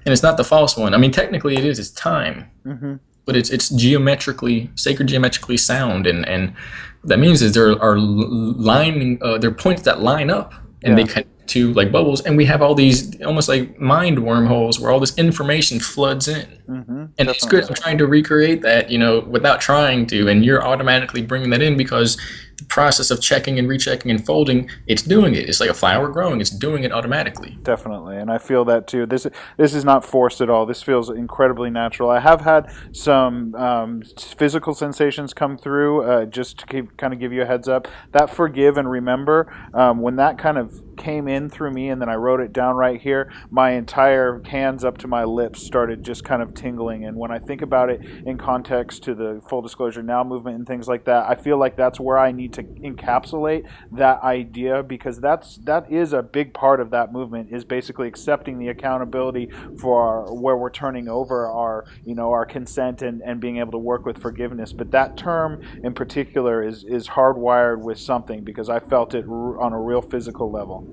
it's not the false one. I mean, technically it is, it's time. Hmm. but it's geometrically sacred, geometrically sound, and what that means is there are lining there are points that line up, and they Yeah. connect to like bubbles, and we have all these almost like mind wormholes where all this information floods in. And it's good. Definitely. I'm trying to recreate that, without trying to, and you're automatically bringing that in because the process of checking and rechecking and folding, it's doing it. It's like a flower growing. It's doing it automatically. Definitely, and I feel that too. This is not forced at all. This feels incredibly natural. I have had some physical sensations come through. Just to kind of give you a heads up, that forgive and remember, when that kind of came in through me, and then I wrote it down right here. My entire hands up to my lips started just kind of tingling. And when I think about it in context to the full disclosure now movement and things like that, I feel like that's where I need to encapsulate that idea, because that is a big part of that movement, is basically accepting the accountability for where we're turning over our consent, and being able to work with forgiveness. But that term in particular is hardwired with something, because I felt it on a real physical level.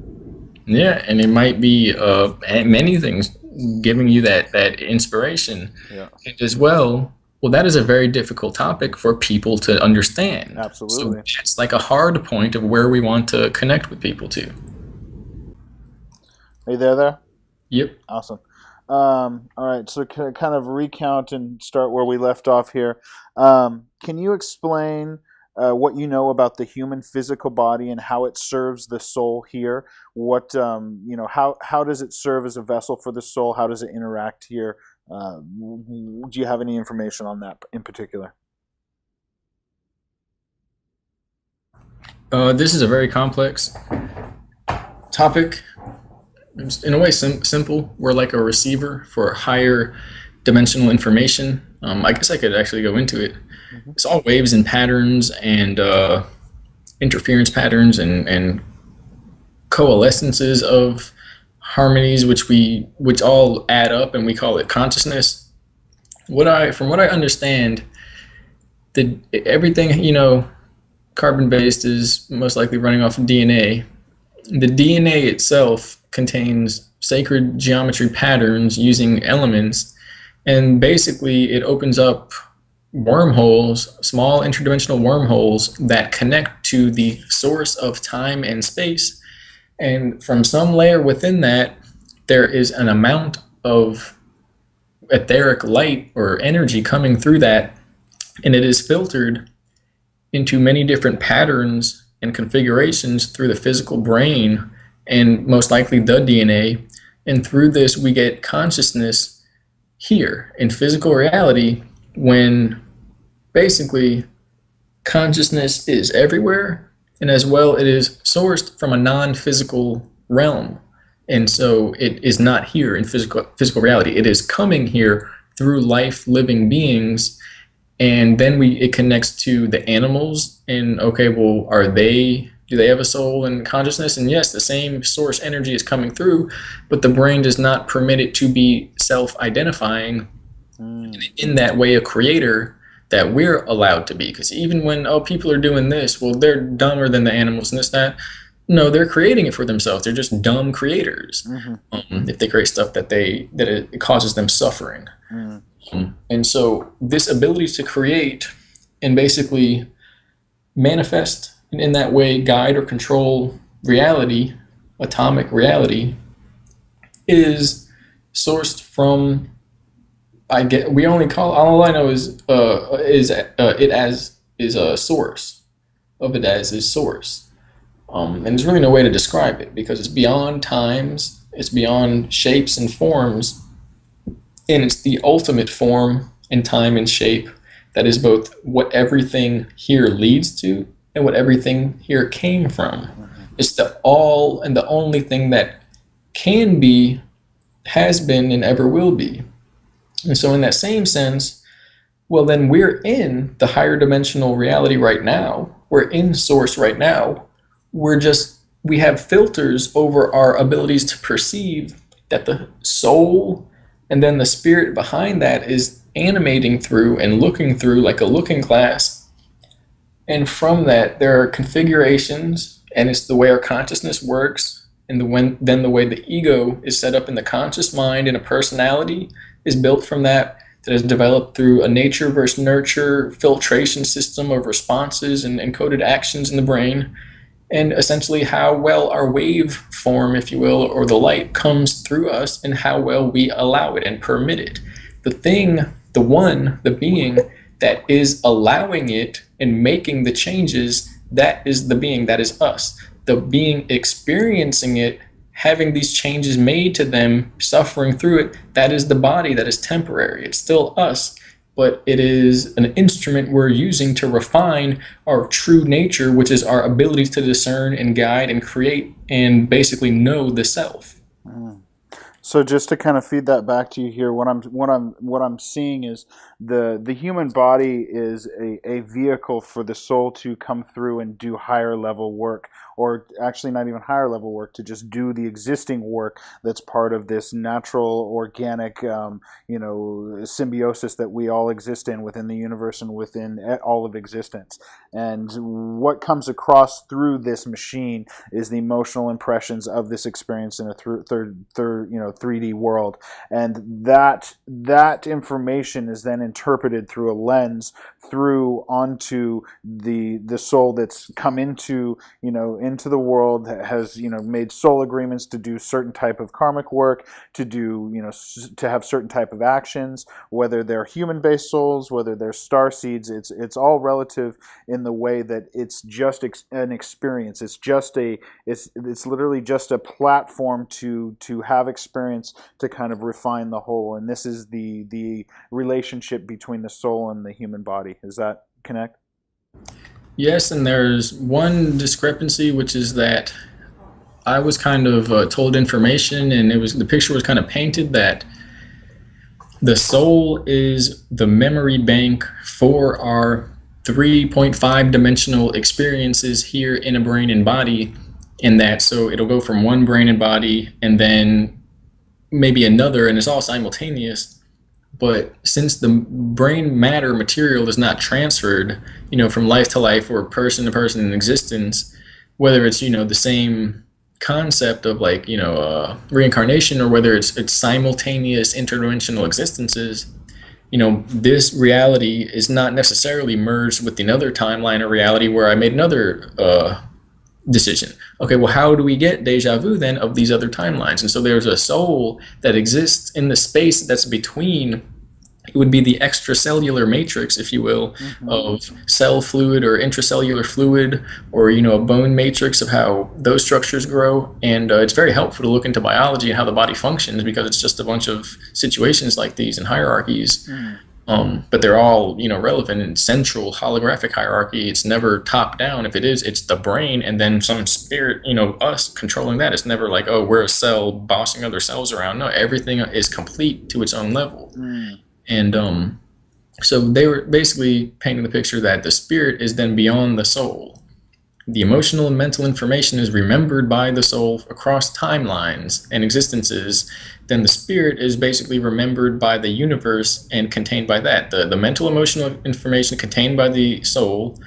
Yeah, and it might be many things giving you that inspiration. Yeah, And as well, that is a very difficult topic for people to understand. So absolutely. it's like a hard point of where we want to connect with people to. Are you there? Yep. Awesome. All right, so kind of recount and start where we left off here. Can you explain what you know about the human physical body and how it serves the soul here? What how does it serve as a vessel for the soul? How does it interact here? Do you have any information on that in particular? This is a very complex topic. It's in a way, simple. We're like a receiver for higher dimensional information. I guess I could actually go into it. Hmm. It's all waves and patterns and interference patterns and coalescences of harmonies, which all add up, and we call it consciousness. From what I understand, the everything carbon based is most likely running off of DNA. The DNA itself contains sacred geometry patterns using elements, and basically it opens up wormholes, small interdimensional wormholes that connect to the source of time and space. And from some layer within that, there is an amount of etheric light or energy coming through that, and it is filtered into many different patterns and configurations through the physical brain and most likely the DNA. And through this, we get consciousness here in physical reality, when basically consciousness is everywhere, and as well it is sourced from a non-physical realm. And so it is not here in physical reality. It is coming here through life living beings, and then it connects to the animals. And okay, well, do they have a soul and consciousness? And yes, the same source energy is coming through, but the brain does not permit it to be self-identifying in that way a creator that we're allowed to be. Because even when people are doing this, well, they're dumber than the animals and this that. No, they're creating it for themselves. They're just dumb creators. If they create stuff that it causes them suffering. And so this ability to create and basically manifest and in that way guide or control reality, atomic reality, is sourced from, we only call, all I know is it as is a source of it as is source. And there's really no way to describe it because it's beyond times, it's beyond shapes and forms, and it's the ultimate form and time and shape that is both what everything here leads to and what everything here came from. It's the all and the only thing that can be, has been, and ever will be. And so in that same sense, well, then we're in the higher dimensional reality right now. We're in source right now. We have filters over our abilities to perceive that the soul and then the spirit behind that is animating through and looking through like a looking glass. And from that, there are configurations, and it's the way our consciousness works, and then the way the ego is set up in the conscious mind and a personality is built from that. that is developed through a nature versus nurture filtration system of responses and encoded actions in the brain, and essentially how well our waveform, if you will, or the light comes through us and how well we allow it and permit it. The thing, the one, the being that is allowing it and making the changes, that is the being, that is us. The being experiencing it, having these changes made to them, suffering through it, that is the body that is temporary. It's still us, but it is an instrument we're using to refine our true nature, which is our ability to discern and guide and create and basically know the self. Mm. So just to kind of feed that back to you here, what I'm seeing is the human body is a vehicle for the soul to come through and do higher level work, or actually not even higher level work, to just do the existing work that's part of this natural, organic, symbiosis that we all exist in within the universe and within all of existence. And what comes across through this machine is the emotional impressions of this experience in a 3D world, and that information is then interpreted through a lens through onto the soul that's come into the world, has made soul agreements to do certain type of karmic work, to do to have certain type of actions, whether they're human based souls, whether they're star seeds. It's all relative in the way that it's just an experience. It's literally just a platform to have experience, to kind of refine the whole. And this is the relationship between the soul and the human body. Does that connect? Yes, and there's one discrepancy, which is that I was kind of told information, and the picture was kind of painted that the soul is the memory bank for our 3.5 dimensional experiences here in a brain and body, and that so it'll go from one brain and body and then maybe another, and it's all simultaneous. But since the brain matter material is not transferred, from life to life or person to person in existence, whether it's the same concept of like reincarnation, or whether it's simultaneous interdimensional existences, this reality is not necessarily merged with another timeline or reality where I made another decision. Okay, well, how do we get deja vu then of these other timelines? And so there's a soul that exists in the space that's between. It would be the extracellular matrix, if you will, of cell fluid or intracellular fluid, or a bone matrix of how those structures grow. And it's very helpful to look into biology and how the body functions, because it's just a bunch of situations like these and hierarchies. But they're all relevant in central holographic hierarchy. It's never top down. If it is, it's the brain and then some spirit, us controlling that. It's never like, oh, we're a cell bossing other cells around. No, everything is complete to its own level. And so they were basically painting the picture that the spirit is then beyond the soul. The emotional and mental information is remembered by the soul across timelines and existences. Then the spirit is basically remembered by the universe and contained by that. The mental emotional information contained by the soul,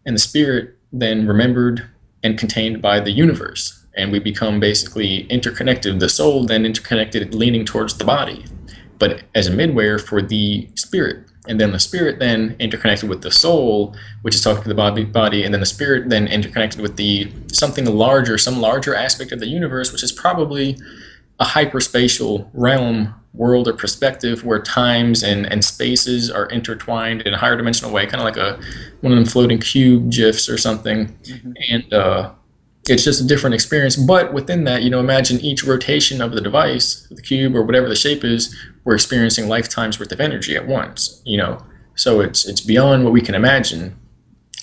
and the spirit then remembered and contained by the universe. And we become basically interconnected. The soul then interconnected, leaning towards the body, but as a midway for the spirit. And then the spirit then interconnected with the soul, which is talking to the body, and then the spirit then interconnected with something larger, some larger aspect of the universe, which is probably a hyperspatial realm, world, or perspective where times and spaces are intertwined in a higher dimensional way, kind of like one of them floating cube GIFs or something. And it's just a different experience. But within that, imagine each rotation of the device, the cube, or whatever the shape is, we're experiencing lifetimes worth of energy at once, So it's beyond what we can imagine.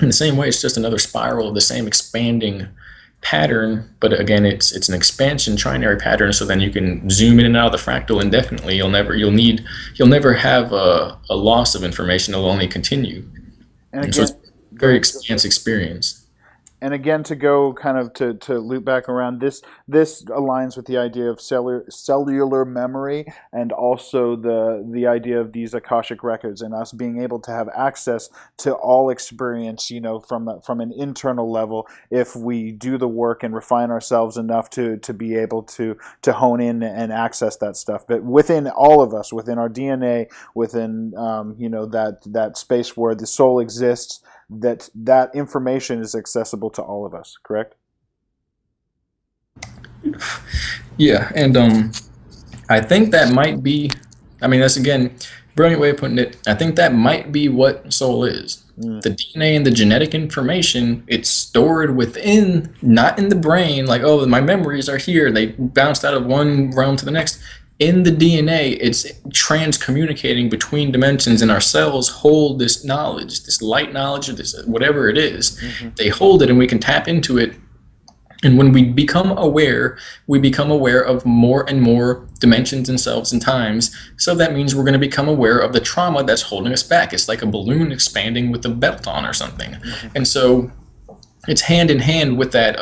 In the same way, it's just another spiral of the same expanding pattern, but again, it's an expansion trinary pattern. So then you can zoom in and out of the fractal indefinitely. You'll never have a loss of information. It'll only continue. And so it's a very expansive experience. And again, to go kind of to loop back around, this aligns with the idea of cellular memory, and also the idea of these Akashic records and us being able to have access to all experience, from an internal level, if we do the work and refine ourselves enough to be able to hone in and access that stuff. But within all of us, within our DNA, within that space where the soul exists, that information is accessible to all of us, correct? Yeah, and I think that might be. I mean, that's again brilliant way of putting it. I think that might be what soul is. The DNA and the genetic information, it's stored within, not in the brain, like, oh, my memories are here, they bounced out of one realm to the next. In the DNA, it's transcommunicating between dimensions, and our cells hold this knowledge, this light knowledge, or this whatever it is. They hold it, and we can tap into it. And when we become aware of more and more dimensions and selves and times. So that means we're going to become aware of the trauma that's holding us back. It's like a balloon expanding with a belt on or something. And so it's hand in hand with that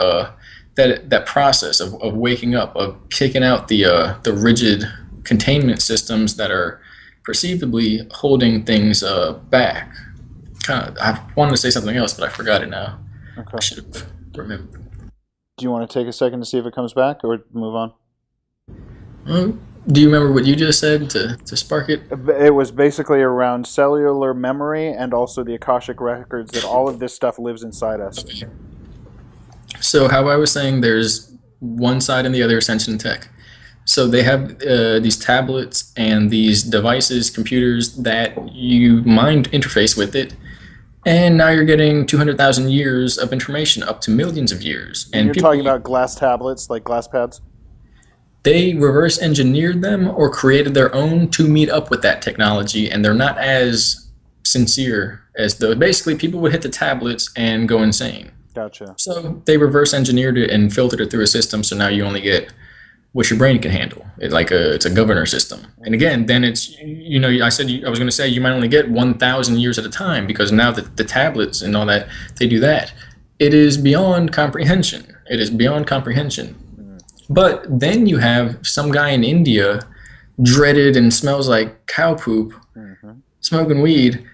process of waking up, of kicking out the rigid containment systems that are perceivably holding things back. I wanted to say something else, but I forgot it now. Okay. I should have remembered. Do you want to take a second to see if it comes back, or move on? Do you remember what you just said to spark it? It was basically around cellular memory and also the Akashic records, that all of this stuff lives inside us. Okay. So how I was saying, there's one side and the other, Ascension Tech. So they have these tablets and these devices, computers, that you mind interface with it. And now you're getting 200,000 years of information, up to millions of years. And you're talking about glass tablets, like glass pads? They reverse engineered them or created their own to meet up with that technology, and they're not as sincere as those. Basically, people would hit the tablets and go insane. Gotcha. So they reverse engineered it and filtered it through a system, so now you only get what your brain can handle. It's a governor system. And again, then it's, I was going to say you might only get 1,000 years at a time, because now the tablets and all that, they do that. It is beyond comprehension. It is beyond comprehension. But then you have some guy in India, dreaded and smells like cow poop, smoking weed,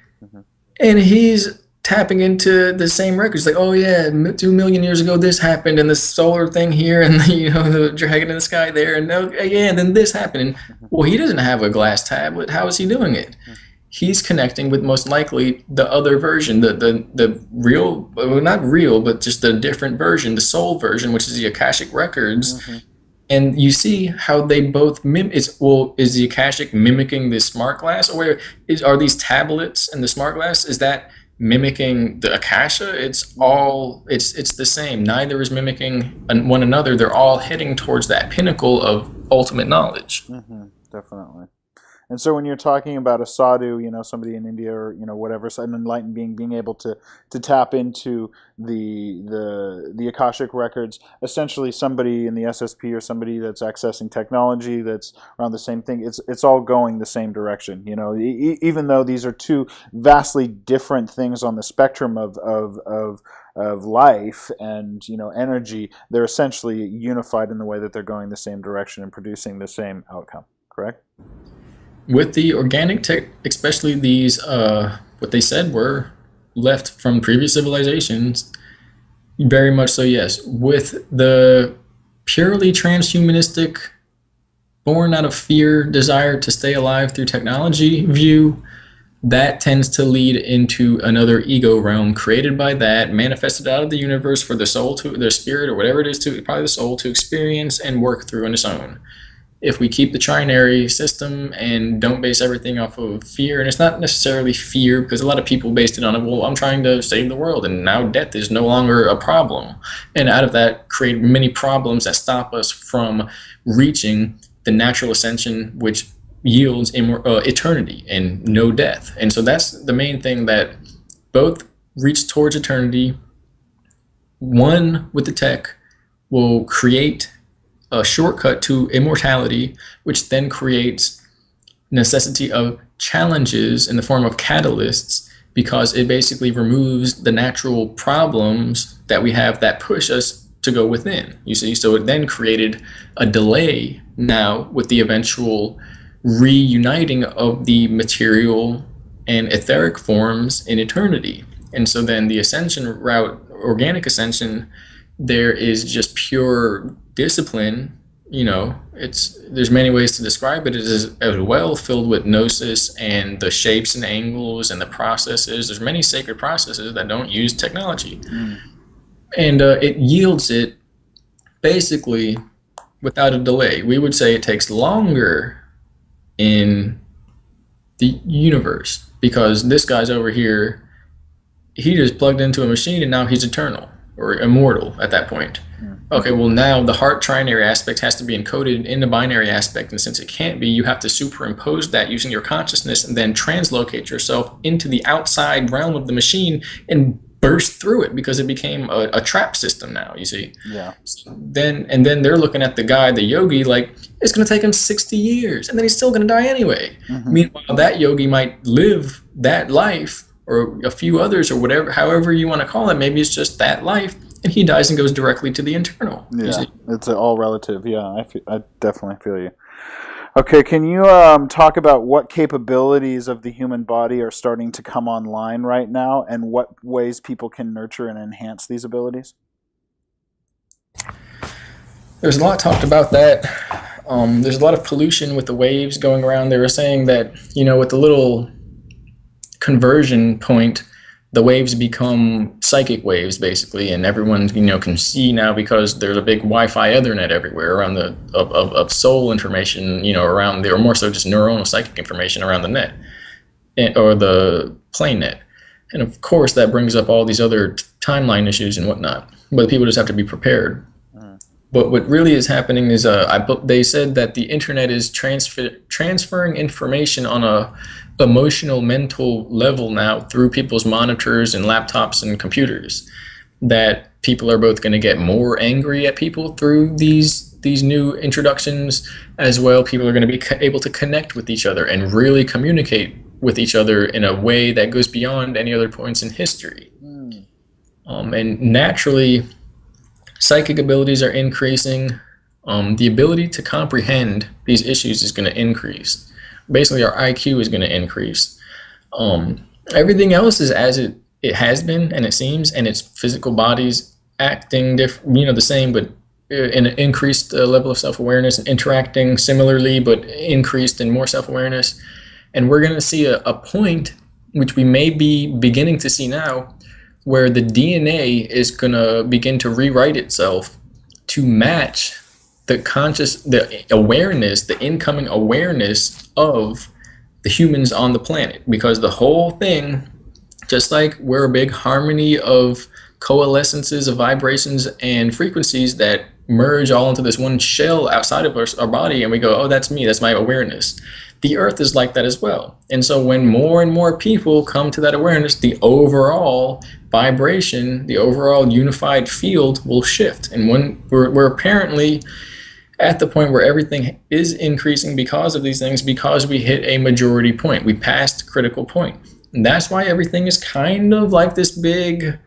and he's tapping into the same records. Like, oh yeah, 2 million years ago this happened, and the solar thing here, and the dragon in the sky there, and then this happened. Well, he doesn't have a glass tablet. How is he doing it? He's connecting with, most likely, the other version, the real, well, not real, but just the different version, the soul version, which is the Akashic records. And you see how they both mimic. Is the Akashic mimicking the smart glass, or are these tablets and the smart glass, is that mimicking the Akasha? It's the same. Neither is mimicking one another. They're all heading towards that pinnacle of ultimate knowledge. Definitely. And so when you're talking about a sadhu, somebody in India, or whatever, an enlightened being able to tap into the Akashic records, essentially somebody in the SSP, or somebody that's accessing technology that's around the same thing, it's all going the same direction. Even though these are two vastly different things on the spectrum of life and energy, they're essentially unified in the way that they're going the same direction and producing the same outcome. Correct? With the organic tech, especially these, what they said were left from previous civilizations, very much so, yes. With the purely transhumanistic, born out of fear, desire to stay alive through technology view, that tends to lead into another ego realm created by that, manifested out of the universe for the soul, to the spirit, or whatever it is, probably the soul, to experience and work through on its own. If we keep the trinary system and don't base everything off of fear, and it's not necessarily fear, because a lot of people based it on, well, I'm trying to save the world, and now death is no longer a problem. And out of that, create many problems that stop us from reaching the natural ascension, which yields eternity and no death. And so that's the main thing, that both reach towards eternity. One, with the tech, will create a shortcut to immortality, which then creates necessity of challenges in the form of catalysts, because it basically removes the natural problems that we have that push us to go within. You see, so it then created a delay now with the eventual reuniting of the material and etheric forms in eternity. And so then the ascension route, organic ascension, there is just pure discipline. There's many ways to describe it. It is as well filled with gnosis and the shapes and angles and the processes. There's many sacred processes that don't use technology. And it yields it basically without a delay. We would say it takes longer in the universe because this guy's over here, he just plugged into a machine and now he's eternal or immortal at that point. Okay, well now the heart trinary aspect has to be encoded in the binary aspect, and since it can't be, you have to superimpose that using your consciousness and then translocate yourself into the outside realm of the machine and burst through it because it became a trap system now, you see. Yeah. Then they're looking at the guy, the yogi, like it's going to take him 60 years and then he's still going to die anyway. Meanwhile, that yogi might live that life or a few others or whatever, however you want to call it. Maybe it's just that life and he dies and goes directly to the eternal. Yeah, it's all relative. Yeah, I definitely feel you. Okay, can you talk about what capabilities of the human body are starting to come online right now and what ways people can nurture and enhance these abilities? There's a lot talked about that. There's a lot of pollution with the waves going around. They were saying that, with the little conversion point, the waves become psychic waves basically, and everyone can see now because there's a big Wi-Fi Ethernet everywhere around of soul information around there, or more so just neuronal psychic information around the net or the plane net. And of course that brings up all these other timeline issues and whatnot, but people just have to be prepared. But what really is happening is they said that the internet is transferring information on a emotional, mental level now through people's monitors and laptops and computers. That people are both going to get more angry at people through these new introductions, as well. People are going to be able to connect with each other and really communicate with each other in a way that goes beyond any other points in history. And naturally, psychic abilities are increasing. The ability to comprehend these issues is going to increase. Basically, our IQ is going to increase. Everything else is as it has been, and it seems, and its physical bodies acting the same, but in an increased level of self-awareness and interacting similarly, but increased in more self-awareness. And we're going to see a point, which we may be beginning to see now, where the DNA is going to begin to rewrite itself to match the awareness, the incoming awareness of the humans on the planet. Because the whole thing, just like we're a big harmony of coalescences of vibrations and frequencies that merge all into this one shell outside of our body, and we go, oh, that's me, that's my awareness. The earth is like that as well. And so when more and more people come to that awareness, the overall vibration, the overall unified field will shift. And when we're apparently at the point where everything is increasing because of these things, because we hit a majority point. We passed critical point. And that's why everything is kind of like this big,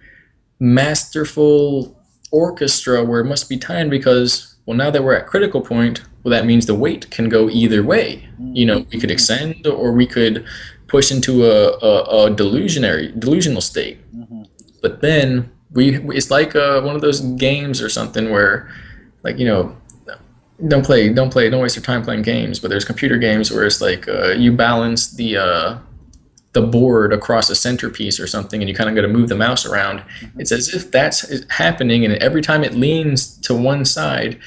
masterful orchestra where it must be timed because, well, now that we're at critical point, well, that means the weight can go either way. We could ascend or we could push into a delusional state. But then it's like one of those games or something where, like, don't waste your time playing games, but there's computer games where it's like you balance the board across a centerpiece or something and you kind of got to move the mouse around. It's as if that's happening, and every time it leans to one side,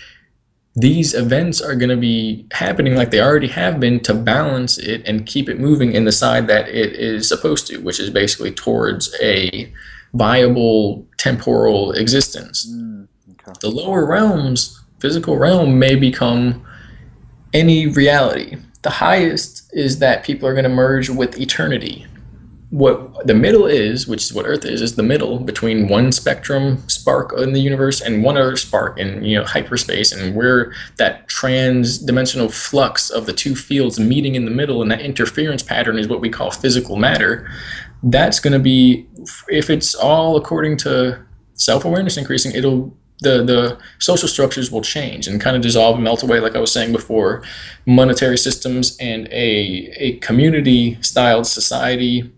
these events are going to be happening like they already have been to balance it and keep it moving in the side that it is supposed to, which is basically towards a viable temporal existence. Okay. The lower realms, physical realm, may become any reality. The highest is that people are going to merge with eternity. What the middle is, which is what Earth is the middle between one spectrum spark in the universe and one other spark in hyperspace, and we're that trans-dimensional flux of the two fields meeting in the middle, and that interference pattern is what we call physical matter. that's going to be, if it's all according to self-awareness increasing, it'll the social structures will change and kind of dissolve and melt away, like I was saying before. Monetary systems and a community styled society,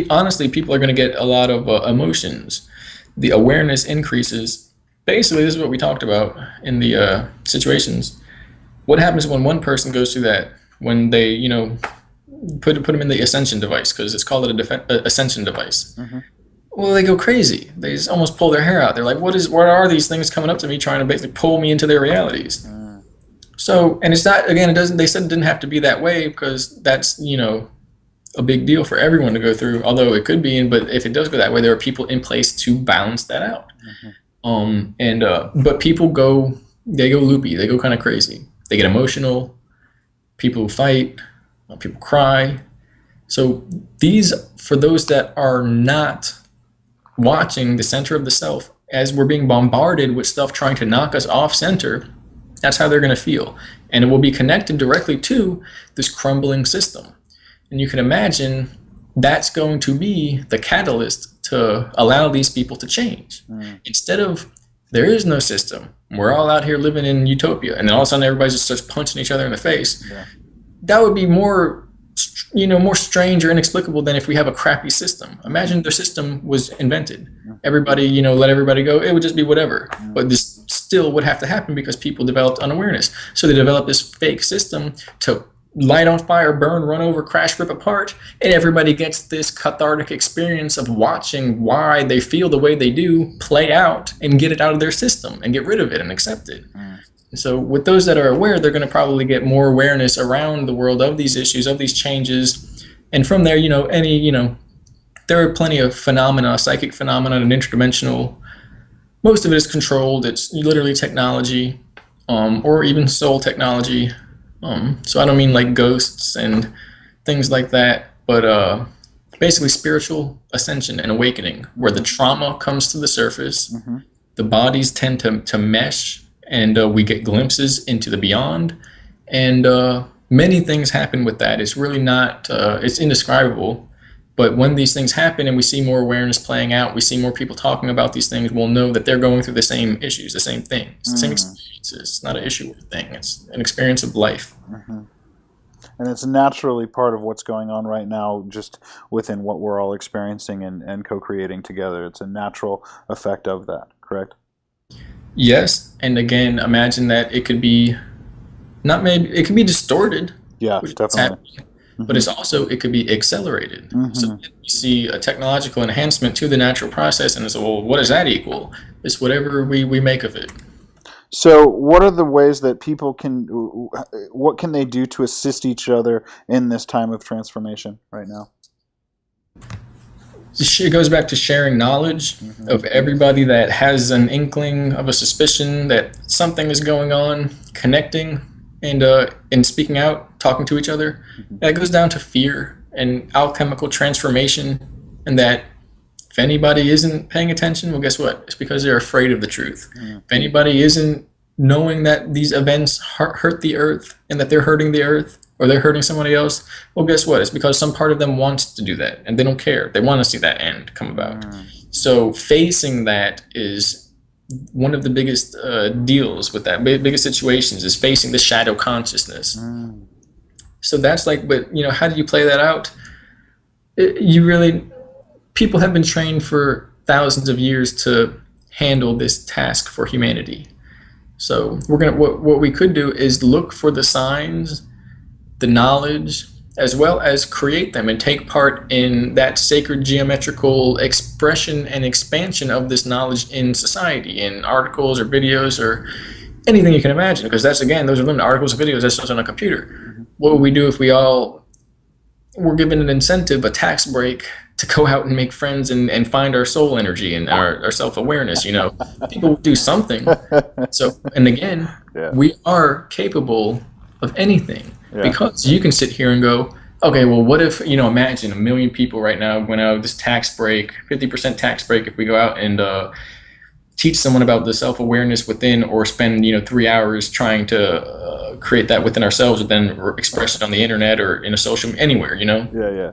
honestly, people are going to get a lot of emotions. The awareness increases. Basically, this is what we talked about in the situations. What happens when one person goes through that, when they, put them in the ascension device, because it's called a ascension device. Mm-hmm. Well, they go crazy. They just almost pull their hair out. They're like, what are these things coming up to me trying to basically pull me into their realities? So, and it's not, again, it doesn't, they said it didn't have to be that way, because that's, a big deal for everyone to go through, although it could be, but if it does go that way, there are people in place to balance that out. But people they go loopy, they go kind of crazy. They get emotional, people fight, people cry. So for those that are not watching the center of the self, as we're being bombarded with stuff trying to knock us off center, that's how they're going to feel. And it will be connected directly to this crumbling system. And you can imagine that's going to be the catalyst to allow these people to change. Instead of, there is no system, we're all out here living in utopia, and then all of a sudden everybody just starts punching each other in the face. Yeah. That would be more strange or inexplicable than if we have a crappy system. Imagine the system was invented. Everybody, let everybody go. It would just be whatever. But this still would have to happen because people developed unawareness. So they developed this fake system to light on fire, burn, run over, crash, rip apart, and everybody gets this cathartic experience of watching why they feel the way they do play out and get it out of their system and get rid of it and accept it. So with those that are aware, they're going to probably get more awareness around the world of these issues, of these changes. And from there, there are plenty of phenomena, psychic phenomena and interdimensional. Most of it is controlled. It's literally technology, or even soul technology. So I don't mean like ghosts and things like that, but basically spiritual ascension and awakening, where the trauma comes to the surface, the bodies tend to mesh, and we get glimpses into the beyond, and many things happen with that. It's really not, it's indescribable. But when these things happen and we see more awareness playing out, we see more people talking about these things, we'll know that they're going through the same issues, the same things, the same experiences. It's not an issue or a thing. It's an experience of life. And it's naturally part of what's going on right now, just within what we're all experiencing and co-creating together. It's a natural effect of that, correct? Yes, and again, imagine that it could be it could be distorted. Yeah, definitely. But it could be accelerated. So you see a technological enhancement to the natural process, and it's, well, what does that equal? It's whatever we make of it. So what are the ways that people what can they do to assist each other in this time of transformation right now? It goes back to sharing knowledge of everybody that has an inkling of a suspicion that something is going on, connecting and speaking out, talking to each other. That goes down to fear and alchemical transformation, and that if anybody isn't paying attention, well, guess what? It's because they're afraid of the truth. If anybody isn't knowing that these events hurt the earth and that they're hurting the earth, or they're hurting somebody else, well, guess what? It's because some part of them wants to do that, and they don't care. They want to see that end come about. So facing that is one of the biggest deals with that, biggest situations, is facing the shadow consciousness. So that's like, but how do you play that out? People have been trained for thousands of years to handle this task for humanity. So what we could do is look for the signs, the knowledge, as well as create them and take part in that sacred geometrical expression and expansion of this knowledge in society, in articles or videos or anything you can imagine, because those are limited articles and videos, that's just on a computer. What would we do if we all were given an incentive, a tax break, to go out and make friends and find our soul energy and our self-awareness? People would do something. So, and again, we are capable of anything. Because you can sit here and go, okay, well, what if, imagine 1 million people right now went out of this tax break, 50% tax break, if we go out and teach someone about the self-awareness within, or spend 3 hours trying to create that within ourselves, and then express it on the internet or in a social, anywhere. Yeah.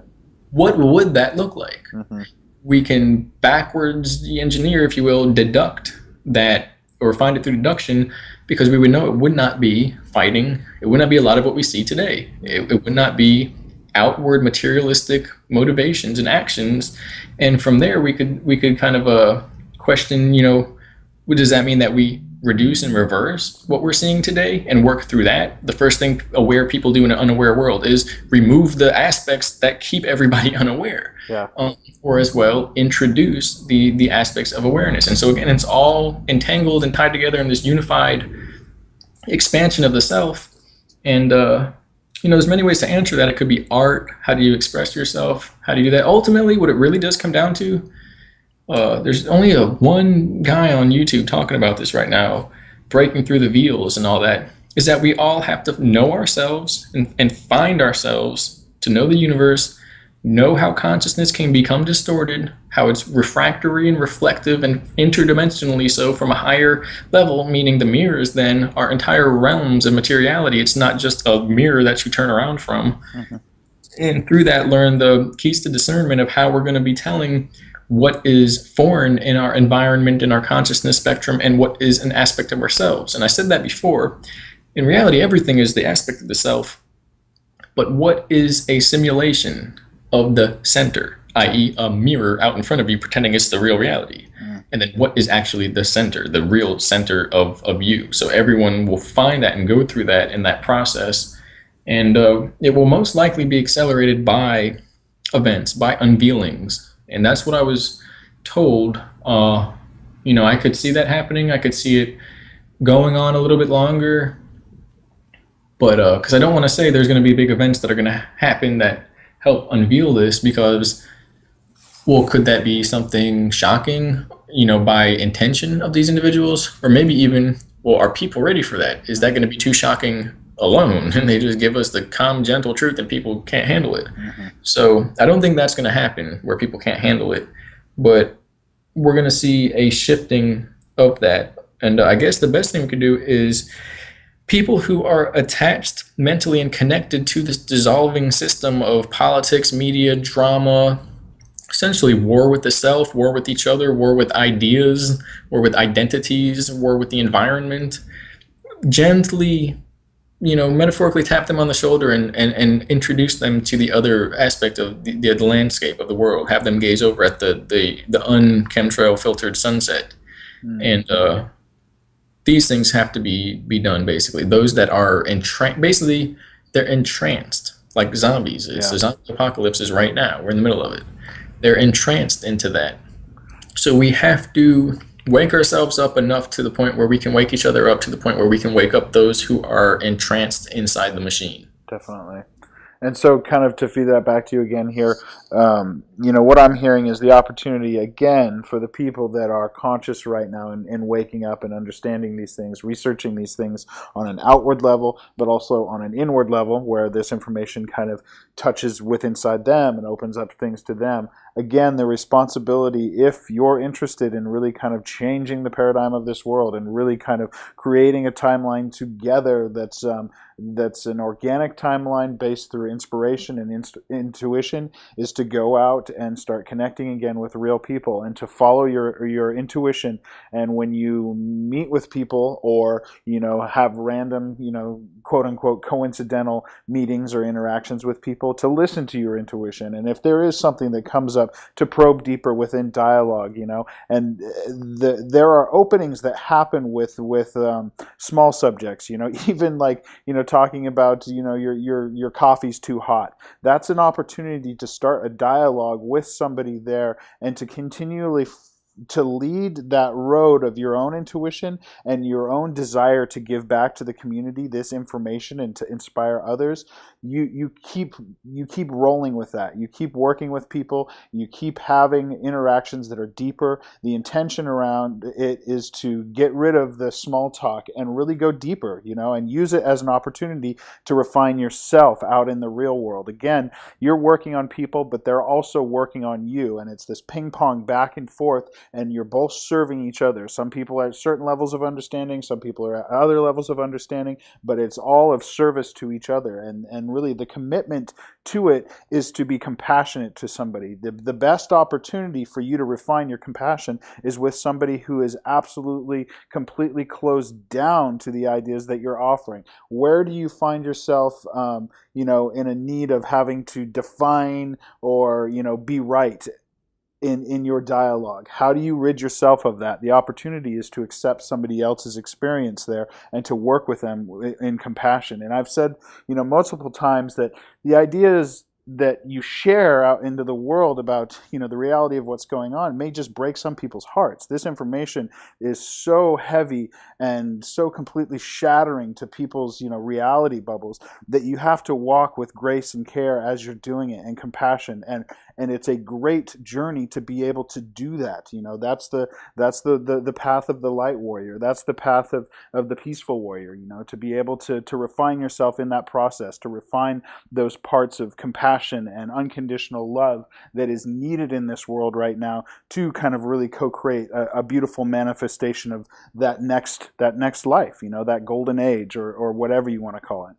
what would that look like? Mm-hmm. We can backwards engineer, if you will, deduct that or find it through deduction because we would know it would not be fighting. It would not be a lot of what we see today. It would not be outward materialistic motivations and actions. And from there, we could kind of question, does that mean that we reduce and reverse what we're seeing today and work through that? The first thing aware people do in an unaware world is remove the aspects that keep everybody unaware, Yeah. or as well introduce the aspects of awareness. And so again, it's all entangled and tied together in this unified expansion of the self. And there's many ways to answer that. It could be art. How do you express yourself? How do you do that? Ultimately, what it really does come down to, there's only one guy on YouTube talking about this right now, breaking through the veils and all that, is that we all have to know ourselves and find ourselves to know the universe, know how consciousness can become distorted, how it's refractory and reflective and interdimensionally so from a higher level, meaning the mirrors then are entire realms of materiality. It's not just a mirror that you turn around from. Mm-hmm. And through that, learn the keys to discernment of how we're going to be telling what is foreign in our environment, in our consciousness spectrum, and what is an aspect of ourselves. And I said that before. In reality, everything is the aspect of the self. But what is a simulation of the center, i.e., a mirror out in front of you pretending it's the real reality? And then what is actually the center, the real center of you? So everyone will find that and go through that in that process. And it will most likely be accelerated by events, by unveilings. And that's what I was told. I could see that happening. I could see it going on a little bit longer. But because I don't want to say there's going to be big events that are going to happen that help unveil this because, well, could that be something shocking, by intention of these individuals? Or maybe even, well, are people ready for that? Is that going to be too shocking alone? And they just give us the calm, gentle truth and people can't handle it. Mm-hmm. So I don't think that's going to happen where people can't handle it. But we're going to see a shifting of that. And I guess the best thing we could do is people who are attached mentally and connected to this dissolving system of politics, media, drama, essentially war with the self, war with each other, war with ideas, war with identities, war with the environment, gently, metaphorically tap them on the shoulder and introduce them to the other aspect of the landscape of the world, have them gaze over at the un-chemtrail filtered sunset. Mm-hmm. And these things have to be done, basically. Those that are entranced, basically, they're entranced, like zombies. It's the zombie apocalypse is right now. We're in the middle of it. They're entranced into that. So we have to wake ourselves up enough to the point where we can wake each other up to the point where we can wake up those who are entranced inside the machine. Definitely. And so kind of to feed that back to you again here, what I'm hearing is the opportunity again for the people that are conscious right now and waking up and understanding these things, researching these things on an outward level, but also on an inward level where this information kind of touches with inside them and opens up things to them. Again, the responsibility, if you're interested in really kind of changing the paradigm of this world and really kind of creating a timeline together that's an organic timeline based through inspiration and intuition, is to go out and start connecting again with real people and to follow your intuition. And when you meet with people or have random quote unquote coincidental meetings or interactions with people, to listen to your intuition. And if there is something that comes up, to probe deeper within dialogue, and there are openings that happen with small subjects, even like talking about your coffee's too hot. That's an opportunity to start a dialogue with somebody there and to continually to lead that road of your own intuition and your own desire to give back to the community this information and to inspire others. You keep rolling with that. You keep working with people. You keep having interactions that are deeper. The intention around it is to get rid of the small talk and really go deeper, and use it as an opportunity to refine yourself out in the real world. Again, you're working on people, but they're also working on you, and it's this ping pong back and forth and you're both serving each other. Some people are at certain levels of understanding, some people are at other levels of understanding, but it's all of service to each other. And really the commitment to it is to be compassionate to somebody. The best opportunity for you to refine your compassion is with somebody who is absolutely, completely closed down to the ideas that you're offering. Where do you find yourself, in a need of having to define or, be right in your dialogue? How do you rid yourself of that? The opportunity is to accept somebody else's experience there and to work with them in compassion. And I've said, multiple times that the idea is that you share out into the world about, the reality of what's going on may just break some people's hearts. This information is so heavy and so completely shattering to people's, reality bubbles that you have to walk with grace and care as you're doing it, and compassion. And it's a great journey to be able to do that. That's the path of the light warrior. That's the path of the peaceful warrior, to be able to refine yourself in that process, to refine those parts of compassion and unconditional love that is needed in this world right now to kind of really co-create a beautiful manifestation of that next life, that golden age, or whatever you want to call it.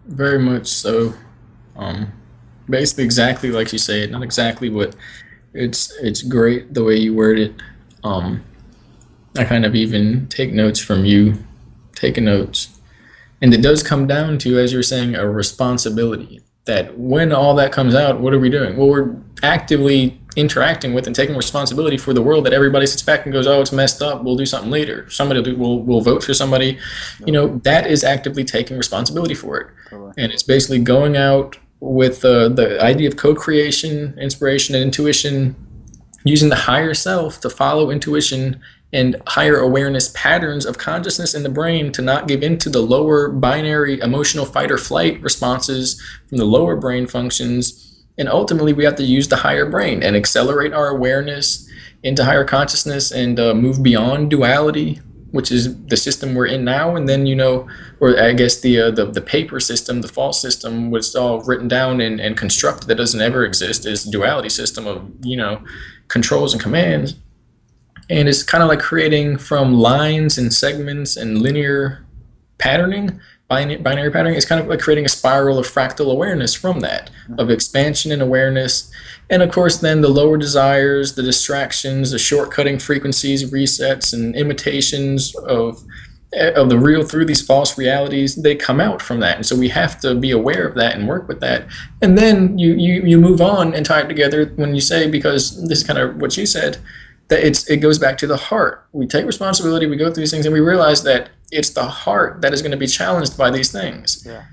Very much so. Basically, exactly like you say it. Not exactly what it's great the way you word it. I kind of even take notes from you, taking notes, and it does come down to, as you're saying, a responsibility. That when all that comes out, what are we doing? Well, we're actively interacting with and taking responsibility for the world that everybody sits back and goes, oh, it's messed up, we'll do something later. Somebody will vote for somebody. That is actively taking responsibility for it. Totally. And it's basically going out with the idea of co-creation, inspiration, and intuition, using the higher self to follow intuition and higher awareness patterns of consciousness in the brain, to not give in to the lower binary emotional fight or flight responses from the lower brain functions. And ultimately, we have to use the higher brain and accelerate our awareness into higher consciousness and move beyond duality, which is the system we're in now. And then, or I guess the paper system, the false system, was all written down and constructed that doesn't ever exist, is the duality system of, controls and commands. And it's kind of like creating from lines and segments and linear patterning, binary patterning. It's kind of like creating a spiral of fractal awareness from that, of expansion and awareness. And of course, then the lower desires, the distractions, the shortcutting frequencies, resets, and imitations of the real through these false realities, they come out from that. And so we have to be aware of that and work with that. And then you move on and tie it together when you say, because this is kind of what you said, that it goes back to the heart. We take responsibility, we go through these things, and we realize that it's the heart that is going to be challenged by these things. Yeah.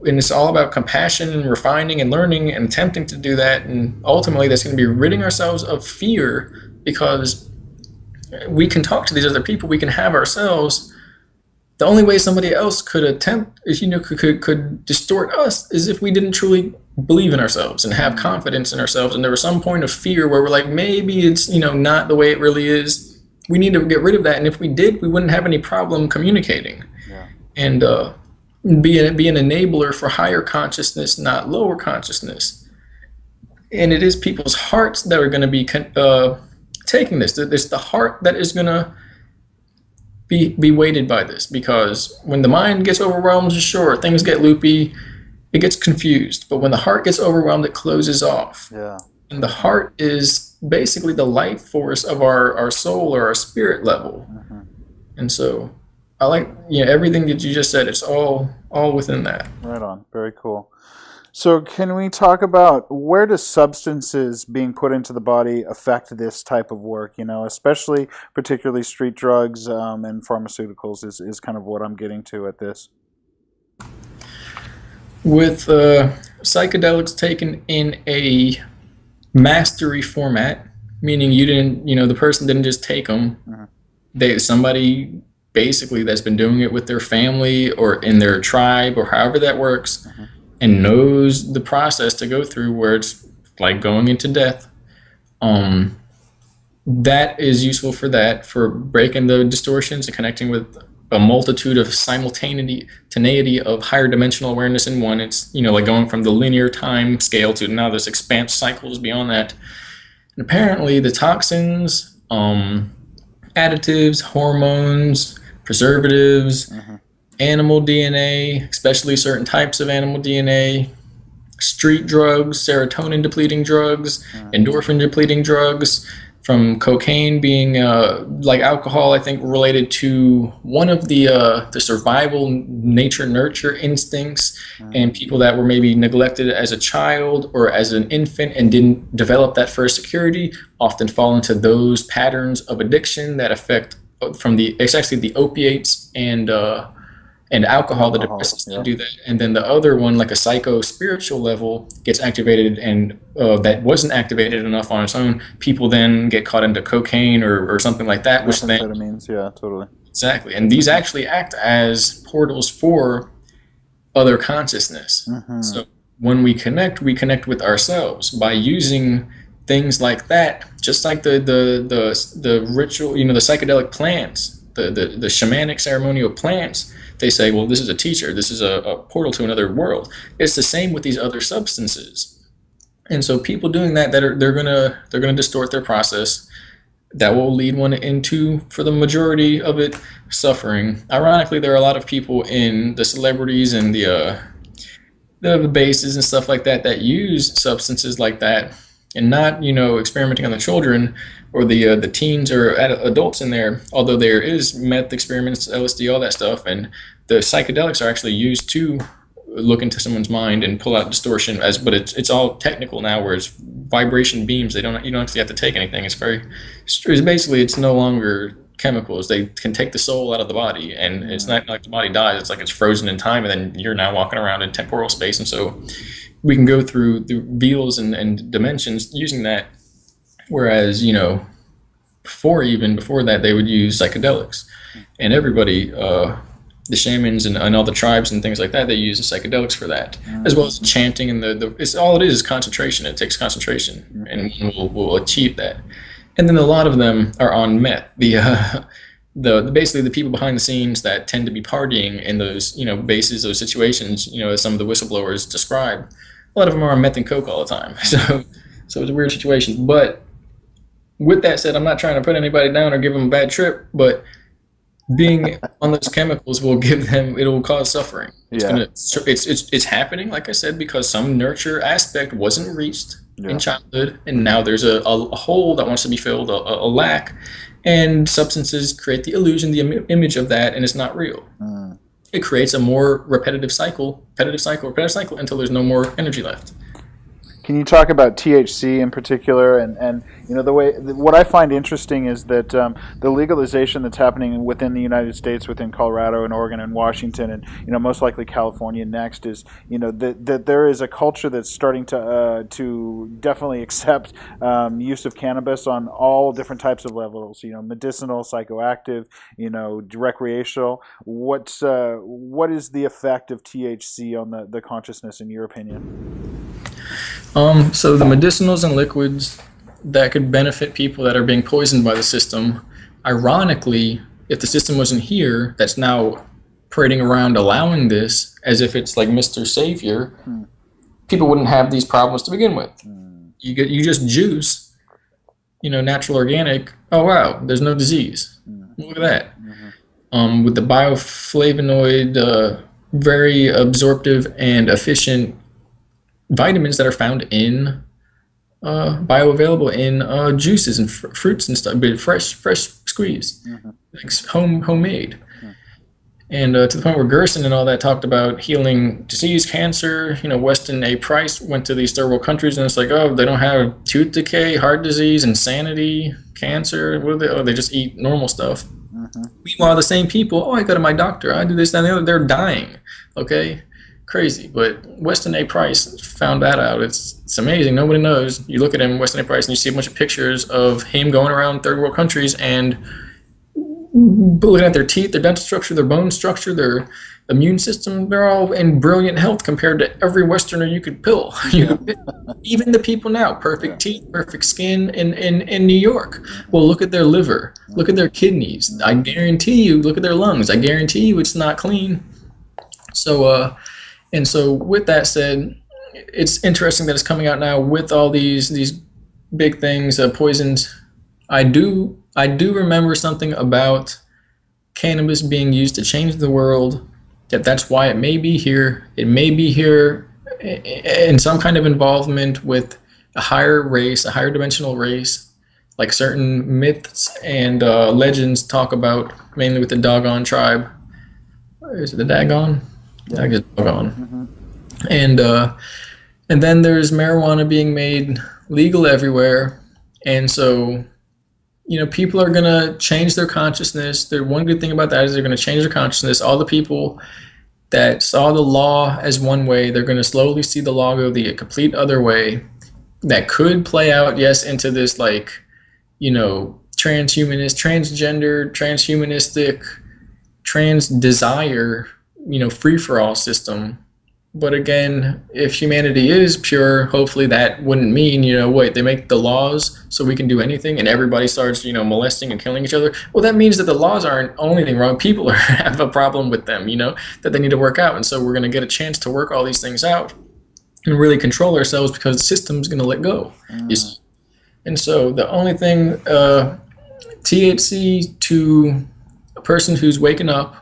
And it's all about compassion and refining and learning and attempting to do that. And ultimately, that's going to be ridding ourselves of fear, because we can talk to these other people, we can have ourselves. The only way somebody else could attempt, could distort us, is if we didn't truly believe in ourselves and have confidence in ourselves. And there was some point of fear where we're like, maybe it's, not the way it really is. We need to get rid of that. And if we did, we wouldn't have any problem communicating. Yeah. And be an enabler for higher consciousness, not lower consciousness. And it is people's hearts that are going to be taking this. It's the heart that is going to be weighted by this, because when the mind gets overwhelmed, sure, things get loopy, it gets confused. But when the heart gets overwhelmed, it closes off. Yeah. And the heart is basically the life force of our soul or our spirit level. Mm-hmm. And so I like everything that you just said. It's all within that. Right on. Very cool. So can we talk about, where does substances being put into the body affect this type of work? Especially particularly street drugs and pharmaceuticals is kind of what I'm getting to at this. With psychedelics taken in a mastery format, meaning you didn't, the person didn't just take them. Mm-hmm. Somebody basically that's been doing it with their family or in their tribe or however that works. Mm-hmm. And knows the process to go through, where it's like going into death. That is useful for breaking the distortions and connecting with a multitude of simultaneity of higher dimensional awareness in one. It's, like going from the linear time scale to now there's expanse cycles beyond that. And apparently, the toxins, additives, hormones, preservatives, Hmm. animal DNA, especially certain types of animal DNA, street drugs, serotonin depleting drugs, endorphin depleting drugs, from cocaine being like alcohol, I think related to one of the survival nature nurture instincts, and people that were maybe neglected as a child or as an infant and didn't develop that first security often fall into those patterns of addiction that affect from the it's actually the opiates and alcohol, the Alcohol. depressants that Yeah. do that. And then the other one, like a psycho spiritual level, gets activated, and that wasn't activated enough on its own. People then get caught into cocaine or something like that, which then, Methamphetamines. Yeah, totally. exactly. And these actually act as portals for other consciousness. Hmm. So when we connect with ourselves by using things like that, just like the ritual, the psychedelic plants, the shamanic ceremonial plants. They say, well, this is a teacher, this is a portal to another world. It's the same with these other substances. And so people doing that, they're gonna distort their process. That will lead one into, for the majority of it, suffering. Ironically, there are a lot of people in the celebrities and the bases and stuff like that that use substances like that, and not experimenting on the children or the teens or adults in there. Although there is meth experiments, LSD, all that stuff, and the psychedelics are actually used to look into someone's mind and pull out distortion. But it's all technical now, where it's vibration beams. You don't actually have to take anything. It's basically, it's no longer chemicals. They can take the soul out of the body, and it's not like the body dies. It's like it's frozen in time, and then you're now walking around in temporal space. And so we can go through the veils and dimensions using that. Whereas, before that, they would use psychedelics, and everybody, the shamans and all the tribes and things like that, they use the psychedelics for that, as well as chanting, and it's all it is concentration. It takes concentration, and we'll achieve that. And then a lot of them are on meth. Basically the people behind the scenes that tend to be partying in those bases, those situations, as some of the whistleblowers describe. A lot of them are on meth and coke all the time. So it's a weird situation. But with that said, I'm not trying to put anybody down or give them a bad trip, but being on those chemicals it will cause suffering. Yeah. It's happening, like I said, because some nurture aspect wasn't reached in Yeah. childhood, and now there's a hole that wants to be filled, a lack, and substances create the illusion, the image of that, and it's not real. It creates a more repetitive cycle until there's no more energy left. Can you talk about THC in particular, and the way what I find interesting is that the legalization that's happening within the United States, within Colorado and Oregon and Washington, and most likely California next, is that there is a culture that's starting to definitely accept use of cannabis on all different types of levels. Medicinal, psychoactive, recreational. What is the effect of THC on the consciousness, in your opinion? So the medicinals and liquids that could benefit people that are being poisoned by the system, ironically, if the system wasn't here, that's now parading around allowing this as if it's like Mr. Savior, people wouldn't have these problems to begin with. You just juice, natural organic. Oh wow, there's no disease. Look at that. With the bioflavonoid, very absorptive and efficient vitamins that are found in bioavailable in juices and fruits and stuff, but fresh squeezed, like homemade. And to the point where Gerson and all that talked about healing disease, cancer. Weston A. Price went to these third world countries, and it's like, oh, they don't have tooth decay, heart disease, insanity, cancer. What do they? Oh, they just eat normal stuff. Meanwhile, the same people, oh, I go to my doctor, I do this, that, and the other. They're dying. Okay, crazy. But Weston A. Price found that out. It's amazing. Nobody knows. You look at him, Weston A. Price, and you see a bunch of pictures of him going around third world countries and looking at their teeth, their dental structure, their bone structure, their immune system. They're all in brilliant health compared to every Westerner you could pill. Even the people now, perfect teeth, perfect skin in New York. Well, look at their liver, look at their kidneys. I guarantee you, look at their lungs. I guarantee you it's not clean. So with that said, it's interesting that it's coming out now with all these big things. Poisons. I do remember something about cannabis being used to change the world. That's why it may be here. It may be here in some kind of involvement with a higher race, a higher dimensional race, like certain myths and legends talk about, mainly with the Dogon tribe. Is it the Dagon? Yeah. I guess Dogon. Hmm. And and then there's marijuana being made legal everywhere, and so people are gonna change their consciousness. The one good thing about that is they're gonna change their consciousness. All the people that saw the law as one way, they're gonna slowly see the law go the complete other way. That could play out, yes, into this like transhumanist, transgender, transhumanistic, trans desire, free for all system. But again, if humanity is pure, hopefully that wouldn't mean, wait, they make the laws so we can do anything and everybody starts, molesting and killing each other. Well, that means that the laws aren't only thing wrong. People have a problem with them, that they need to work out. And so we're going to get a chance to work all these things out and really control ourselves because the system's going to let go. Mm. And so the only thing, THC to a person who's waking up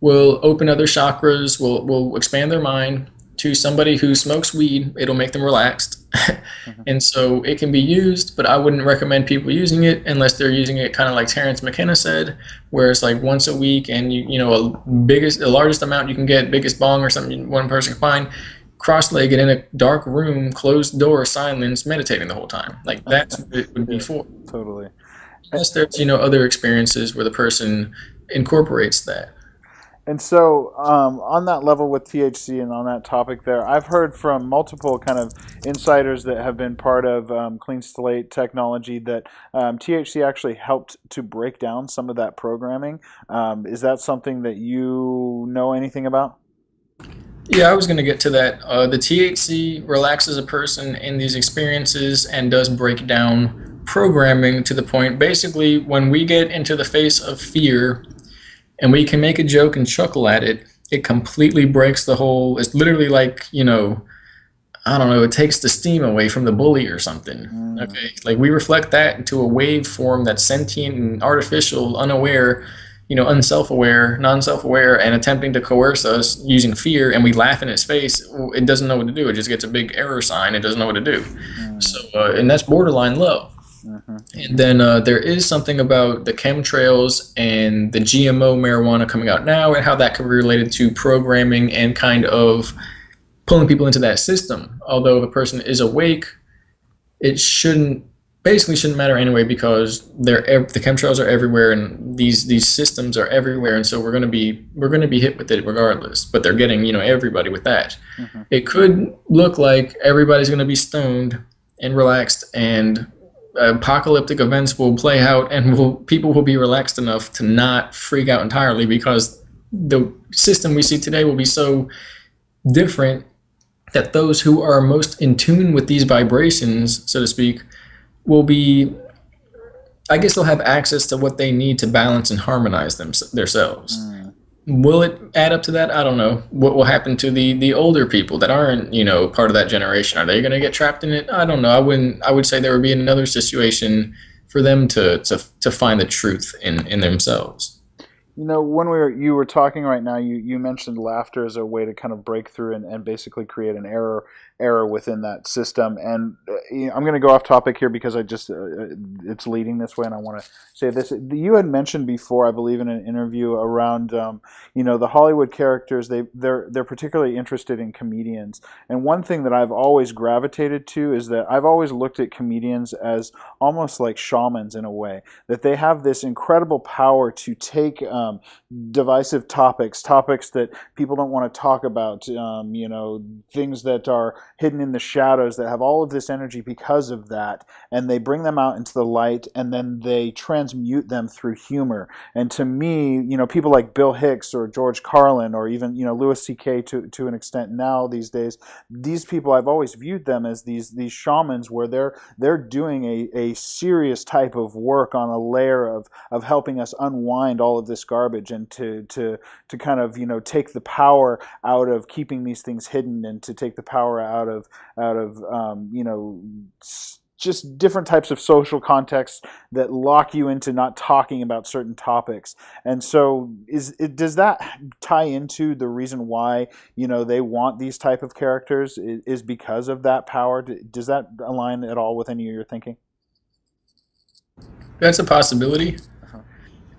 will open other chakras, will expand their mind. To somebody who smokes weed, it'll make them relaxed. Hmm. And so it can be used, but I wouldn't recommend people using it unless they're using it kind of like Terrence McKenna said, where it's like once a week and the largest amount you can get, biggest bong or something one person can find, cross-legged in a dark room, closed door, silence, meditating the whole time. Like that's what it would be Yeah, for. totally. Unless there's other experiences where the person incorporates that. And so, on that level with THC and on that topic there, I've heard from multiple kind of insiders that have been part of Clean Slate technology that THC actually helped to break down some of that programming. Is that something that you know anything about? Yeah, I was going to get to that. The THC relaxes a person in these experiences and does break down programming to the point. Basically, when we get into the face of fear and we can make a joke and chuckle at it, it completely breaks the whole. It's literally like, I don't know, it takes the steam away from the bully or something. Mm. Okay. Like we reflect that into a wave form that's sentient and artificial, unaware, unself aware, non self aware, and attempting to coerce us using fear, and we laugh in its face. It doesn't know what to do. It just gets a big error sign. It doesn't know what to do. So, Mm. and that's borderline love. Hmm. And then there is something about the chemtrails and the GMO marijuana coming out now, and how that could be related to programming and kind of pulling people into that system. Although if a person is awake, it shouldn't matter anyway because the chemtrails are everywhere and these systems are everywhere, and so we're gonna be hit with it regardless. But they're getting everybody with that. Hmm. It could look like everybody's gonna be stoned and relaxed and apocalyptic events will play out and people will be relaxed enough to not freak out entirely because the system we see today will be so different that those who are most in tune with these vibrations, so to speak, will be, I guess they'll have access to what they need to balance and harmonize themselves. Mm. Will it add up to that? I don't know. What will happen to the older people that aren't, part of that generation? Are they going to get trapped in it? I don't know. I would say there would be another situation for them to find the truth in themselves. When you were talking right now, you mentioned laughter as a way to kind of break through and basically create an error within that system. And I'm going to go off topic here because I just it's leading this way, and I want to say this. You had mentioned before, I believe, in an interview around the Hollywood characters. They're particularly interested in comedians, and one thing that I've always gravitated to is that I've always looked at comedians as almost like shamans in a way, that they have this incredible power to take divisive topics that people don't want to talk about, things that are hidden in the shadows that have all of this energy because of that, and they bring them out into the light, and then they transmute them through humor. And to me, people like Bill Hicks or George Carlin or even Louis C.K. to an extent now these days, these people I've always viewed them as these shamans where they're doing a serious type of work on a layer of helping us unwind all of this garbage and to kind of take the power out of keeping these things hidden and to take the power out of just different types of social contexts that lock you into not talking about certain topics. And so does that tie into the reason why, they want these type of characters is because of that power? Does that align at all with any of your thinking? That's a possibility. Uh-huh.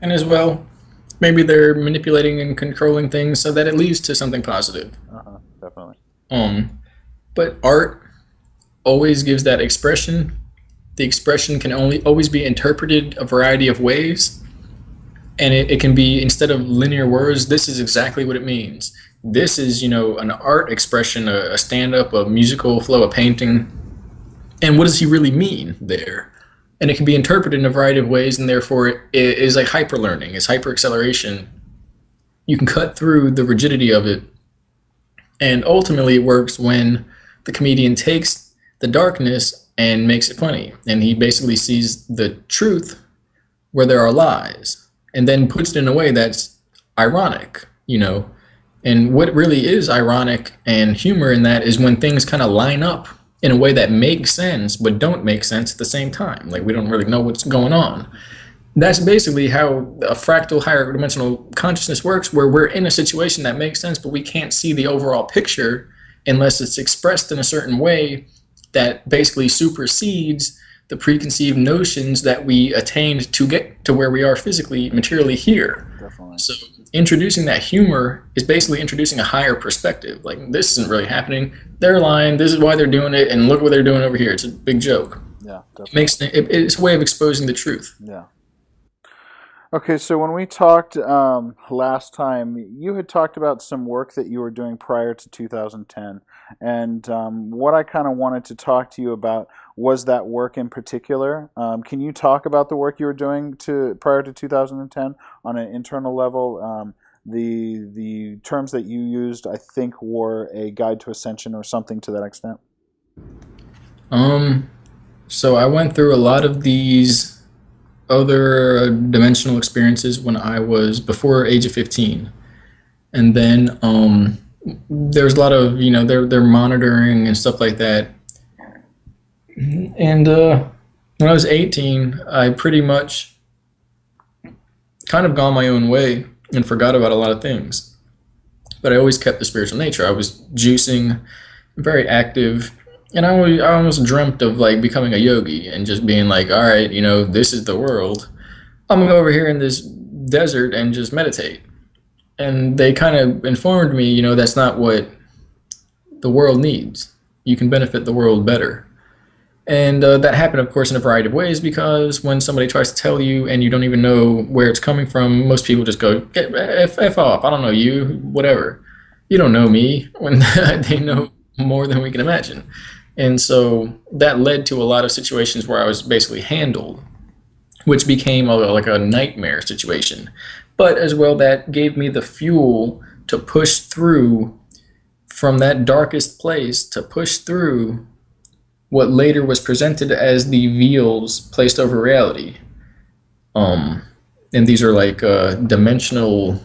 And as well, maybe they're manipulating and controlling things so that it leads to something positive. Uh-huh. Definitely. Um, but art always gives that expression. The expression can only always be interpreted a variety of ways, and it can be, instead of linear words, this is exactly what it means. This is, an art expression, a stand-up, a musical flow, a painting, and what does he really mean there? And it can be interpreted in a variety of ways, and therefore it is like hyper learning, it's hyper acceleration. You can cut through the rigidity of it, and ultimately it works when the comedian takes the darkness and makes it funny, and he basically sees the truth where there are lies, and then puts it in a way that's ironic. And what really is ironic and humor in that is when things kind of line up in a way that makes sense but don't make sense at the same time. Like we don't really know what's going on. That's basically how a fractal higher dimensional consciousness works, where we're in a situation that makes sense, but we can't see the overall picture unless it's expressed in a certain way that basically supersedes the preconceived notions that we attained to get to where we are physically, materially here. Definitely. So introducing that humor is basically introducing a higher perspective. Like, this isn't really happening. They're lying. This is why they're doing it, and look what they're doing over here. It's a big joke. Yeah, definitely. It's a way of exposing the truth. Yeah. Okay, so when we talked last time, you had talked about some work that you were doing prior to 2010. And what I kind of wanted to talk to you about was that work in particular. Can you talk about the work you were doing prior to 2010 on an internal level? The terms that you used, I think, were a guide to ascension or something to that extent. So I went through a lot of these other dimensional experiences when I was before age of 15. And then there's a lot of, they're monitoring and stuff like that. And when I was 18, I pretty much kind of gone my own way and forgot about a lot of things. But I always kept the spiritual nature. I was juicing, very active, and I almost dreamt of like becoming a yogi and just being like, all right, this is the world. I'm gonna go over here in this desert and just meditate. And they kind of informed me, that's not what the world needs. You can benefit the world better. And that happened, of course, in a variety of ways, because when somebody tries to tell you and you don't even know where it's coming from, most people just go, F off, I don't know you, whatever. You don't know me, when they know more than we can imagine. And so that led to a lot of situations where I was basically handled, which became like a nightmare situation. But as well, that gave me the fuel to push through from that darkest place, to push through what later was presented as the veils placed over reality. And these are like dimensional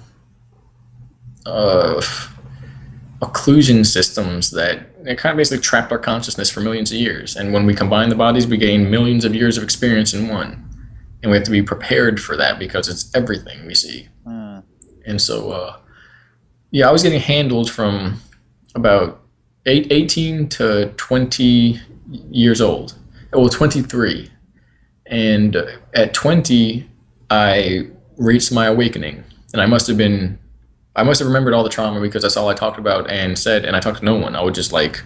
occlusion systems that it kind of basically trapped our consciousness for millions of years. And when we combine the bodies, we gain millions of years of experience in one. And we have to be prepared for that because it's everything we see. And so, yeah, I was getting handled from about 18 to 20 years old. Well, 23. And at 20, I reached my awakening. And I must have remembered all the trauma because that's all I talked about and said, and I talked to no one. I would just like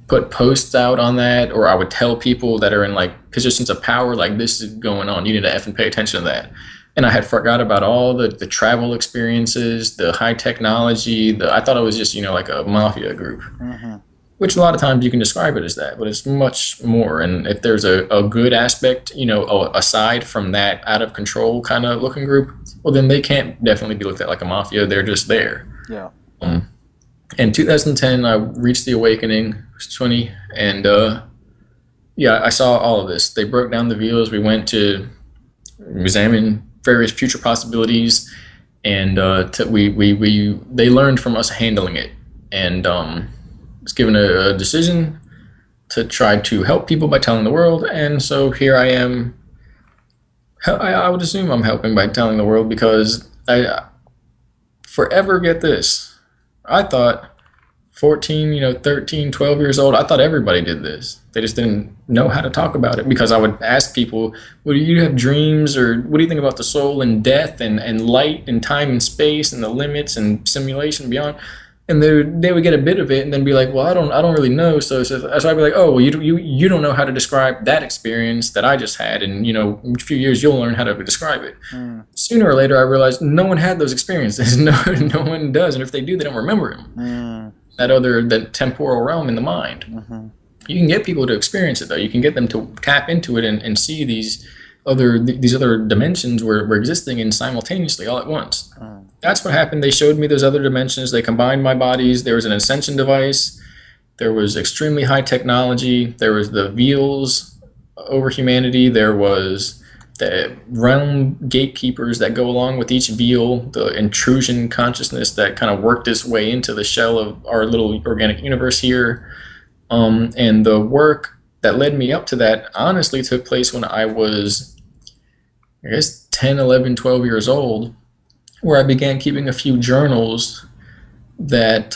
put posts out on that, or I would tell people that are in like positions of power, like, this is going on, you need to effing pay attention to that. And I had forgot about all the travel experiences, the high technology, I thought it was just, like a mafia group. Mm-hmm. Which a lot of times you can describe it as that, but it's much more. And if there's a good aspect, aside from that out of control kind of looking group, well, then they can't definitely be looked at like a mafia. They're just there. Yeah. In 2010, I reached the awakening. I was 20, and yeah, I saw all of this. They broke down the veils. We went to examine various future possibilities, and they learned from us handling it, and was given a decision to try to help people by telling the world. And so here I am. I would assume I'm helping by telling the world because I forever get this. I thought 14, 13, 12 years old, I thought everybody did this. They just didn't know how to talk about it because I would ask people, well, do you have dreams or what do you think about the soul and death and light and time and space and the limits and simulation beyond? And they would get a bit of it and then be like, well, I don't really know. So I'd be like, oh, well, you don't know how to describe that experience that I just had. And, in a few years, you'll learn how to describe it. Sooner or later, I realized no one had those experiences. No one does. And if they do, they don't remember them. That temporal realm in the mind. You can get people to experience it though. You can get them to tap into it and see these other dimensions were existing in simultaneously all at once. That's what happened. They showed me those other dimensions. They combined my bodies. There was an ascension device. There was extremely high technology. There was the veils over humanity. There was the realm gatekeepers that go along with each veil, the intrusion consciousness that kind of worked its way into the shell of our little organic universe here. And the work that led me up to that honestly took place when I was, I guess, 10, 11, 12 years old, where I began keeping a few journals that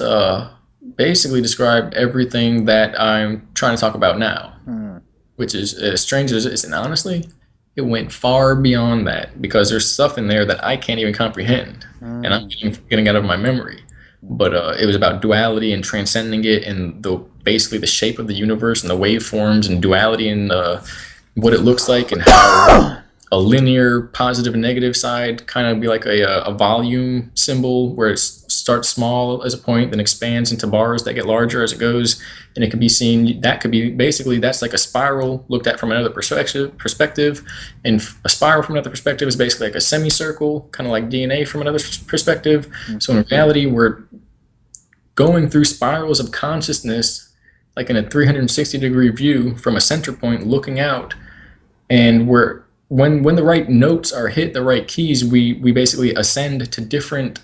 basically described everything that I'm trying to talk about now, which is as strange as it is. And honestly, it went far beyond that because there's stuff in there that I can't even comprehend and I'm getting out of my memory. But it was about duality and transcending it and basically the shape of the universe and the waveforms and duality and what it looks like and how a linear positive and negative side kind of be like a volume symbol where it starts small as a point, then expands into bars that get larger as it goes. And it can be seen, that could be basically, that's like a spiral looked at from another perspective. And a spiral from another perspective is basically like a semicircle, kind of like DNA from another perspective. So in reality, we're going through spirals of consciousness, like in a 360-degree view from a center point looking out. And when the right notes are hit, the right keys, we basically ascend to different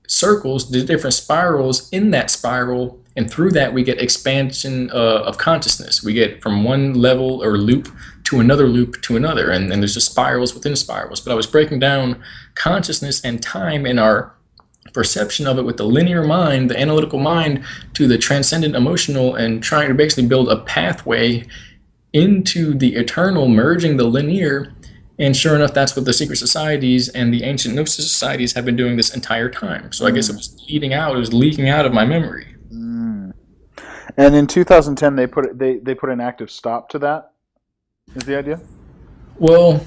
circles, to different spirals in that spiral, and through that we get expansion of consciousness. We get from one level or loop to another, and there's just spirals within spirals. But I was breaking down consciousness and time and our perception of it with the linear mind, the analytical mind, to the transcendent emotional, and trying to basically build a pathway into the eternal, merging the linear. And sure enough, that's what the secret societies and the ancient Gnosis societies have been doing this entire time. So I guess it was leaking out of my memory. And in 2010, they put an active stop to that. Is the idea? Well,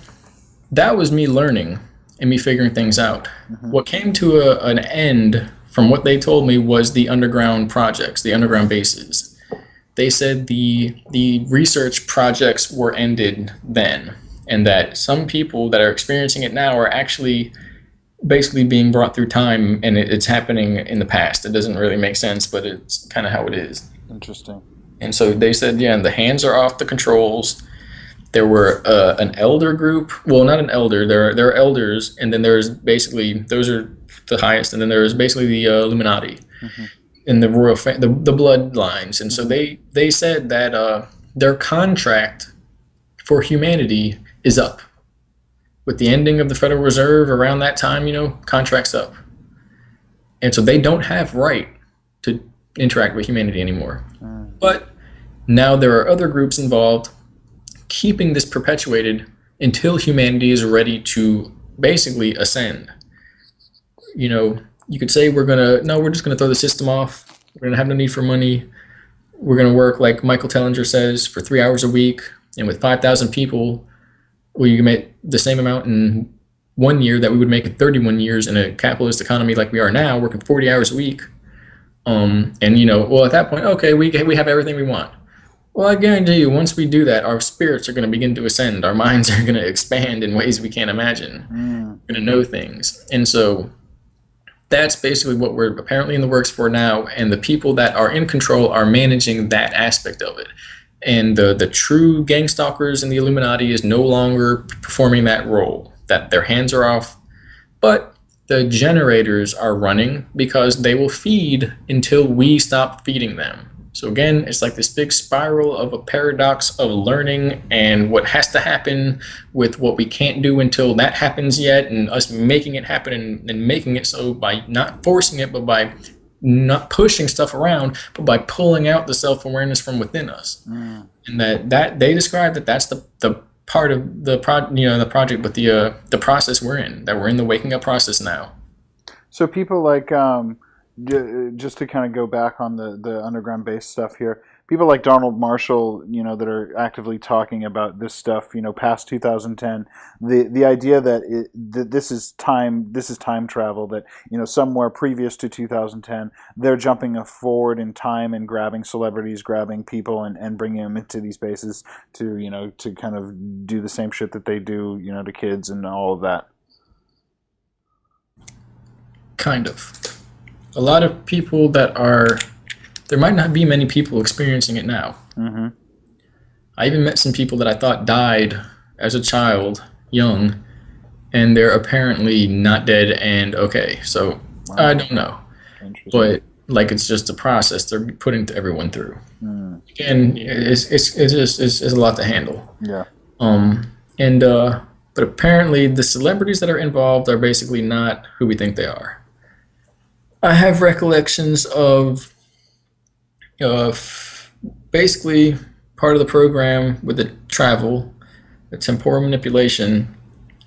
that was me learning and me figuring things out. What came to an end from what they told me was the underground projects, the underground bases. They said the research projects were ended then. And that some people that are experiencing it now are actually basically being brought through time, and it's happening in the past. It doesn't really make sense, but it's kind of how it is. Interesting. And so they said, yeah, the hands are off the controls. There were an elder group. Well, not an elder. There are elders, and then there's basically, those are the highest, and then there's basically the Illuminati and the royal the bloodlines. And so they said that their contract for humanity is up. With the ending of the Federal Reserve around that time, contract's up. And so they don't have right to interact with humanity anymore. But now there are other groups involved keeping this perpetuated until humanity is ready to basically ascend. You could say we're just gonna throw the system off. We're gonna have no need for money. We're gonna work, like Michael Tellinger says, for 3 hours a week, and with 5,000 people, you can make the same amount in 1 year that we would make in 31 years in a capitalist economy like we are now, working 40 hours a week. And at that point, okay, we have everything we want. Well, I guarantee you, once we do that, our spirits are going to begin to ascend. Our minds are going to expand in ways we can't imagine. We're going to know things. And so that's basically what we're apparently in the works for now. And the people that are in control are managing that aspect of it. And the true gang stalkers in the Illuminati is no longer performing that role, that their hands are off. But the generators are running because they will feed until we stop feeding them. So again, it's like this big spiral of a paradox of learning and what has to happen with what we can't do until that happens yet, and us making it happen and making it so by not forcing it, but by not pushing stuff around, but by pulling out the self-awareness from within us. And that they describe that that's the part of the project, but the process we're in, that we're in the waking up process now. So people like just to kind of go back on the underground base stuff here, people like Donald Marshall, that are actively talking about this stuff, past 2010. The idea that that this is time travel. That somewhere previous to 2010, they're jumping forward in time and grabbing celebrities, grabbing people, and bringing them into these bases to kind of do the same shit that they do, to kids and all of that. Kind of. A lot of people there might not be many people experiencing it now. Mm-hmm. I even met some people that I thought died as a child, young, and they're apparently not dead and okay. So Wow. I don't know, Interesting. but like it's just a process they're putting everyone through. Mm. Again, it's a lot to handle. Yeah. And but apparently the celebrities that are involved are basically not who we think they are. I have recollections of basically part of the program with the travel, the temporal manipulation,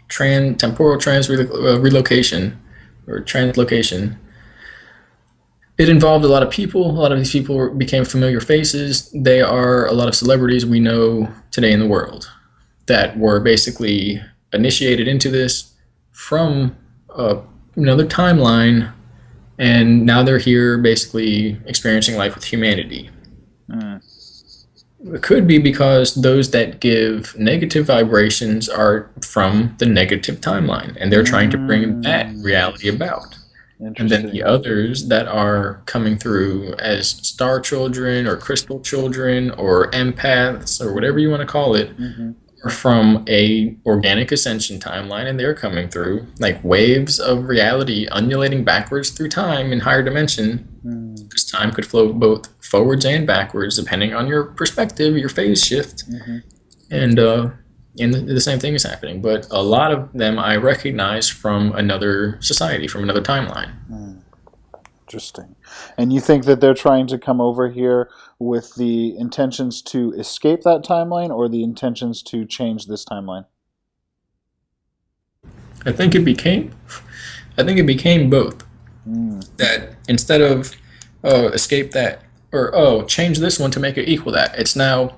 temporal relocation, or translocation. It involved a lot of people. A lot of these people became familiar faces. They are a lot of celebrities we know today in the world that were basically initiated into this from another timeline, and now they're here basically experiencing life with humanity. Mm. It could be because those that give negative vibrations are from the negative timeline, and they're trying to bring that reality about. And then the Interesting. others that are coming through as star children or crystal children or empaths or whatever you want to call it Mm-hmm. are from a organic ascension timeline, and they're coming through like waves of reality undulating backwards through time in higher dimension, Mm. because time could flow both forwards and backwards depending on your perspective, your phase shift. Mm-hmm. And the same thing is happening, but a lot of them I recognize from another society, from another timeline. Mm. Interesting. And you think that they're trying to come over here with the intentions to escape that timeline or the intentions to change this timeline? I think it became, I think it became both. Mm. That instead of escape that or change this one to make it equal that, it's now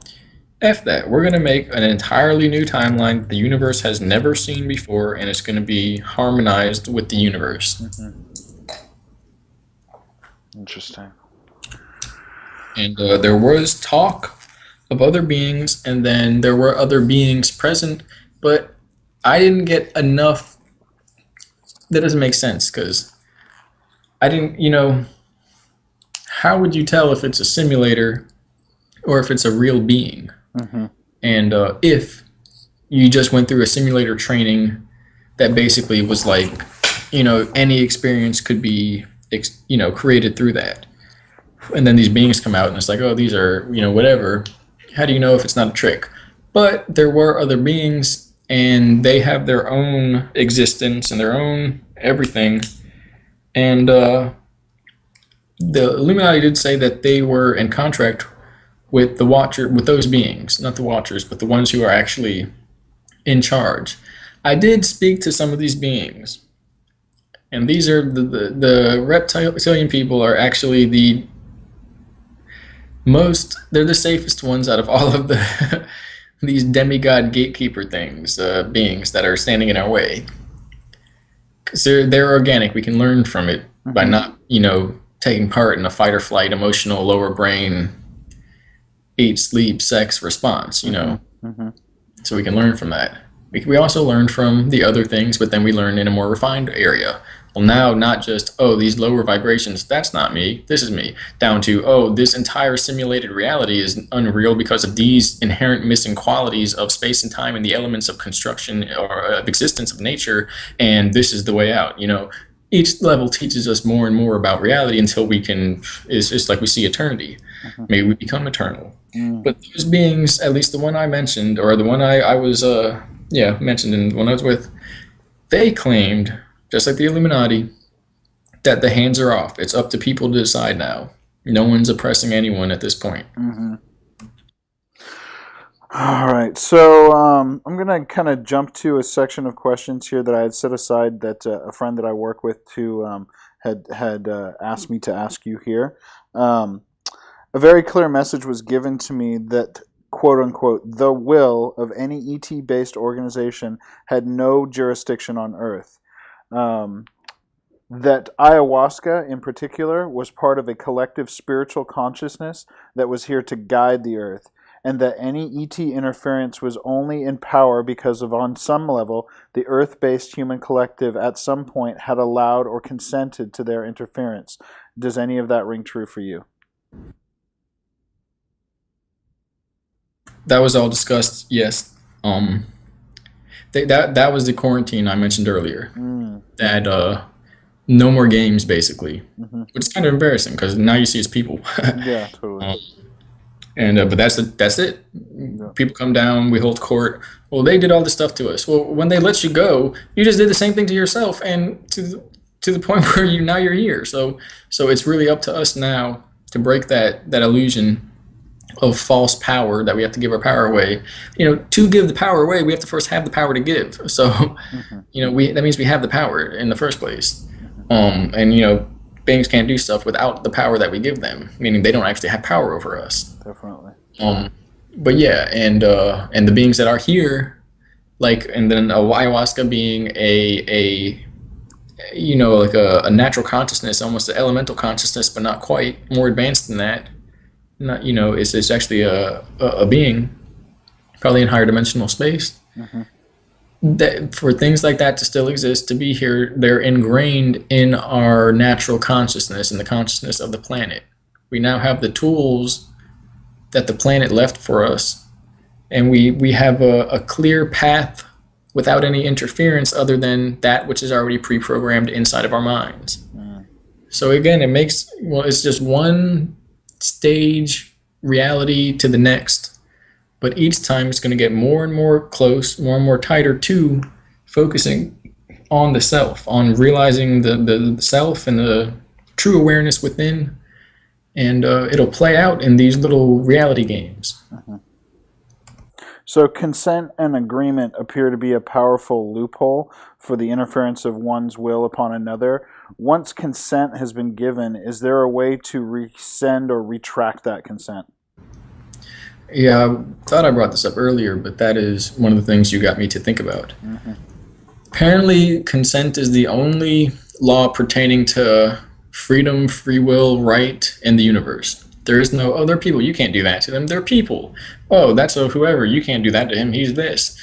F that. We're gonna make an entirely new timeline the universe has never seen before, and it's gonna be harmonized with the universe. Mm-hmm. Interesting. And there was talk of other beings, and then there were other beings present, but I didn't get enough. That doesn't make sense because I didn't, how would you tell if it's a simulator or if it's a real being? Mm-hmm. And if you just went through a simulator training that basically was like, any experience could be, created through that. And then these beings come out and it's like, oh, these are, whatever. How do you know if it's not a trick? But there were other beings and they have their own existence and their own everything. And the Illuminati did say that they were in contract with with those beings, not the Watchers, but the ones who are actually in charge. I did speak to some of these beings, and these are the reptilian people are actually they're the safest ones out of all of these demigod gatekeeper beings that are standing in our way. Because they're organic, we can learn from it by not, taking part in a fight or flight, emotional, lower brain, eat, sleep, sex response, Mm-hmm. So we can learn from that. We also learn from the other things, but then we learn in a more refined area. Well, now not just, oh, these lower vibrations, that's not me, this is me, down to, oh, this entire simulated reality is unreal because of these inherent missing qualities of space and time and the elements of construction or of existence of nature, and this is the way out, Each level teaches us more and more about reality until it's just like we see eternity. Maybe we become eternal. Mm. But those beings, at least the one I mentioned, or the one I was, mentioned and the one I was with, they claimed, just like the Illuminati, that the hands are off. It's up to people to decide now. No one's oppressing anyone at this point. Mm-hmm. All right, so I'm going to kind of jump to a section of questions here that I had set aside that a friend that I work with had asked me to ask you here. A very clear message was given to me that, quote unquote, the will of any ET-based organization had no jurisdiction on Earth. That ayahuasca, in particular, was part of a collective spiritual consciousness that was here to guide the Earth, and that any ET interference was only in power because of, on some level, the Earth-based human collective at some point had allowed or consented to their interference. Does any of that ring true for you? That was all discussed, yes. That was the quarantine I mentioned earlier. That no more games, basically, which is kind of embarrassing because now you see it's people. Yeah, totally. But that's it. Yeah. People come down, we hold court. Well, they did all this stuff to us. Well, when they let you go, you just did the same thing to yourself, and to the point where you're here. So it's really up to us now to break that illusion of false power that we have to give our power away. To give the power away, we have to first have the power to give. So, that means we have the power in the first place. Beings can't do stuff without the power that we give them, meaning they don't actually have power over us. Definitely. But yeah, and the beings that are here, and then ayahuasca being a natural consciousness, almost an elemental consciousness, but not quite, more advanced than that. Not it's actually a being, probably in higher dimensional space. That for things like that to still exist, to be here, they're ingrained in our natural consciousness and the consciousness of the planet. We now have the tools that the planet left for us, and we have a clear path without any interference other than that which is already pre-programmed inside of our minds. So again, it's just one stage reality to the next, but each time it's going to get more and more close, more and more tighter to focusing on the self, on realizing the self and the true awareness within, and it'll play out in these little reality games. So consent and agreement appear to be a powerful loophole for the interference of one's will upon another. Once consent has been given, is there a way to rescind or retract that consent? Yeah, I thought I brought this up earlier, but that is one of the things you got me to think about. Apparently, consent is the only law pertaining to freedom, free will, right in the universe. There is no other people. You can't do that to them. They're people. Oh, that's a whoever. You can't do that to him. He's this.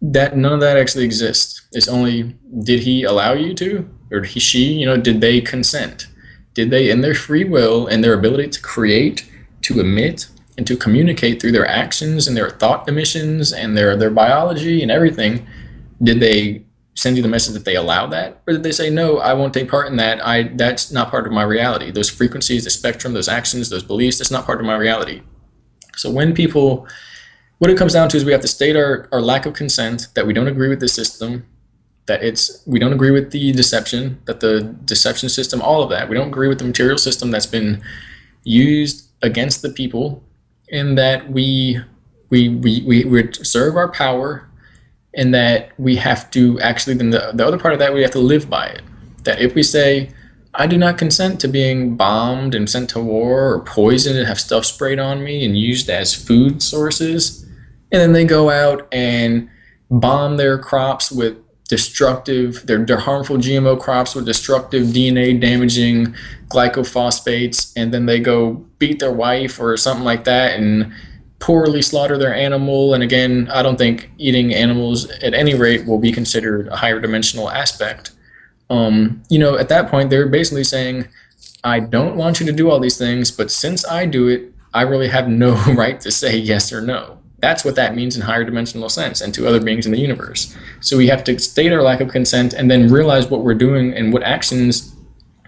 None of that actually exists. It's only, did he allow you to? Or she, did they consent? Did they, in their free will and their ability to create, to emit, and to communicate through their actions and their thought emissions and their biology and everything, did they send you the message that they allow that? Or did they say, no, I won't take part in that. That's not part of my reality. Those frequencies, the spectrum, those actions, those beliefs, that's not part of my reality. So what it comes down to is we have to state our lack of consent, that we don't agree with the system, we don't agree with the deception, that the deception system, all of that. We don't agree with the material system that's been used against the people, and that we serve our power, and that we have to actually, then the other part of that, we have to live by it. That if we say, I do not consent to being bombed and sent to war or poisoned and have stuff sprayed on me and used as food sources, and then they go out and bomb their crops with their harmful GMO crops with destructive DNA damaging glycophosphates, and then they go beat their wife or something like that and poorly slaughter their animal. And again, I don't think eating animals at any rate will be considered a higher dimensional aspect. At that point, they're basically saying, I don't want you to do all these things, but since I do it, I really have no right to say yes or no. That's what that means in higher dimensional sense and to other beings in the universe. So we have to state our lack of consent and then realize what we're doing and what actions,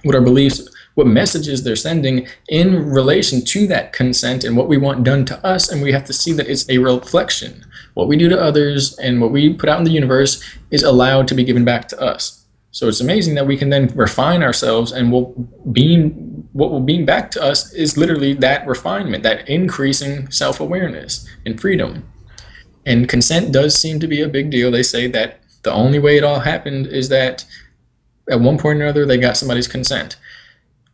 what our beliefs, what messages they're sending in relation to that consent and what we want done to us, and we have to see that it's a reflection. What we do to others and what we put out in the universe is allowed to be given back to us. So it's amazing that we can then refine ourselves, and what will beam back to us is literally that refinement, that increasing self-awareness and freedom. And consent does seem to be a big deal. They say that the only way it all happened is that at one point or another they got somebody's consent.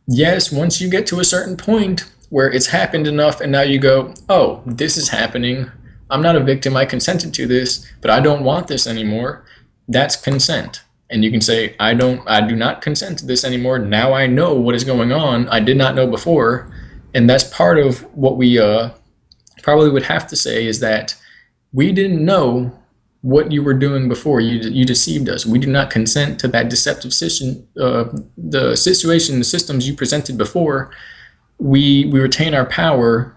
Yes, once you get to a certain point where it's happened enough and now you go, oh, this is happening. I'm not a victim. I consented to this, but I don't want this anymore. That's consent. And you can say, I do not consent to this anymore. Now I know what is going on. I did not know before. And that's part of what we probably would have to say, is that we didn't know what you were doing before. You deceived us. We do not consent to that deceptive the situation, the systems you presented before. We retain our power,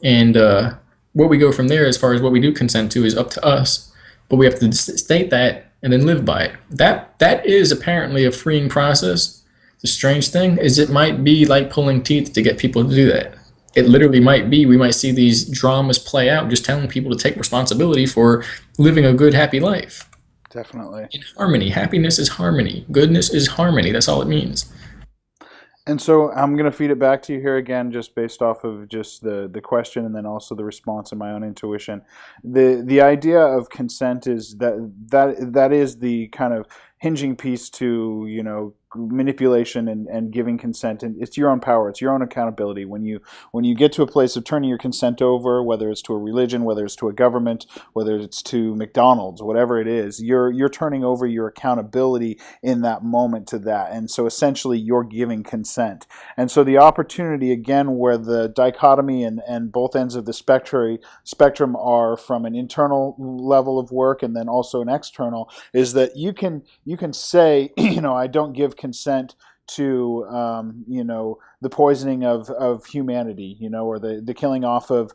and where we go from there as far as what we do consent to is up to us. But we have to state that and then live by it. That is apparently a freeing process. The strange thing is it might be like pulling teeth to get people to do that. It literally might be. We might see these dramas play out just telling people to take responsibility for living a good, happy life. Definitely. In harmony. Happiness is harmony. Goodness is harmony. That's all it means. And so I'm going to feed it back to you here again, just based off of just the question and then also the response and my own intuition. The idea of consent is that is the kind of hinging piece to, manipulation and giving consent, and it's your own power, it's your own accountability. When you get to a place of turning your consent over, whether it's to a religion, whether it's to a government, whether it's to McDonald's, whatever it is, you're turning over your accountability in that moment to that. And so essentially you're giving consent. And so the opportunity, again, where the dichotomy and both ends of the spectrum are from an internal level of work and then also an external, is that you can say, I don't give consent to the poisoning of humanity, or the killing off of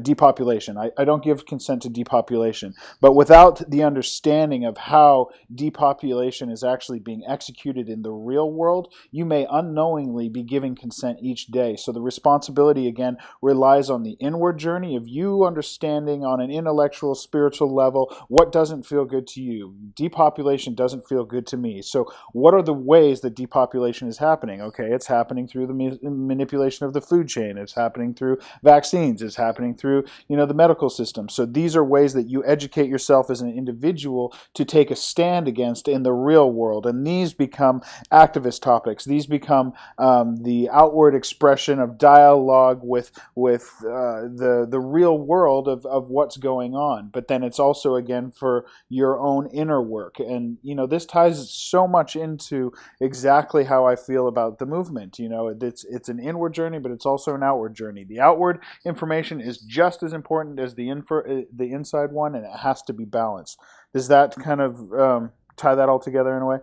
depopulation. I don't give consent to depopulation. But without the understanding of how depopulation is actually being executed in the real world, you may unknowingly be giving consent each day. So the responsibility, again, relies on the inward journey of you understanding on an intellectual, spiritual level what doesn't feel good to you. Depopulation doesn't feel good to me. So what are the ways that depopulation is happening? Okay, it's happening through the manipulation of the food chain. It's happening through vaccines. It's happening through, the medical system. So these are ways that you educate yourself as an individual to take a stand against in the real world. And these become activist topics. These become the outward expression of dialogue with the real world of what's going on. But then it's also, again, for your own inner work. And, this ties so much into exactly how I feel about the movement. It's an inward journey, but it's also an outward journey. The outward information is just as important as the inside one, and it has to be balanced. Does that kind of tie that all together in a way?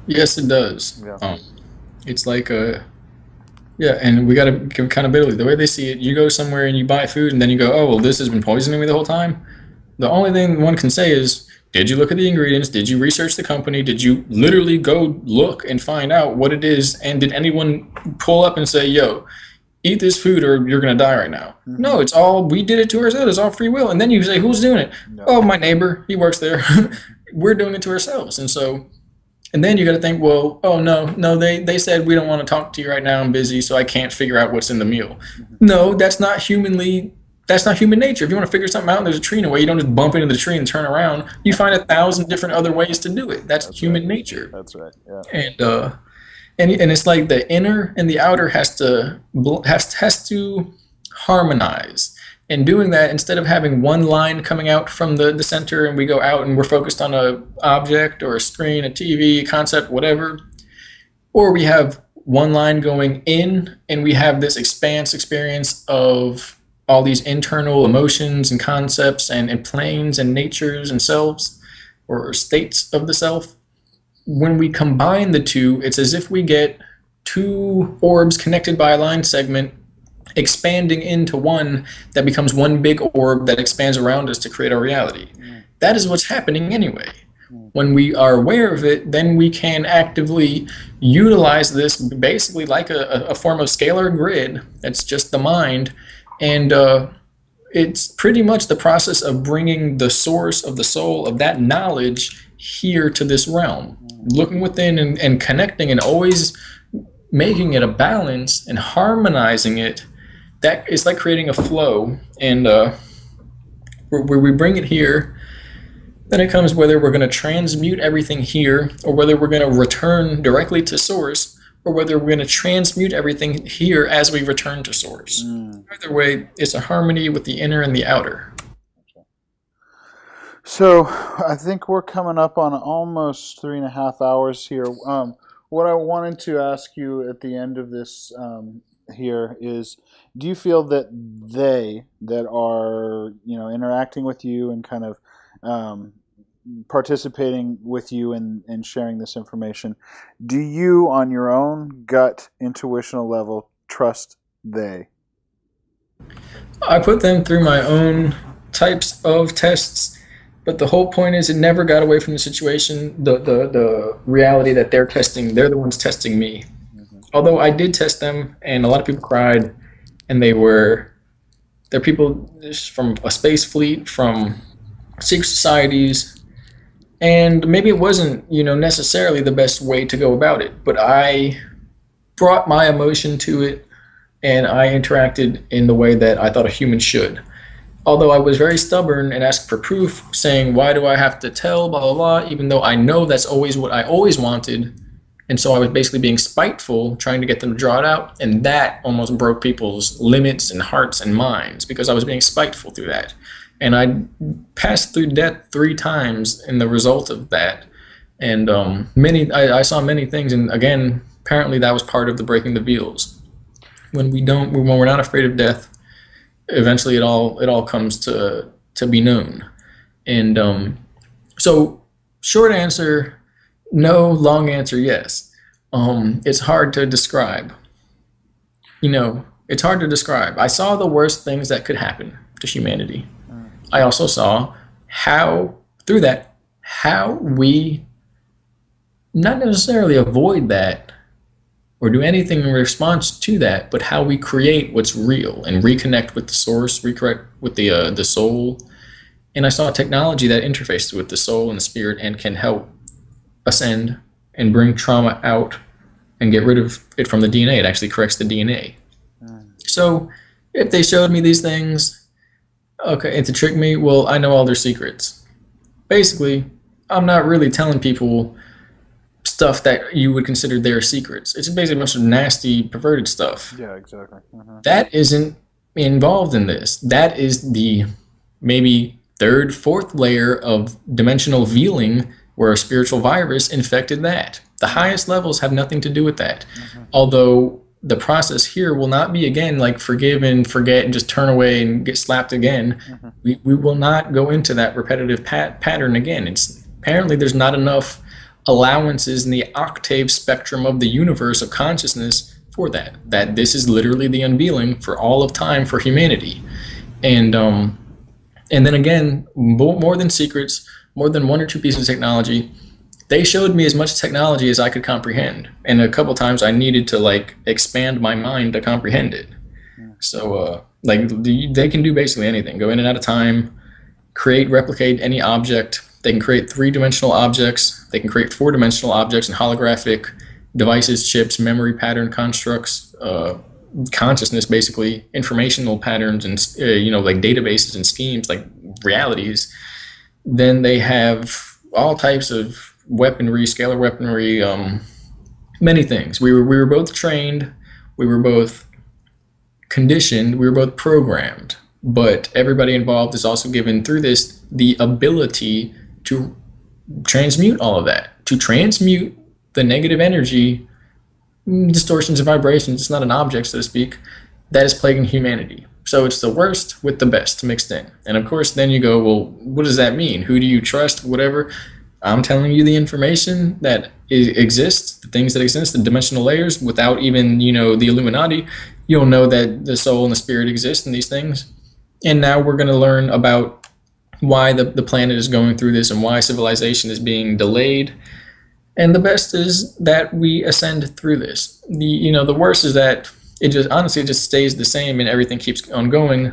Yes, it does. Yeah. It's like yeah, and we got to give accountability. The way they see it, you go somewhere and you buy food, and then you go, oh, well, this has been poisoning me the whole time. The only thing one can say is, did you look at the ingredients? Did you research the company? Did you literally go look and find out what it is? And did anyone pull up and say, yo, eat this food or you're going to die right now? Mm-hmm. No, it's all, we did it to ourselves. It's all free will. And then you say, who's doing it? No. Oh, my neighbor. He works there. We're doing it to ourselves. And so, and then you got to think, well, oh, no, they said we don't want to talk to you right now. I'm busy, so I can't figure out what's in the meal. No, that's not human nature. If you want to figure something out and there's a tree in the way, you don't just bump into the tree and turn around. You find 1,000 different other ways to do it. That's human nature. That's right. Yeah. And it's like the inner and the outer has to harmonize. And doing that, instead of having one line coming out from the center and we go out and we're focused on a object or a screen, a TV, a concept, whatever, or we have one line going in and we have this expanse experience of all these internal emotions and concepts and planes and natures and selves or states of the self. When we combine the two, it's as if we get two orbs connected by a line segment expanding into one that becomes one big orb that expands around us to create our reality. That is what's happening anyway. When we are aware of it, then we can actively utilize this basically like a form of scalar grid. That's just the mind. And it's pretty much the process of bringing the source of the soul of that knowledge here to this realm, looking within and connecting and always making it a balance and harmonizing it. That is like creating a flow. And where we bring it here, then it comes whether we're going to transmute everything here or whether we're going to return directly to source or whether we're going to transmute everything here as we return to source. Either way, it's a harmony with the inner and the outer. So I think we're coming up on almost 3.5 hours here. What I wanted to ask you at the end of this here is, do you feel that they that are interacting with you and kind of participating with you and sharing this information, do you on your own gut intuitional level trust they? I put them through my own types of tests, but the whole point is it never got away from the situation, the reality that they're the ones testing me. Although I did test them, and a lot of people cried, and they're people from a space fleet, from secret societies, and maybe it wasn't, necessarily the best way to go about it, but I brought my emotion to it, and I interacted in the way that I thought a human should. Although I was very stubborn and asked for proof, saying, why do I have to tell, blah, blah, blah, even though I know that's always what I always wanted. And so I was basically being spiteful, trying to get them to draw it out, and that almost broke people's limits and hearts and minds because I was being spiteful through that. And I passed through death 3 times in the result of that. And I saw many things, and again, apparently that was part of the breaking the veils. When we're not afraid of death, eventually it all comes to be known. And so short answer, no. Long answer, yes. It's hard to describe. It's hard to describe. I saw the worst things that could happen to humanity. I also saw how we not necessarily avoid that or do anything in response to that, but how we create what's real and reconnect with the source, reconnect with the soul. And I saw technology that interfaces with the soul and the spirit and can help ascend and bring trauma out and get rid of it from the DNA. It actually corrects the DNA. So if they showed me these things, okay, and to trick me, well, I know all their secrets. Basically, I'm not really telling people stuff that you would consider their secrets. It's basically a bunch of nasty, perverted stuff. Yeah, exactly. That isn't involved in this. That is the maybe 3rd, 4th layer of dimensional vealing where a spiritual virus infected that. The highest levels have nothing to do with that. Although the process here will not be, again, like forgive and forget and just turn away and get slapped again. We will not go into that repetitive pattern again. Apparently there's not enough allowances in the octave spectrum of the universe of consciousness for that this is literally the unveiling for all of time for humanity. And then again, more than secrets, more than 1 or 2 pieces of technology, they showed me as much technology as I could comprehend, and a couple times I needed to expand my mind to comprehend it. So they can do basically anything, go in and out of time, replicate any object. They can create 3-dimensional objects. They can create 4-dimensional objects and holographic devices, chips, memory pattern constructs, consciousness, basically informational patterns, and like databases and schemes, like realities. Then they have all types of weaponry, scalar weaponry, many things. We were both trained, we were both conditioned, we were both programmed, but everybody involved is also given through this the ability to transmute all of that, to transmute the negative energy, distortions and vibrations. It's not an object, so to speak, that is plaguing humanity. So it's the worst with the best mixed in. And of course, then you go, well, what does that mean? Who do you trust? Whatever. I'm telling you the information that exists, the things that exist, the dimensional layers, without even, the Illuminati. You'll know that the soul and the spirit exist in these things. And now we're going to learn about why the planet is going through this and why civilization is being delayed. And the best is that we ascend through this. The worst is that it just honestly it just stays the same and everything keeps on going.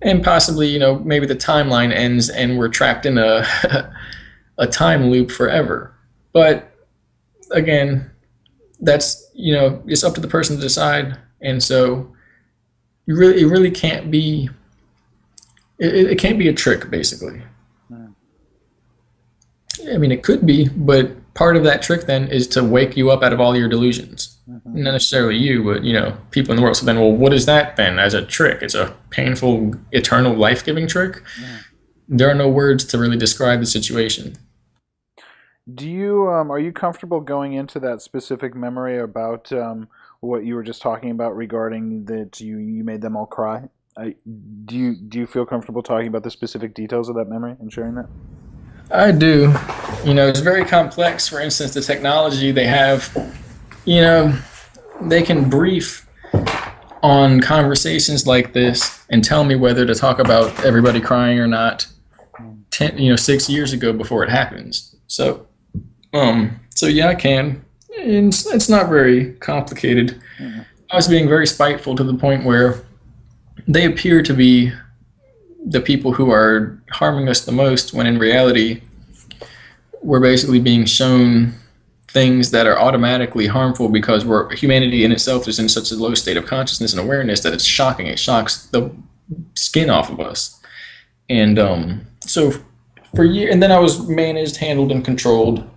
And possibly, maybe the timeline ends and we're trapped in a a time loop forever. But again, that's it's up to the person to decide. And so it really can't be it can't be a trick basically. Mm. I mean, it could be, but part of that trick then is to wake you up out of all your delusions. Mhm. Not necessarily you, but people in the world. So then, well, what is that then as a trick? It's a painful, eternal, life-giving trick. Yeah. There are no words to really describe the situation. Do you are you comfortable going into that specific memory about what you were just talking about regarding that you made them all cry? Do you feel comfortable talking about the specific details of that memory and sharing that? I do. It's very complex. For instance, the technology they have, you know, they can brief on conversations like this and tell me whether to talk about everybody crying or not 6 years ago before it happens. So yeah, I can. It's not very complicated. Mm. I was being very spiteful to the point where they appear to be the people who are harming us the most, when in reality, we're basically being shown things that are automatically harmful because humanity in itself is in such a low state of consciousness and awareness that it's shocking. It shocks the skin off of us. And so for years, and then I was managed, handled, and controlled.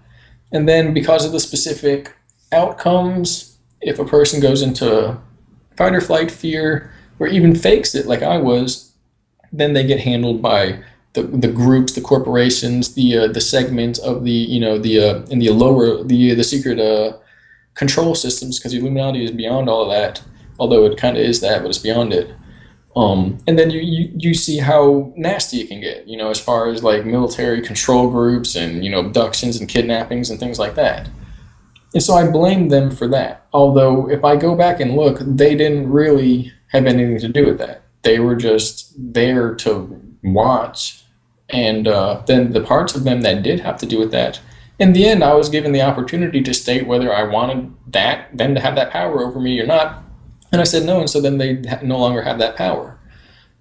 And then because of the specific outcomes, if a person goes into fight or flight fear, or even fakes it like I was, then they get handled by the groups, the corporations, the segment of the in the lower the secret control systems, because the Illuminati is beyond all of that. Although it kind of is that, but it's beyond it. And then you see how nasty it can get, as far as like military control groups and abductions and kidnappings and things like that. And so I blame them for that. Although if I go back and look, they didn't really have anything to do with that. They were just there to watch. And then the parts of them that did have to do with that, in the end, I was given the opportunity to state whether I wanted them to have that power over me or not. And I said no, and so then they no longer have that power.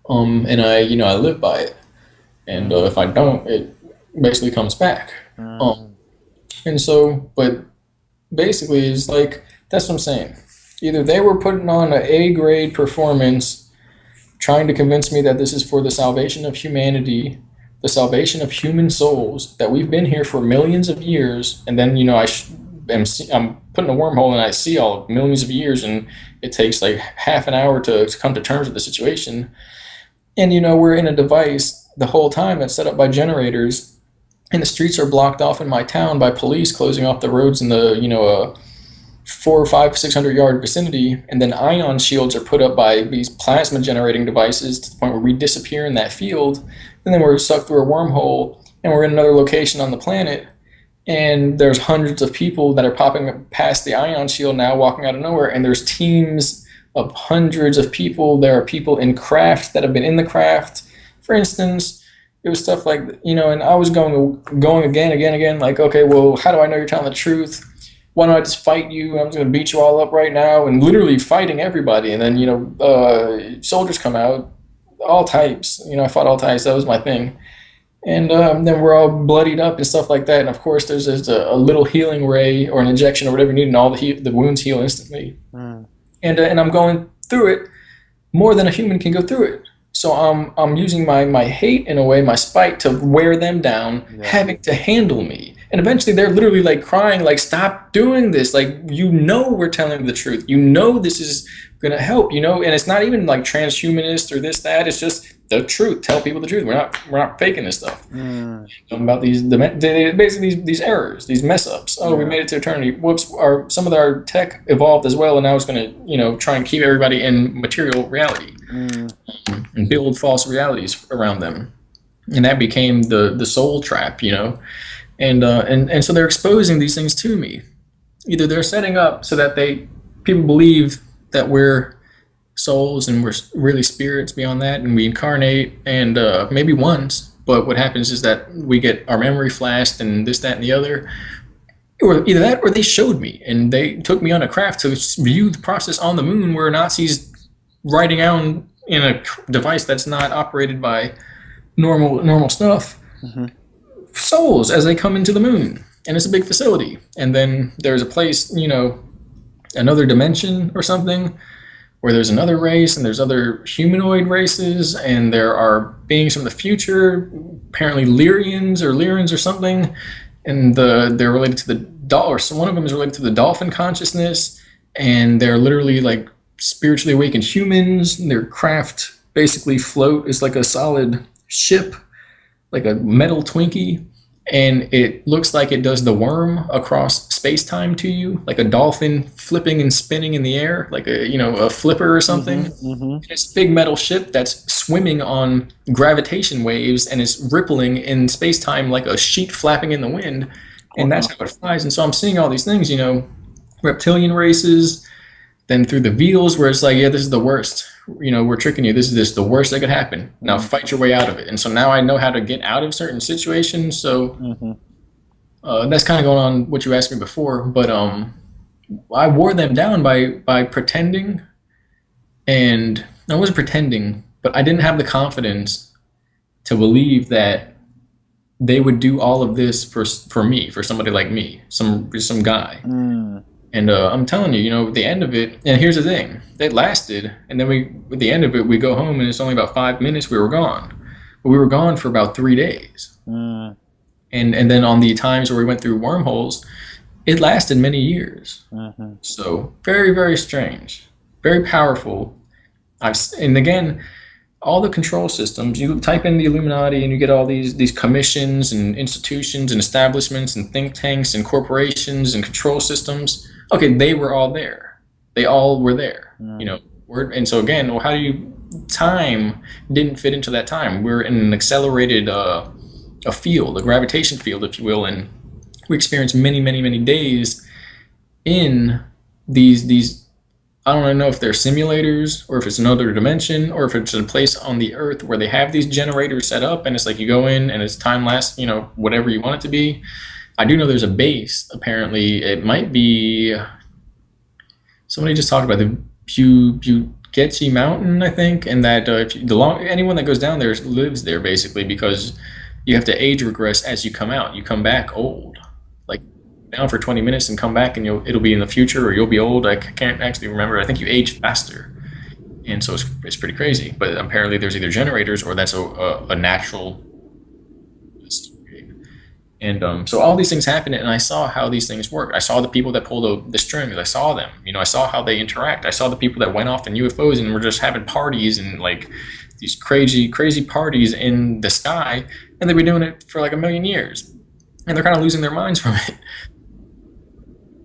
And I live by it. And if I don't, it basically comes back. Mm. Um, and so, but basically, it's like that's what I'm saying. Either they were putting on an A grade performance, trying to convince me that this is for the salvation of humanity, the salvation of human souls, that we've been here for millions of years, and then I'm put in a wormhole and I see all millions of years, and it takes like half an hour to come to terms with the situation. And we're in a device the whole time that's set up by generators, and the streets are blocked off in my town by police closing off the roads in the 400, 500, 600 yard vicinity, and then ion shields are put up by these plasma generating devices to the point where we disappear in that field, and then we're sucked through a wormhole and we're in another location on the planet, and there's hundreds of people that are popping past the ion shield now, walking out of nowhere, and there's teams of hundreds of people. There are people in craft that have been in the craft. For instance, it was stuff like, and I was going again, like, okay, well, how do I know you're telling the truth? Why don't I just fight you? I'm just going to beat you all up right now, and literally fighting everybody. And then, soldiers come out, all types. I fought all types. That was my thing. And then we're all bloodied up and stuff like that. And of course, there's just a little healing ray or an injection or whatever you need, and all the wounds heal instantly. Mm. And I'm going through it more than a human can go through it. So I'm using my hate in a way, my spite, to wear them down, Yeah. having to handle me. And eventually they're literally like crying, like, stop doing this. Like, we're telling the truth. This is gonna help, and it's not even like transhumanist or this, that. It's just the truth. Tell people the truth. We're not faking this stuff. Mm. About basically these errors, these mess ups. Oh, we Yeah. made it to eternity. Whoops! Some of our tech evolved as well, and now it's going to try and keep everybody in material reality Mm. and build false realities around them, and that became the soul trap. And so they're exposing these things to me. Either they're setting up so that people believe that we're souls and we're really spirits beyond that, and we incarnate, and maybe once, But what happens is that we get our memory flashed and this, that, and the other, or either that or they showed me and they took me on a craft to view the process on the moon where Nazis writing out in a device that's not operated by normal stuff Hmm. souls as they come into the moon, and it's a big facility. And then there's a place, another dimension or something, where there's another race and there's other humanoid races and there are beings from the future, apparently Lyrians or something, and they're related to the or so one of them is related to the dolphin consciousness, and they're literally like spiritually awakened humans. Their craft basically float is like a solid ship, like a metal Twinkie, and it looks like it does the worm across space time to you, like a dolphin flipping and spinning in the air, like a flipper or Hmm. something. Hmm. And it's a big metal ship that's swimming on gravitation waves and is rippling in space time like a sheet flapping in the wind, and that's Wow. how it flies. And so I'm seeing all these things, reptilian races, then through the Beatles, where it's like, yeah, this is the worst. We're tricking you. This is the worst that could happen. Now Mm-hmm. fight your way out of it. And so now I know how to get out of certain situations. So Mm-hmm. that's kind of going on what you asked me before. But I wore them down by pretending, and I wasn't pretending, but I didn't have the confidence to believe that they would do all of this for me, for somebody like me, some guy. Mm. And I'm telling you, the end of it. And here's the thing: it lasted, and then at the end of it, we go home, and it's only about 5 minutes. We were gone, but we were gone for about 3 days. Mm. And then on the times where we went through wormholes, it lasted many years. Mm-hmm. So very, very strange, very powerful. And again, all the control systems. You type in the Illuminati, and you get all these commissions and institutions and establishments and think tanks and corporations and control systems. Okay, they were all there. They all were there. Mm. And so again, well, how do you time didn't fit into that time? We're in an accelerated a field, a gravitation field, if you will, and we experience many, many, many days in these. I don't know if they're simulators or if it's another dimension or if it's a place on the earth where they have these generators set up, and it's like you go in and it's time lasts, whatever you want it to be. I do know there's a base. Apparently, it might be somebody just talked about the Bugatti Mountain, I think, and that if you, anyone that goes down there lives there basically because you have to age regress as you come out. You come back old, like down for 20 minutes and come back, and it'll be in the future or you'll be old. I can't actually remember. I think you age faster, and so it's pretty crazy. But apparently, there's either generators or that's a natural. And so all these things happened, and I saw how these things work. I saw the people that pull the strings. I saw them. I saw how they interact. I saw the people that went off in UFOs and were just having parties and like these crazy, crazy parties in the sky, and they've been doing it for like a million years, and they're kind of losing their minds from it.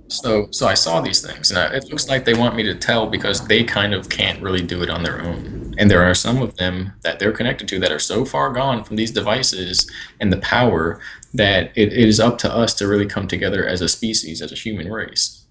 So I saw these things, and it looks like they want me to tell because they kind of can't really do it on their own. And there are some of them that they're connected to that are so far gone from these devices and the power that it is up to us to really come together as a species, as a human race.